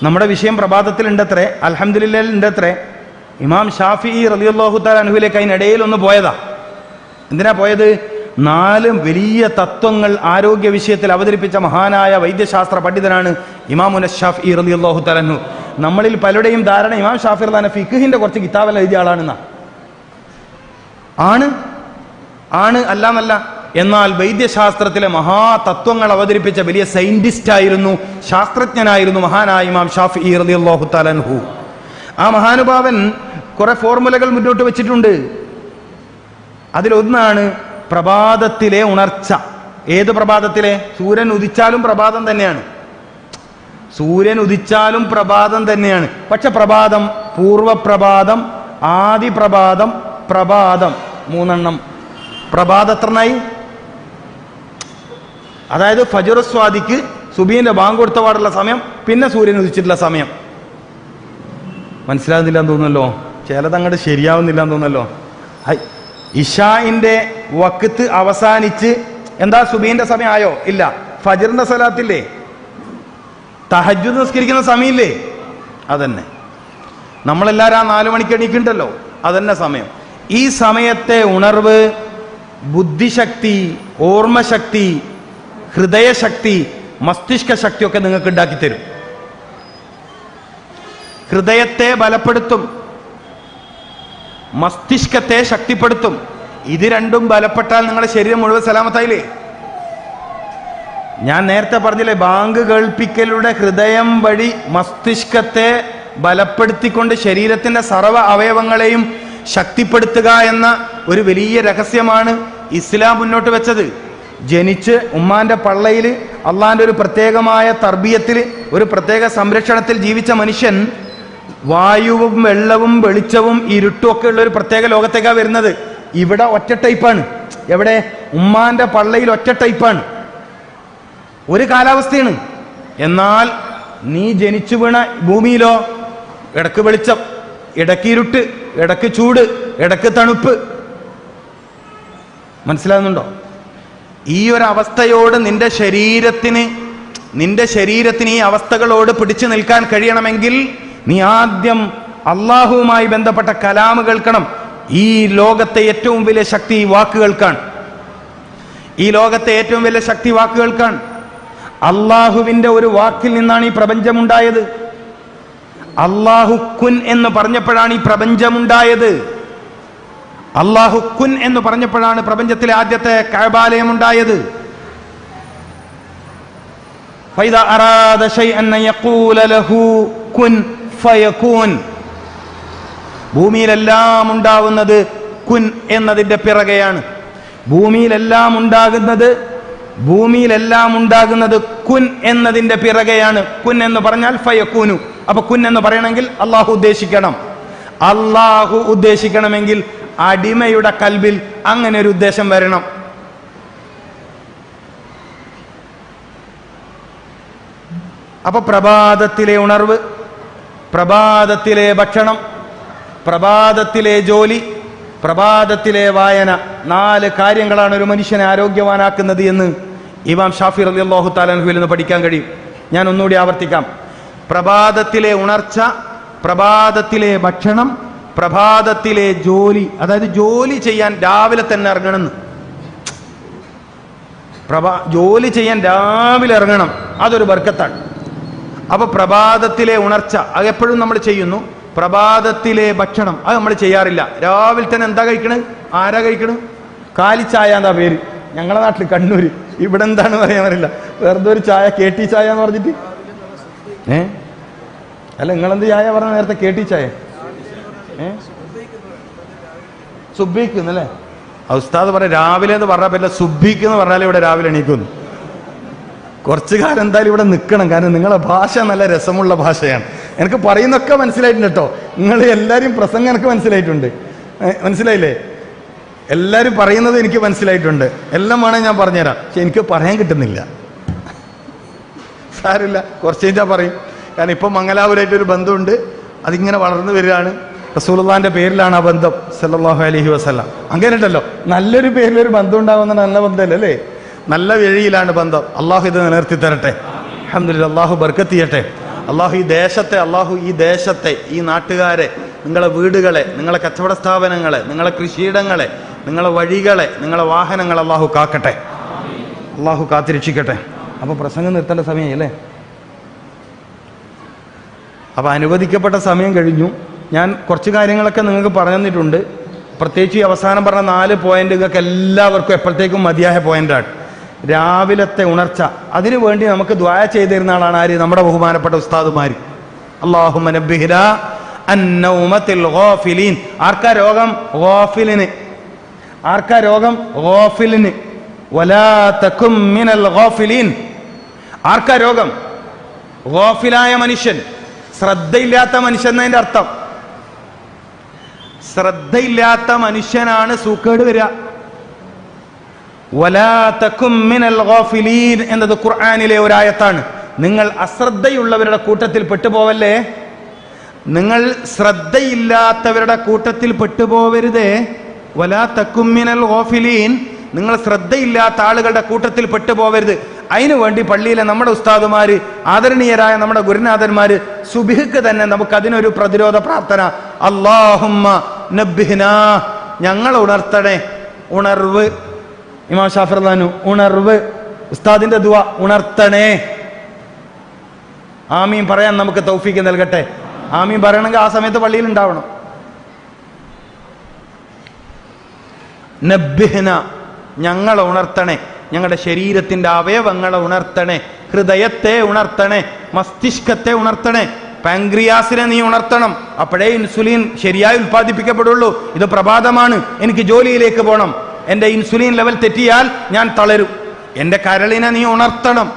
നമ്മുടെ വിഷയം പ്രഭാതത്തിൽ ഉണ്ടത്രേ, അൽഹംദുലില്ലാഹ് ഉണ്ടത്രേ. ഇമാം ഷാഫിഈ റളിയല്ലാഹു തആല അൻഹുവിലേക്ക് അതിനിടയിൽ ഒന്ന് പോയതാ. എന്തിനാ പോയത്? 4 വലിയ തത്വങ്ങൾ ആരോഗ്യ വിഷയത്തിൽ അവതരിപ്പിച്ച മഹാനായ വൈദ്യശാസ്ത്ര പണ്ഡിതനാണ് ഇമാമുന ഷാഫിഈ റളിയല്ലാഹു തആല അൻഹു. നമ്മളിൽ പലരുടെയും ധാരണ ഇമാം ഷാഫിഈ റളിയല്ലാഹു ഫിഖ്ഹിന്റെ കുറച്ച് കിതാബെല്ലാം എഴുതിയ ആളാണെന്നാ. ആണ് അല്ലാന്നല്ല. എന്നാൽ വൈദ്യശാസ്ത്രത്തിലെ മഹാതത്വങ്ങൾ അവതരിപ്പിച്ച വലിയ സയന്റിസ്റ്റ് ആയിരുന്നു, ശാസ്ത്രജ്ഞനായിരുന്നു മഹാനായ ഇമാം ഷാഫിഈ റളിയല്ലാഹു തആല അൻഹു. ആ മഹാനുഭാവൻ കുറെ ഫോർമുലകൾ മുന്നോട്ട് വെച്ചിട്ടുണ്ട്. അതിലൊന്നാണ് പ്രഭാതത്തിലെ ഉണർച്ച. ഏത് പ്രഭാതത്തിലെ? സൂര്യൻ ഉദിച്ചാലും പ്രഭാതം തന്നെയാണ്. സൂര്യൻ ഉദിച്ചാലും പ്രഭാതം തന്നെയാണ്. പക്ഷെ പ്രഭാതം, പൂർവപ്രഭാതം, ആദി പ്രഭാതം, പ്രഭാതം, 3 പ്രഭാതം എത്രനായി? അതായത് ഫജ്ർ സ്വാദിക്ക് സുബീന്റെ ബാങ്ക് കൊടുത്ത പാടുള്ള സമയം, പിന്നെ സൂര്യൻ ഉദിച്ചിട്ടുള്ള സമയം. മനസ്സിലാകുന്നില്ല എന്ന് തോന്നുന്നല്ലോ, ചിലതങ്ങോട്ട് ശരിയാവുന്നില്ല എന്ന് തോന്നുന്നല്ലോ. ഇശാഇന്റെ വഖത്ത് അവസാനിച്ച് എന്താ സുബീന്റെ സമയം ആയോ? ഇല്ല. ഫജ്റിന്റെ സലാത്തില്ലേ, തഹജ്ജുദ് നിസ്കരിക്കുന്ന സമയമില്ലേ, അതന്നെ. നമ്മളെല്ലാവരും ആ 4 മണിക്ക് എണീക്കുന്നുണ്ടല്ലോ, അതന്നെ സമയം. ഈ സമയത്തെ ഉണർവ് ബുദ്ധിശക്തി, ഓർമ്മശക്തി, ഹൃദയശക്തി, മസ്തിഷ്ക ശക്തിയൊക്കെ നിങ്ങൾക്ക് ഉണ്ടാക്കി തരും. ഹൃദയത്തെ ബലപ്പെടുത്തും, മസ്തിഷ്കത്തെ ശക്തിപ്പെടുത്തും. ഇത് രണ്ടും ബലപ്പെട്ടാൽ നിങ്ങളുടെ ശരീരം മുഴുവൻ സലാമത്തായില്ലേ? ഞാൻ നേരത്തെ പറഞ്ഞില്ലേ, ബാങ്ക് കേൾപ്പിക്കലുടെ ഹൃദയം വഴി മസ്തിഷ്കത്തെ ബലപ്പെടുത്തിക്കൊണ്ട് ശരീരത്തിന്റെ സർവ്വ അവയവങ്ങളെയും ശക്തിപ്പെടുത്തുക എന്ന ഒരു വലിയ രഹസ്യമാണ് ഇസ്ലാം മുന്നോട്ട് വെച്ചത്. ജനിച്ച് ഉമ്മാന്റെ പള്ളയിൽ അള്ളാന്റെ ഒരു പ്രത്യേകമായ തർബിയത്തിൽ, ഒരു പ്രത്യേക സംരക്ഷണത്തിൽ ജീവിച്ച മനുഷ്യൻ വായുവും വെള്ളവും വെളിച്ചവും ഇരുട്ടും ഒക്കെ ഉള്ള ഒരു പ്രത്യേക ലോകത്തേക്കാണ് വരുന്നത്. ഇവിടെ ഒറ്റ ടൈപ്പാണ്. എവിടെ? ഉമ്മാന്റെ പള്ളയിൽ ഒറ്റ ടൈപ്പാണ്, ഒരു കാലാവസ്ഥയാണ്. എന്നാൽ നീ ജനിച്ചു വീണ ഭൂമിയിലോ ഇടക്ക് വെളിച്ചം, ഇടക്ക് ഇരുട്ട്, ഇടക്ക് ചൂട്, ഇടക്ക് തണുപ്പ്. മനസ്സിലാകുന്നുണ്ടോ? ഈ ഒരു അവസ്ഥയോട് നിന്റെ ശരീരത്തിന് ഈ അവസ്ഥകളോട് പിടിച്ചു നിൽക്കാൻ കഴിയണമെങ്കിൽ നീ ആദ്യം അള്ളാഹുവുമായി ബന്ധപ്പെട്ട കലാമ് കേൾക്കണം. ഈ ലോകത്തെ ഏറ്റവും വലിയ ശക്തി വാക്കുകൾക്കാണ്. ഈ ലോകത്തെ ഏറ്റവും വലിയ ശക്തി വാക്കുകൾക്കാണ്. അള്ളാഹുവിന്റെ ഒരു വാക്കിൽ നിന്നാണ് ഈ പ്രപഞ്ചമുണ്ടായത്. അള്ളാഹു കുൻ എന്ന് പറഞ്ഞപ്പോഴാണ് ഈ പ്രപഞ്ചമുണ്ടായത്. അള്ളാഹു കുൻ എന്ന് പറഞ്ഞപ്പോഴാണ് പ്രപഞ്ചത്തിലെ ആദ്യത്തെ കഅബാലയം ഉണ്ടായത്. ഫൈദ അറാദ ശൈഅൻ യഖൂല ലഹു കുൻ ഫയകൂൻ. ഭൂമിയിലെല്ലാം ഉണ്ടാവുന്നത് കുൻ എന്നതിന്റെ പിറകെയാണ്. ഭൂമിയിലെല്ലാം ഉണ്ടാകുന്നത് കുൻ എന്നതിന്റെ പിറകെയാണ്. കുൻ എന്ന് പറഞ്ഞാൽ ഫയകൂനു. അപ്പൊ കുൻ എന്ന് പറയണമെങ്കിൽ അള്ളാഹു ഉദ്ദേശിക്കണം. അള്ളാഹു ഉദ്ദേശിക്കണമെങ്കിൽ അടിമയുടെ കൽബിൽ അങ്ങനെ ഒരു ഉദ്ദേശം വരണം. അപ്പൊ പ്രഭാതത്തിലെ ഉണർവ്, പ്രഭാതത്തിലെ ഭക്ഷണം, പ്രഭാതത്തിലെ ജോലി, പ്രഭാതത്തിലെ വായന, 4 കാര്യങ്ങളാണ് ഒരു മനുഷ്യനെ ആരോഗ്യവാനാക്കുന്നത് എന്ന് ഇമാം ഷാഫി റളിയല്ലാഹു തആല അൻഹുവിൽ നിന്ന് പഠിക്കാൻ കഴിയും. ഞാൻ ഒന്നുകൂടി ആവർത്തിക്കാം. പ്രഭാതത്തിലെ ഉണർച്ച, പ്രഭാതത്തിലെ ഭക്ഷണം, പ്രഭാതത്തിലെ ജോലി. അതായത് ജോലി ചെയ്യാൻ രാവിലെ തന്നെ ഇറങ്ങണം. ജോലി ചെയ്യാൻ രാവിലെ ഇറങ്ങണം, അതൊരു ബർക്കത്താണ്. അപ്പൊ പ്രഭാതത്തിലെ ഉണർച്ച അത് എപ്പോഴും നമ്മൾ ചെയ്യുന്നു. പ്രഭാതത്തിലെ ഭക്ഷണം അത് നമ്മൾ ചെയ്യാറില്ല. രാവിലെ തന്നെ എന്താ കഴിക്കണത്? ആരാ കഴിക്കണത്? കാലിച്ചായ എന്താ പേര് ഞങ്ങളുടെ നാട്ടിൽ കണ്ണൂര്. ഇവിടെ എന്താണ് പറയാൻ അറിയില്ല, വെറുതെ ഒരു ചായ, കേട്ടി ചായ എന്ന് പറഞ്ഞിട്ട്. അല്ല, നിങ്ങളെന്ത് ചായ പറഞ്ഞ നേരത്തെ? കേട്ടി ചായ സുബ്ബീക്ക് എന്നല്ലേ? ഉസ്താദ് പറയാം രാവിലെ എന്ന് പറഞ്ഞാൽ പറ്റില്ല, സുബ്ബീക്ക് എന്ന് പറഞ്ഞാൽ ഇവിടെ രാവിലെ എണീക്കുന്നു. കുറച്ചു കാലം എന്തായാലും ഇവിടെ നിൽക്കണം, കാരണം നിങ്ങളെ ഭാഷ നല്ല രസമുള്ള ഭാഷയാണ്. എനിക്ക് പറയുന്നൊക്കെ മനസ്സിലായിട്ടുണ്ട് കേട്ടോ. നിങ്ങൾ എല്ലാവരും പ്രസംഗം എനിക്ക് മനസ്സിലായിട്ടുണ്ട്, മനസ്സിലായില്ലേ? എല്ലാവരും പറയുന്നത് എനിക്ക് മനസ്സിലായിട്ടുണ്ട്. എല്ലാം വേണമെങ്കിൽ ഞാൻ പറഞ്ഞുതരാം, പക്ഷെ എനിക്ക് പറയാൻ കിട്ടുന്നില്ല. സാരമില്ല, കുറച്ച് കഴിഞ്ഞാൽ പറയും. കാരണം ഇപ്പം മംഗലാപുരമായിട്ടൊരു ബന്ധമുണ്ട്, അതിങ്ങനെ വളർന്നു വരികയാണ്. റസൂലുള്ളാഹിന്റെ പേരിലാണ് ആ ബന്ധം, സല്ലല്ലാഹു അലൈഹി വസല്ലം. അങ്ങനെ ഉണ്ടല്ലോ, നല്ലൊരു പേരിലൊരു ബന്ധം ഉണ്ടാകുന്ന നല്ല ബന്ധമല്ലേ അല്ലേ? നല്ല വഴിയിലാണ് ബന്ധം. അള്ളാഹു ഇത് നിലനിർത്തി തരട്ടെ. അൽഹംദുലില്ലാഹ്, അള്ളാഹു ബർക്കത്ത് ചെയ്യട്ടെ. അള്ളാഹു ഈ ദേശത്തെ ഈ നാട്ടുകാരെ, നിങ്ങളെ വീടുകളെ, നിങ്ങളെ കച്ചവട സ്ഥാപനങ്ങളെ, നിങ്ങളെ കൃഷിയിടങ്ങളെ, നിങ്ങളെ വഴികളെ, നിങ്ങളെ വാഹനങ്ങളെ അള്ളാഹു കാക്കട്ടെ, അള്ളാഹു കാത്തിരക്ഷിക്കട്ടെ. അപ്പോൾ പ്രസംഗം നിർത്തേണ്ട സമയമായി അല്ലേ? അപ്പോൾ അനുവദിക്കപ്പെട്ട സമയം കഴിഞ്ഞു. ഞാൻ കുറച്ച് കാര്യങ്ങളൊക്കെ നിങ്ങൾക്ക് പറഞ്ഞു തന്നിട്ടുണ്ട്. പ്രത്യേകിച്ച് ഈ അവസാനം പറഞ്ഞ 4 പോയിന്റുകൾക്ക് എല്ലാവർക്കും എപ്പോഴത്തേക്കും മതിയായ പോയിന്റാണ്. രാവിലത്തെ ഉണർച്ച, അതിനു വേണ്ടി നമുക്ക് ദുആ ചെയ്തിരുന്ന ആളാണ് ആര്? നമ്മുടെ ബഹുമാനപ്പെട്ട ഉസ്താദുമാർ. അല്ലാഹുമ്മ നബ്ബിഹ്നാ അന്നൗമത്തിൽ ഗാഫിലീൻ. ആർക്കാ രോഗം? ഗാഫിലിന്. ആർക്കാ രോഗം? ഗാഫിലിന്. വലാ തകും മിനൽ ഗാഫിലീൻ. ആർക്കാ രോഗം? ഗാഫിലായ മനുഷ്യൻ, ശ്രദ്ധയില്ലാത്ത മനുഷ്യൻ എന്നതിന്റെ അർത്ഥം. ശ്രദ്ധയില്ലാത്ത മനുഷ്യനാണ് സൂക്കേട് വരിക. വലാ തകും മിനൽ ഗാഫിലീൻ എന്നത് ഖുർആനിലെ ഒരു ആയത്താണ്. നിങ്ങൾ അശ്രദ്ധയുള്ളവരുടെ കൂട്ടത്തിൽ പെട്ടുപോവല്ലേ, നിങ്ങൾ ശ്രദ്ധയില്ലാത്തവരുടെ കൂട്ടത്തിൽ പെട്ടുപോവരുതേ. വലാ തകും മിനൽ ഗാഫിലീൻ, നിങ്ങൾ ശ്രദ്ധയില്ലാത്ത ആളുകളുടെ കൂട്ടത്തിൽ പെട്ടുപോവരുത്. അതിനു വേണ്ടി പള്ളിയിലെ നമ്മുടെ ഉസ്താദുമാര്, ആദരണീയരായ നമ്മുടെ ഗുരുനാഥന്മാര്, സുബ്ഹിക്ക് തന്നെ നമുക്ക് അതിനൊരു പ്രതിരോധ പ്രാർത്ഥന. അല്ലാഹുമ്മ നബ്ബിഹ്നാ, ഞങ്ങൾ ഉണർത്തണേ. ഉണർവ്, ഇമാം ഷാഫി റളിയല്ലാഹു ഉണർവ്. ഉസ്താദിന്റെ ദുആ, ഉണർത്തണേ. ആമീൻ പറയാൻ നമുക്ക് തൗഫീക്ക് നൽകട്ടെ. ആമീൻ പറയണമെങ്കിൽ ആ സമയത്ത് പള്ളിയിൽ ഉണ്ടാവണം. നബ്ബിഹ്ന, ഞങ്ങളെ ഉണർത്തണേ. ഞങ്ങളുടെ ശരീരത്തിന്റെ അവയവങ്ങളെ ഉണർത്തണേ. ഹൃദയത്തെ ഉണർത്തണേ, മസ്തിഷ്കത്തെ ഉണർത്തണേ, പാൻക്രിയാസിനെ നീ ഉണർത്തണം. അപ്പോഴേ ഇൻസുലിൻ ശരിയായി ഉൽപ്പാദിപ്പിക്കപ്പെടുള്ളൂ. ഇത് പ്രഭാതമാണ്, എനിക്ക് ജോലിയിലേക്ക് പോകണം. എൻ്റെ ഇൻസുലിൻ ലെവൽ തെറ്റിയാൽ ഞാൻ തളരും. എൻ്റെ കരളിനെ നീ ഉണർത്തണം.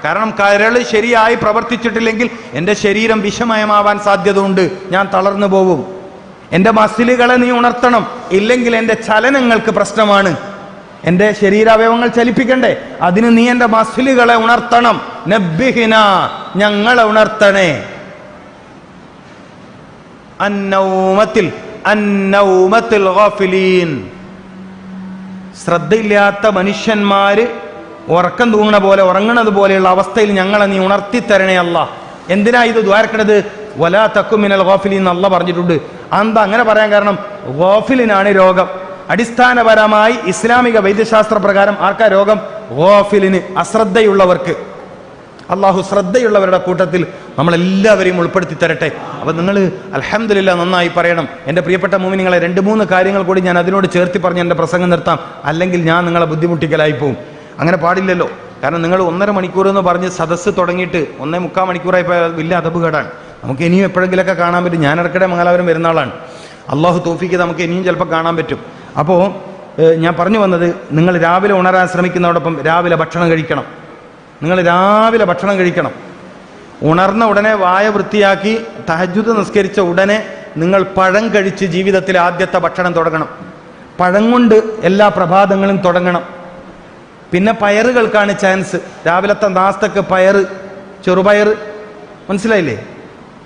കാരണം കരള് ശരിയായി പ്രവർത്തിച്ചിട്ടില്ലെങ്കിൽ എൻ്റെ ശരീരം വിഷമയമാവാൻ സാധ്യതയുണ്ട്, ഞാൻ തളർന്നു പോവും. എൻ്റെ മസിലുകളെ നീ ഉണർത്തണം, ഇല്ലെങ്കിൽ എൻ്റെ ചലനങ്ങൾക്ക് പ്രശ്നമാണ്. എൻ്റെ ശരീരാവയവങ്ങൾ ചലിപ്പിക്കണ്ടേ, അതിന് നീ എൻ്റെ മസിലുകളെ ഉണർത്തണം. നബ്ബിഹിന, ഞങ്ങളെ ഉണർത്തണേ. അന്നൗമത്തിൽ ഗാഫിലീൻ, ശ്രദ്ധയില്ലാത്ത മനുഷ്യന്മാര് ഉറക്കം തൂങ്ങണ പോലെ, ഉറങ്ങണത് പോലെയുള്ള അവസ്ഥയിൽ ഞങ്ങളെ നീ ഉണർത്തിത്തരണേ അല്ലാ. എന്തിനാ ഇത് ദ്വാരക്കണത്? വലാ തകും മിനൽ ഗാഫിലീൻ അല്ല പറഞ്ഞിട്ടുണ്ട്. എന്താ അങ്ങനെ പറയാൻ കാരണം? ഗാഫിലിനാണ് രോഗം. അടിസ്ഥാനപരമായി ഇസ്ലാമിക വൈദ്യശാസ്ത്ര പ്രകാരം ആർക്കാ രോഗം? ഗാഫിലിന്, അശ്രദ്ധയുള്ളവർക്ക്. അള്ളാഹു ശ്രദ്ധയുള്ളവരുടെ കൂട്ടത്തിൽ നമ്മളെല്ലാവരെയും ഉൾപ്പെടുത്തി തരട്ടെ. അപ്പം നിങ്ങൾ അൽഹംദുലില്ലാഹ് നന്നായി പറയണം. എൻ്റെ പ്രിയപ്പെട്ട മുഅ്മിനീങ്ങളെ, 2-3 കാര്യങ്ങൾ കൂടി ഞാൻ അതിനോട് ചേർത്തി പറഞ്ഞ് എൻ്റെ പ്രസംഗം നിർത്താം, അല്ലെങ്കിൽ ഞാൻ നിങ്ങളെ ബുദ്ധിമുട്ടിക്കലായി പോവും. അങ്ങനെ പാടില്ലല്ലോ. കാരണം നിങ്ങൾ 1.5 മണിക്കൂർ എന്ന് പറഞ്ഞ് സദസ്സ് തുടങ്ങിയിട്ട് 1.25 മണിക്കൂറായി പോയാൽ വലിയ അദബുകേടാണ്. നമുക്ക് ഇനിയും എപ്പോഴെങ്കിലൊക്കെ കാണാൻ പറ്റും. ഞാൻ ഇടയ്ക്കിടെ മംഗലാപുരം വരുന്ന ആളാണ്. അള്ളാഹു തൗഫീക്ക് നമുക്ക് ഇനിയും ചിലപ്പോൾ കാണാൻ പറ്റും. അപ്പോൾ ഞാൻ പറഞ്ഞു വന്നത്, നിങ്ങൾ രാവിലെ ഉണരാൻ ശ്രമിക്കുന്നതോടൊപ്പം രാവിലെ ഭക്ഷണം കഴിക്കണം. നിങ്ങൾ രാവിലെ ഭക്ഷണം കഴിക്കണം. ഉണർന്ന ഉടനെ വായ വൃത്തിയാക്കി തഹജ്ജുദ് നിസ്കരിച്ച ഉടനെ നിങ്ങൾ പഴം കഴിച്ച് ജീവിതത്തിലെ ആദ്യത്തെ ഭക്ഷണം തുടങ്ങണം. പഴം കൊണ്ട് എല്ലാ പ്രഭാതങ്ങളും തുടങ്ങണം. പിന്നെ പയറുകൾക്കാണ് ചാൻസ്. രാവിലത്തെ നാസ്തക്ക് പയറ്, ചെറുപയർ, മനസ്സിലായില്ലേ?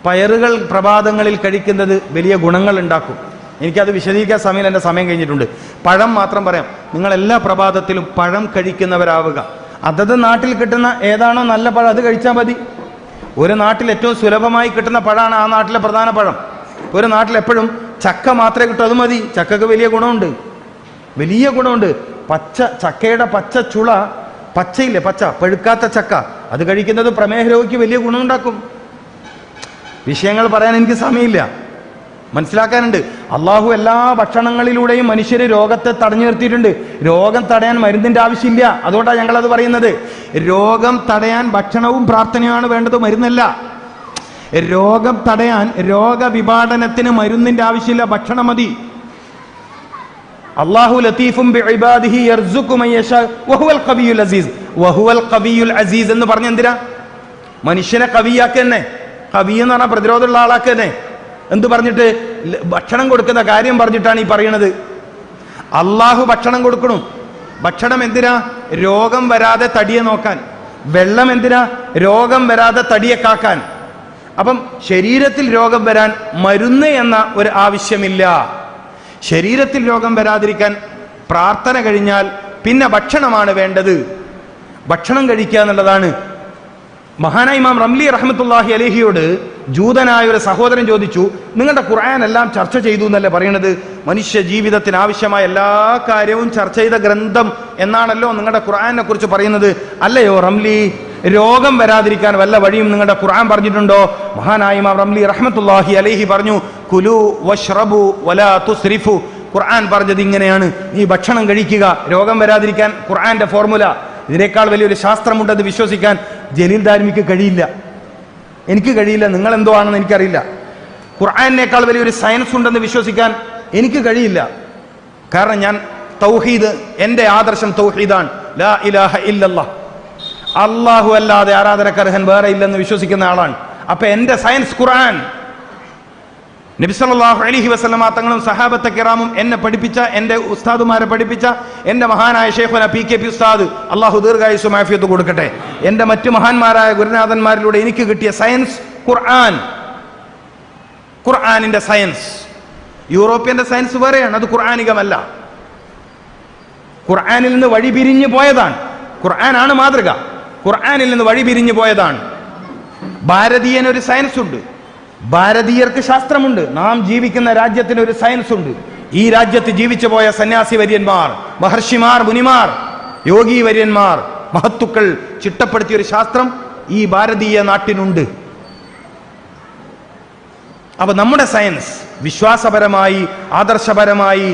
പയറുകൾ പ്രഭാതങ്ങളിൽ കഴിക്കുന്നത് വലിയ ഗുണങ്ങൾ ഉണ്ടാക്കും. എനിക്കത് വിശദീകരിക്കാൻ സമയം, എൻ്റെ സമയം കഴിഞ്ഞിട്ടുണ്ട്. പഴം മാത്രം പറയാം. നിങ്ങൾ എല്ലാ പ്രഭാതത്തിലും പഴം കഴിക്കുന്നവരാവുക. അതത് നാട്ടിൽ കിട്ടുന്ന ഏതാണോ നല്ല പഴം അത് കഴിച്ചാൽ മതി. ഒരു നാട്ടിൽ ഏറ്റവും സുലഭമായി കിട്ടുന്ന പഴമാണ് ആ നാട്ടിലെ പ്രധാന പഴം. ഒരു നാട്ടിൽ എപ്പോഴും ചക്ക മാത്രമേ കിട്ടൂ, അത് മതി. ചക്കക്ക് വലിയ ഗുണമുണ്ട്, വലിയ ഗുണമുണ്ട്. ചക്കയുടെ പച്ച ചുള, പച്ചയില്ലേ, പച്ച പഴുക്കാത്ത ചക്ക, അത് കഴിക്കുന്നത് പ്രമേഹ രോഗിക്ക് വലിയ ഗുണമുണ്ടാക്കും. വിഷയങ്ങൾ പറയാൻ എനിക്ക് സമയമില്ല. മനസ്സിലാക്കാനുണ്ട്. അള്ളാഹു എല്ലാ ഭക്ഷണങ്ങളിലൂടെയും മനുഷ്യര് രോഗത്തെ തടഞ്ഞു നിർത്തിയിട്ടുണ്ട്. രോഗം തടയാൻ മരുന്നിന്റെ ആവശ്യമില്ല. അതുകൊണ്ടാണ് ഞങ്ങളത് പറയുന്നത്. രോഗം തടയാൻ ഭക്ഷണവും പ്രാർത്ഥനയുമാണ് വേണ്ടത്, മരുന്നല്ല. രോഗം തടയാൻ, രോഗവിഭാടനത്തിന് മരുന്നിന്റെ ആവശ്യമില്ല, ഭക്ഷണം മതി. അല്ലാഹു ലതീഫും ബിഇബാദിഹി യർസുഖു മൻ യശാ വഹുവൽ ഖവിയുൽ അസീസ്. വഹുവൽ ഖവിയുൽ അസീസ് എന്ന് പറഞ്ഞ എന്തിനാ? മനുഷ്യനെ കവിയാക്കന്നെ. കവി എന്ന് പറഞ്ഞാൽ പ്രതിരോധമുള്ള ആളാക്കന്നെ. എന്ത് പറഞ്ഞിട്ട്? ഭക്ഷണം കൊടുക്കുന്ന കാര്യം പറഞ്ഞിട്ടാണ് ഈ പറയുന്നത്. അള്ളാഹു ഭക്ഷണം കൊടുക്കണം. ഭക്ഷണം എന്തിനാ? രോഗം വരാതെ തടിയെ നോക്കാൻ. വെള്ളം എന്തിനാ? രോഗം വരാതെ തടിയെ കാക്കാൻ. അപ്പം ശരീരത്തിൽ രോഗം വരാൻ മരുന്ന് എന്ന ഒരു ആവശ്യമില്ല. ശരീരത്തിൽ രോഗം വരാതിരിക്കാൻ പ്രാർത്ഥന കഴിഞ്ഞാൽ പിന്നെ ഭക്ഷണമാണ് വേണ്ടത്. ഭക്ഷണം കഴിക്കുക എന്നുള്ളതാണ്. മഹാനായ ഇമാം റംലി റഹ്മത്തുള്ളാഹി അലൈഹിയോട് ജൂതനായ ഒരു സഹോദരൻ ചോദിച്ചു, നിങ്ങളുടെ ഖുർആൻ എല്ലാം ചർച്ച ചെയ്തു എന്നല്ലേ പറയണത്? മനുഷ്യ ജീവിതത്തിന് ആവശ്യമായ എല്ലാ കാര്യവും ചർച്ച ചെയ്ത ഗ്രന്ഥം എന്നാണല്ലോ നിങ്ങളുടെ ഖുർആനെ കുറിച്ച് പറയുന്നത്. അല്ലയോ റംലി, രോഗം വരാതിരിക്കാൻ വല്ല വഴിയും നിങ്ങളുടെ ഖുർആൻ പറഞ്ഞിട്ടുണ്ടോ? മഹാനായ ഇമാം റംലി റഹ്മത്തുള്ളാഹി അലൈഹി പറഞ്ഞു, കുലു വഷ്റബു വലാ തുസ്രിഫു. ഖുർആൻ പറഞ്ഞത് ഇങ്ങനെയാണ്, നീ ഭക്ഷണം കഴിക്കുക, രോഗം വരാതിരിക്കാൻ ഖുർആന്റെ ഫോർമുല. ഇതിനേക്കാൾ വലിയൊരു ശാസ്ത്രമുണ്ടെന്ന് വിശ്വസിക്കാൻ ജലീൽ ദാരിമിക്ക് കഴിയില്ല, എനിക്ക് കഴിയില്ല, നിങ്ങൾ എന്തോ ആണെന്ന് എനിക്കറിയില്ല. ഖുർആനേക്കാൾ വലിയൊരു സയൻസ് ഉണ്ടെന്ന് വിശ്വസിക്കാൻ എനിക്ക് കഴിയില്ല. കാരണം ഞാൻ തൗഹീദ്, എൻ്റെ ആദർശം തൗഹീദാണ്. ലാ ഇലാഹ ഇല്ലല്ലാഹ്, അല്ലാഹു അല്ലാതെ ആരാധനക്കർഹൻ വേറെ ഇല്ലെന്ന് വിശ്വസിക്കുന്ന ആളാണ്. അപ്പൊ എൻ്റെ സയൻസ് ഖുർആൻ. നബി സല്ലല്ലാഹു അലൈഹി വസല്ലമ തങ്ങളും സഹാബത്തെ കിറാമും എന്നെ പഠിപ്പിച്ച, എൻ്റെ ഉസ്താദുമാരെ പഠിപ്പിച്ച, എൻ്റെ മഹാനായ ശൈഖുന PK ഉസ്താദ്, അള്ളാഹു ദീർഘായുസ്സും ആഫിയത്തും കൊടുക്കട്ടെ, എൻ്റെ മറ്റു മഹാന്മാരായ ഗുരുനാഥന്മാരിലൂടെ എനിക്ക് കിട്ടിയ സയൻസ് ഖുർആൻ. ഖുർആനിന്റെ സയൻസ്. യൂറോപ്യന്റെ സയൻസ് വേറെയാണ്, അത് ഖുർആനികമല്ല. ഖുർആനിൽ നിന്ന് വഴി പിരിഞ്ഞു പോയതാണ്. ഖുർആനാണ് മാതൃക, ഖുർആനിൽ നിന്ന് വഴി പിരിഞ്ഞു പോയതാണ്. ഭാരതീയനൊരു സയൻസ് ഉണ്ട്, ഭാരതീയർക്ക് ശാസ്ത്രമുണ്ട്. നാം ജീവിക്കുന്ന രാജ്യത്തിന് ഒരു സയൻസ് ഉണ്ട്. ഈ രാജ്യത്ത് ജീവിച്ചു പോയ സന്യാസി വര്യന്മാർ, മഹർഷിമാർ, മുനിമാർ, യോഗി വര്യന്മാർ, മഹത്തുക്കൾ ചിട്ടപ്പെടുത്തിയ ഒരു ശാസ്ത്രം ഈ ഭാരതീയ നാട്ടിനുണ്ട്. അപ്പൊ നമ്മുടെ സയൻസ് വിശ്വാസപരമായി, ആദർശപരമായി,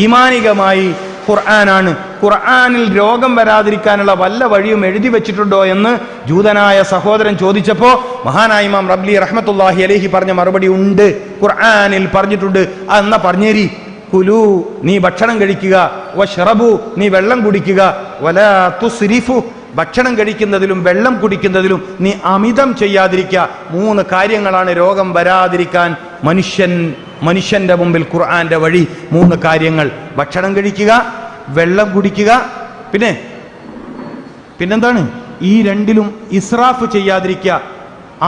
ഈമാനികമായി ഖുർആനാണ്. ഖുർആനിൽ രോഗം വരാതിരിക്കാനുള്ള വല്ല വഴിയും എഴുതി വെച്ചിട്ടുണ്ടോ എന്ന് ജൂതനായ സഹോദരൻ ചോദിച്ചപ്പോ മഹാനായ ഇമാം റംലി റഹ്മത്തുള്ളാഹി അലൈഹി പറഞ്ഞ മറുപടി ഉണ്ട്, ഖുർആനിൽ പറഞ്ഞിട്ടുണ്ട്. എന്നാ പറഞ്ഞേരി. കുലു, നീ ഭക്ഷണം കഴിക്കുക, വഷ്റബു, നീ വെള്ളം കുടിക്കുക, വലാ തുസ്രിഫു, ഭക്ഷണം കഴിക്കുന്നതിലും വെള്ളം കുടിക്കുന്നതിലും നീ അമിതം ചെയ്യാതിരിക്കുക. 3 കാര്യങ്ങളാണ് രോഗം വരാതിരിക്കാൻ മനുഷ്യന്റെ മുമ്പിൽ ഖുർആന്റെ വഴി. 3 കാര്യങ്ങൾ: ഭക്ഷണം കഴിക്കുക, വെള്ളം കുടിക്കുക, പിന്നെന്താണ്? ഈ രണ്ടിലും ഇസ്രാഫ് ചെയ്യാതിരിക്കുക,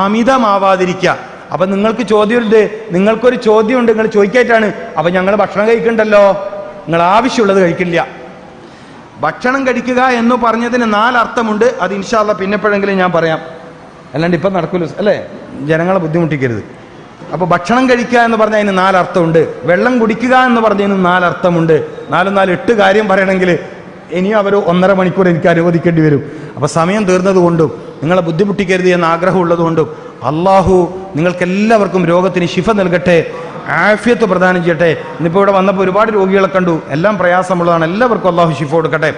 അമിതമാവാതിരിക്കുക. അപ്പൊ നിങ്ങൾക്ക് ചോദ്യമുണ്ട്, നിങ്ങൾക്കൊരു ചോദ്യമുണ്ട്, നിങ്ങൾ ചോദിക്കായിട്ടാണ്. അപ്പൊ ഞങ്ങൾ ഭക്ഷണം കഴിക്കണ്ടല്ലോ, നിങ്ങൾ ആവശ്യമുള്ളത് കഴിക്കില്ല. ഭക്ഷണം കഴിക്കുക എന്ന് പറഞ്ഞതിന് 4 അർത്ഥമുണ്ട്. അത് ഇൻഷാ അല്ലാഹ് പിന്നെപ്പോഴെങ്കിലും ഞാൻ പറയാം, അല്ലാണ്ട് ഇപ്പം നടക്കൂല അല്ലേ, ജനങ്ങളെ ബുദ്ധിമുട്ടിക്കരുത്. അപ്പൊ ഭക്ഷണം കഴിക്കുക എന്ന് പറഞ്ഞാൽ അതിന് 4 അർത്ഥമുണ്ട്. വെള്ളം കുടിക്കുക എന്ന് പറഞ്ഞതിന് 4 അർത്ഥമുണ്ട്. 4 8 കാര്യം പറയണമെങ്കിൽ ഇനിയും അവർ 1.5 മണിക്കൂർ എനിക്ക് അനുവദിക്കേണ്ടി വരും. അപ്പൊ സമയം തീർന്നതുകൊണ്ടും നിങ്ങളെ ബുദ്ധിമുട്ടിക്കരുത് എന്ന ആഗ്രഹമുള്ളതുകൊണ്ടും അള്ളാഹു നിങ്ങൾക്കെല്ലാവർക്കും രോഗത്തിന് ശിഫ നൽകട്ടെ, ആഫിയത്ത് പ്രദാനം ചെയ്യട്ടെ. ഇന്നിപ്പോൾ ഇവിടെ വന്നപ്പോൾ ഒരുപാട് രോഗികളെ കണ്ടു, എല്ലാം പ്രയാസമുള്ളതാണ്. എല്ലാവർക്കും അള്ളാഹു ശിഫ കൊടുക്കട്ടെ.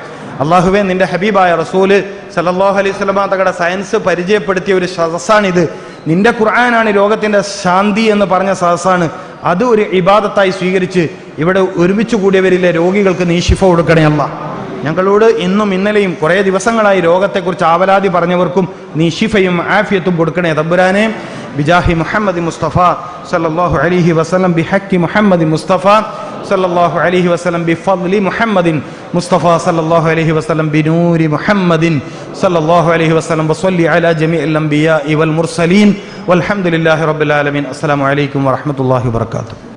അള്ളാഹുവേ, നിന്റെ ഹബീബായ റസൂല് സല്ലല്ലാഹു അലൈഹി വസല്ലമ തങ്ങളുടെ സയൻസ് പരിചയപ്പെടുത്തിയ ഒരു സദസ്സാണിത്. നിന്റെ ഖുർആനാണ് രോഗത്തിന്റെ ശാന്തി എന്ന് പറഞ്ഞ സദസ്സാണ്. അത് ഒരു ഇബാദത്തായി സ്വീകരിച്ച് ഇവിടെ ഒരുമിച്ച് കൂടിയവരിലെ രോഗികൾക്ക് നീ ശിഫ കൊടുക്കണേ അല്ലാഹ്. ഞങ്ങളോട് ഇന്നും ഇന്നലെയും കുറേ ദിവസങ്ങളായി രോഗത്തെക്കുറിച്ച് ആവലാതി പറഞ്ഞവർക്കും നീ ശിഫയും ആഫിയത്തും കൊടുക്കണേ തമ്പുരാനെ. ബിജാഹി മുഹമ്മദ് മുസ്തഫ സല്ലല്ലാഹു അലൈഹി വസല്ലം, ബിഹഖി മുഹമ്മദ് മുസ്തഫ സല്ലല്ലാഹു അലൈഹി വസല്ലം, ബിഫദ്ലി മുഹമ്മദിൻ മുസ്തഫ സല്ലല്ലാഹു അലൈഹി വസല്ലം, ബിനൂരി മുഹമ്മദിൻ സല്ലല്ലാഹു അലൈഹി വസല്ലം, വസല്ലി അലാ ജമീഇൽ അംബിയാഇ വൽ മുർസലീൻ വൽഹംദുലില്ലാഹി റബ്ബിൽ ആലമീൻ. അസ്സലാമു അലൈക്കും വറഹ്മത്തുള്ളാഹി വബറകാതുഹു.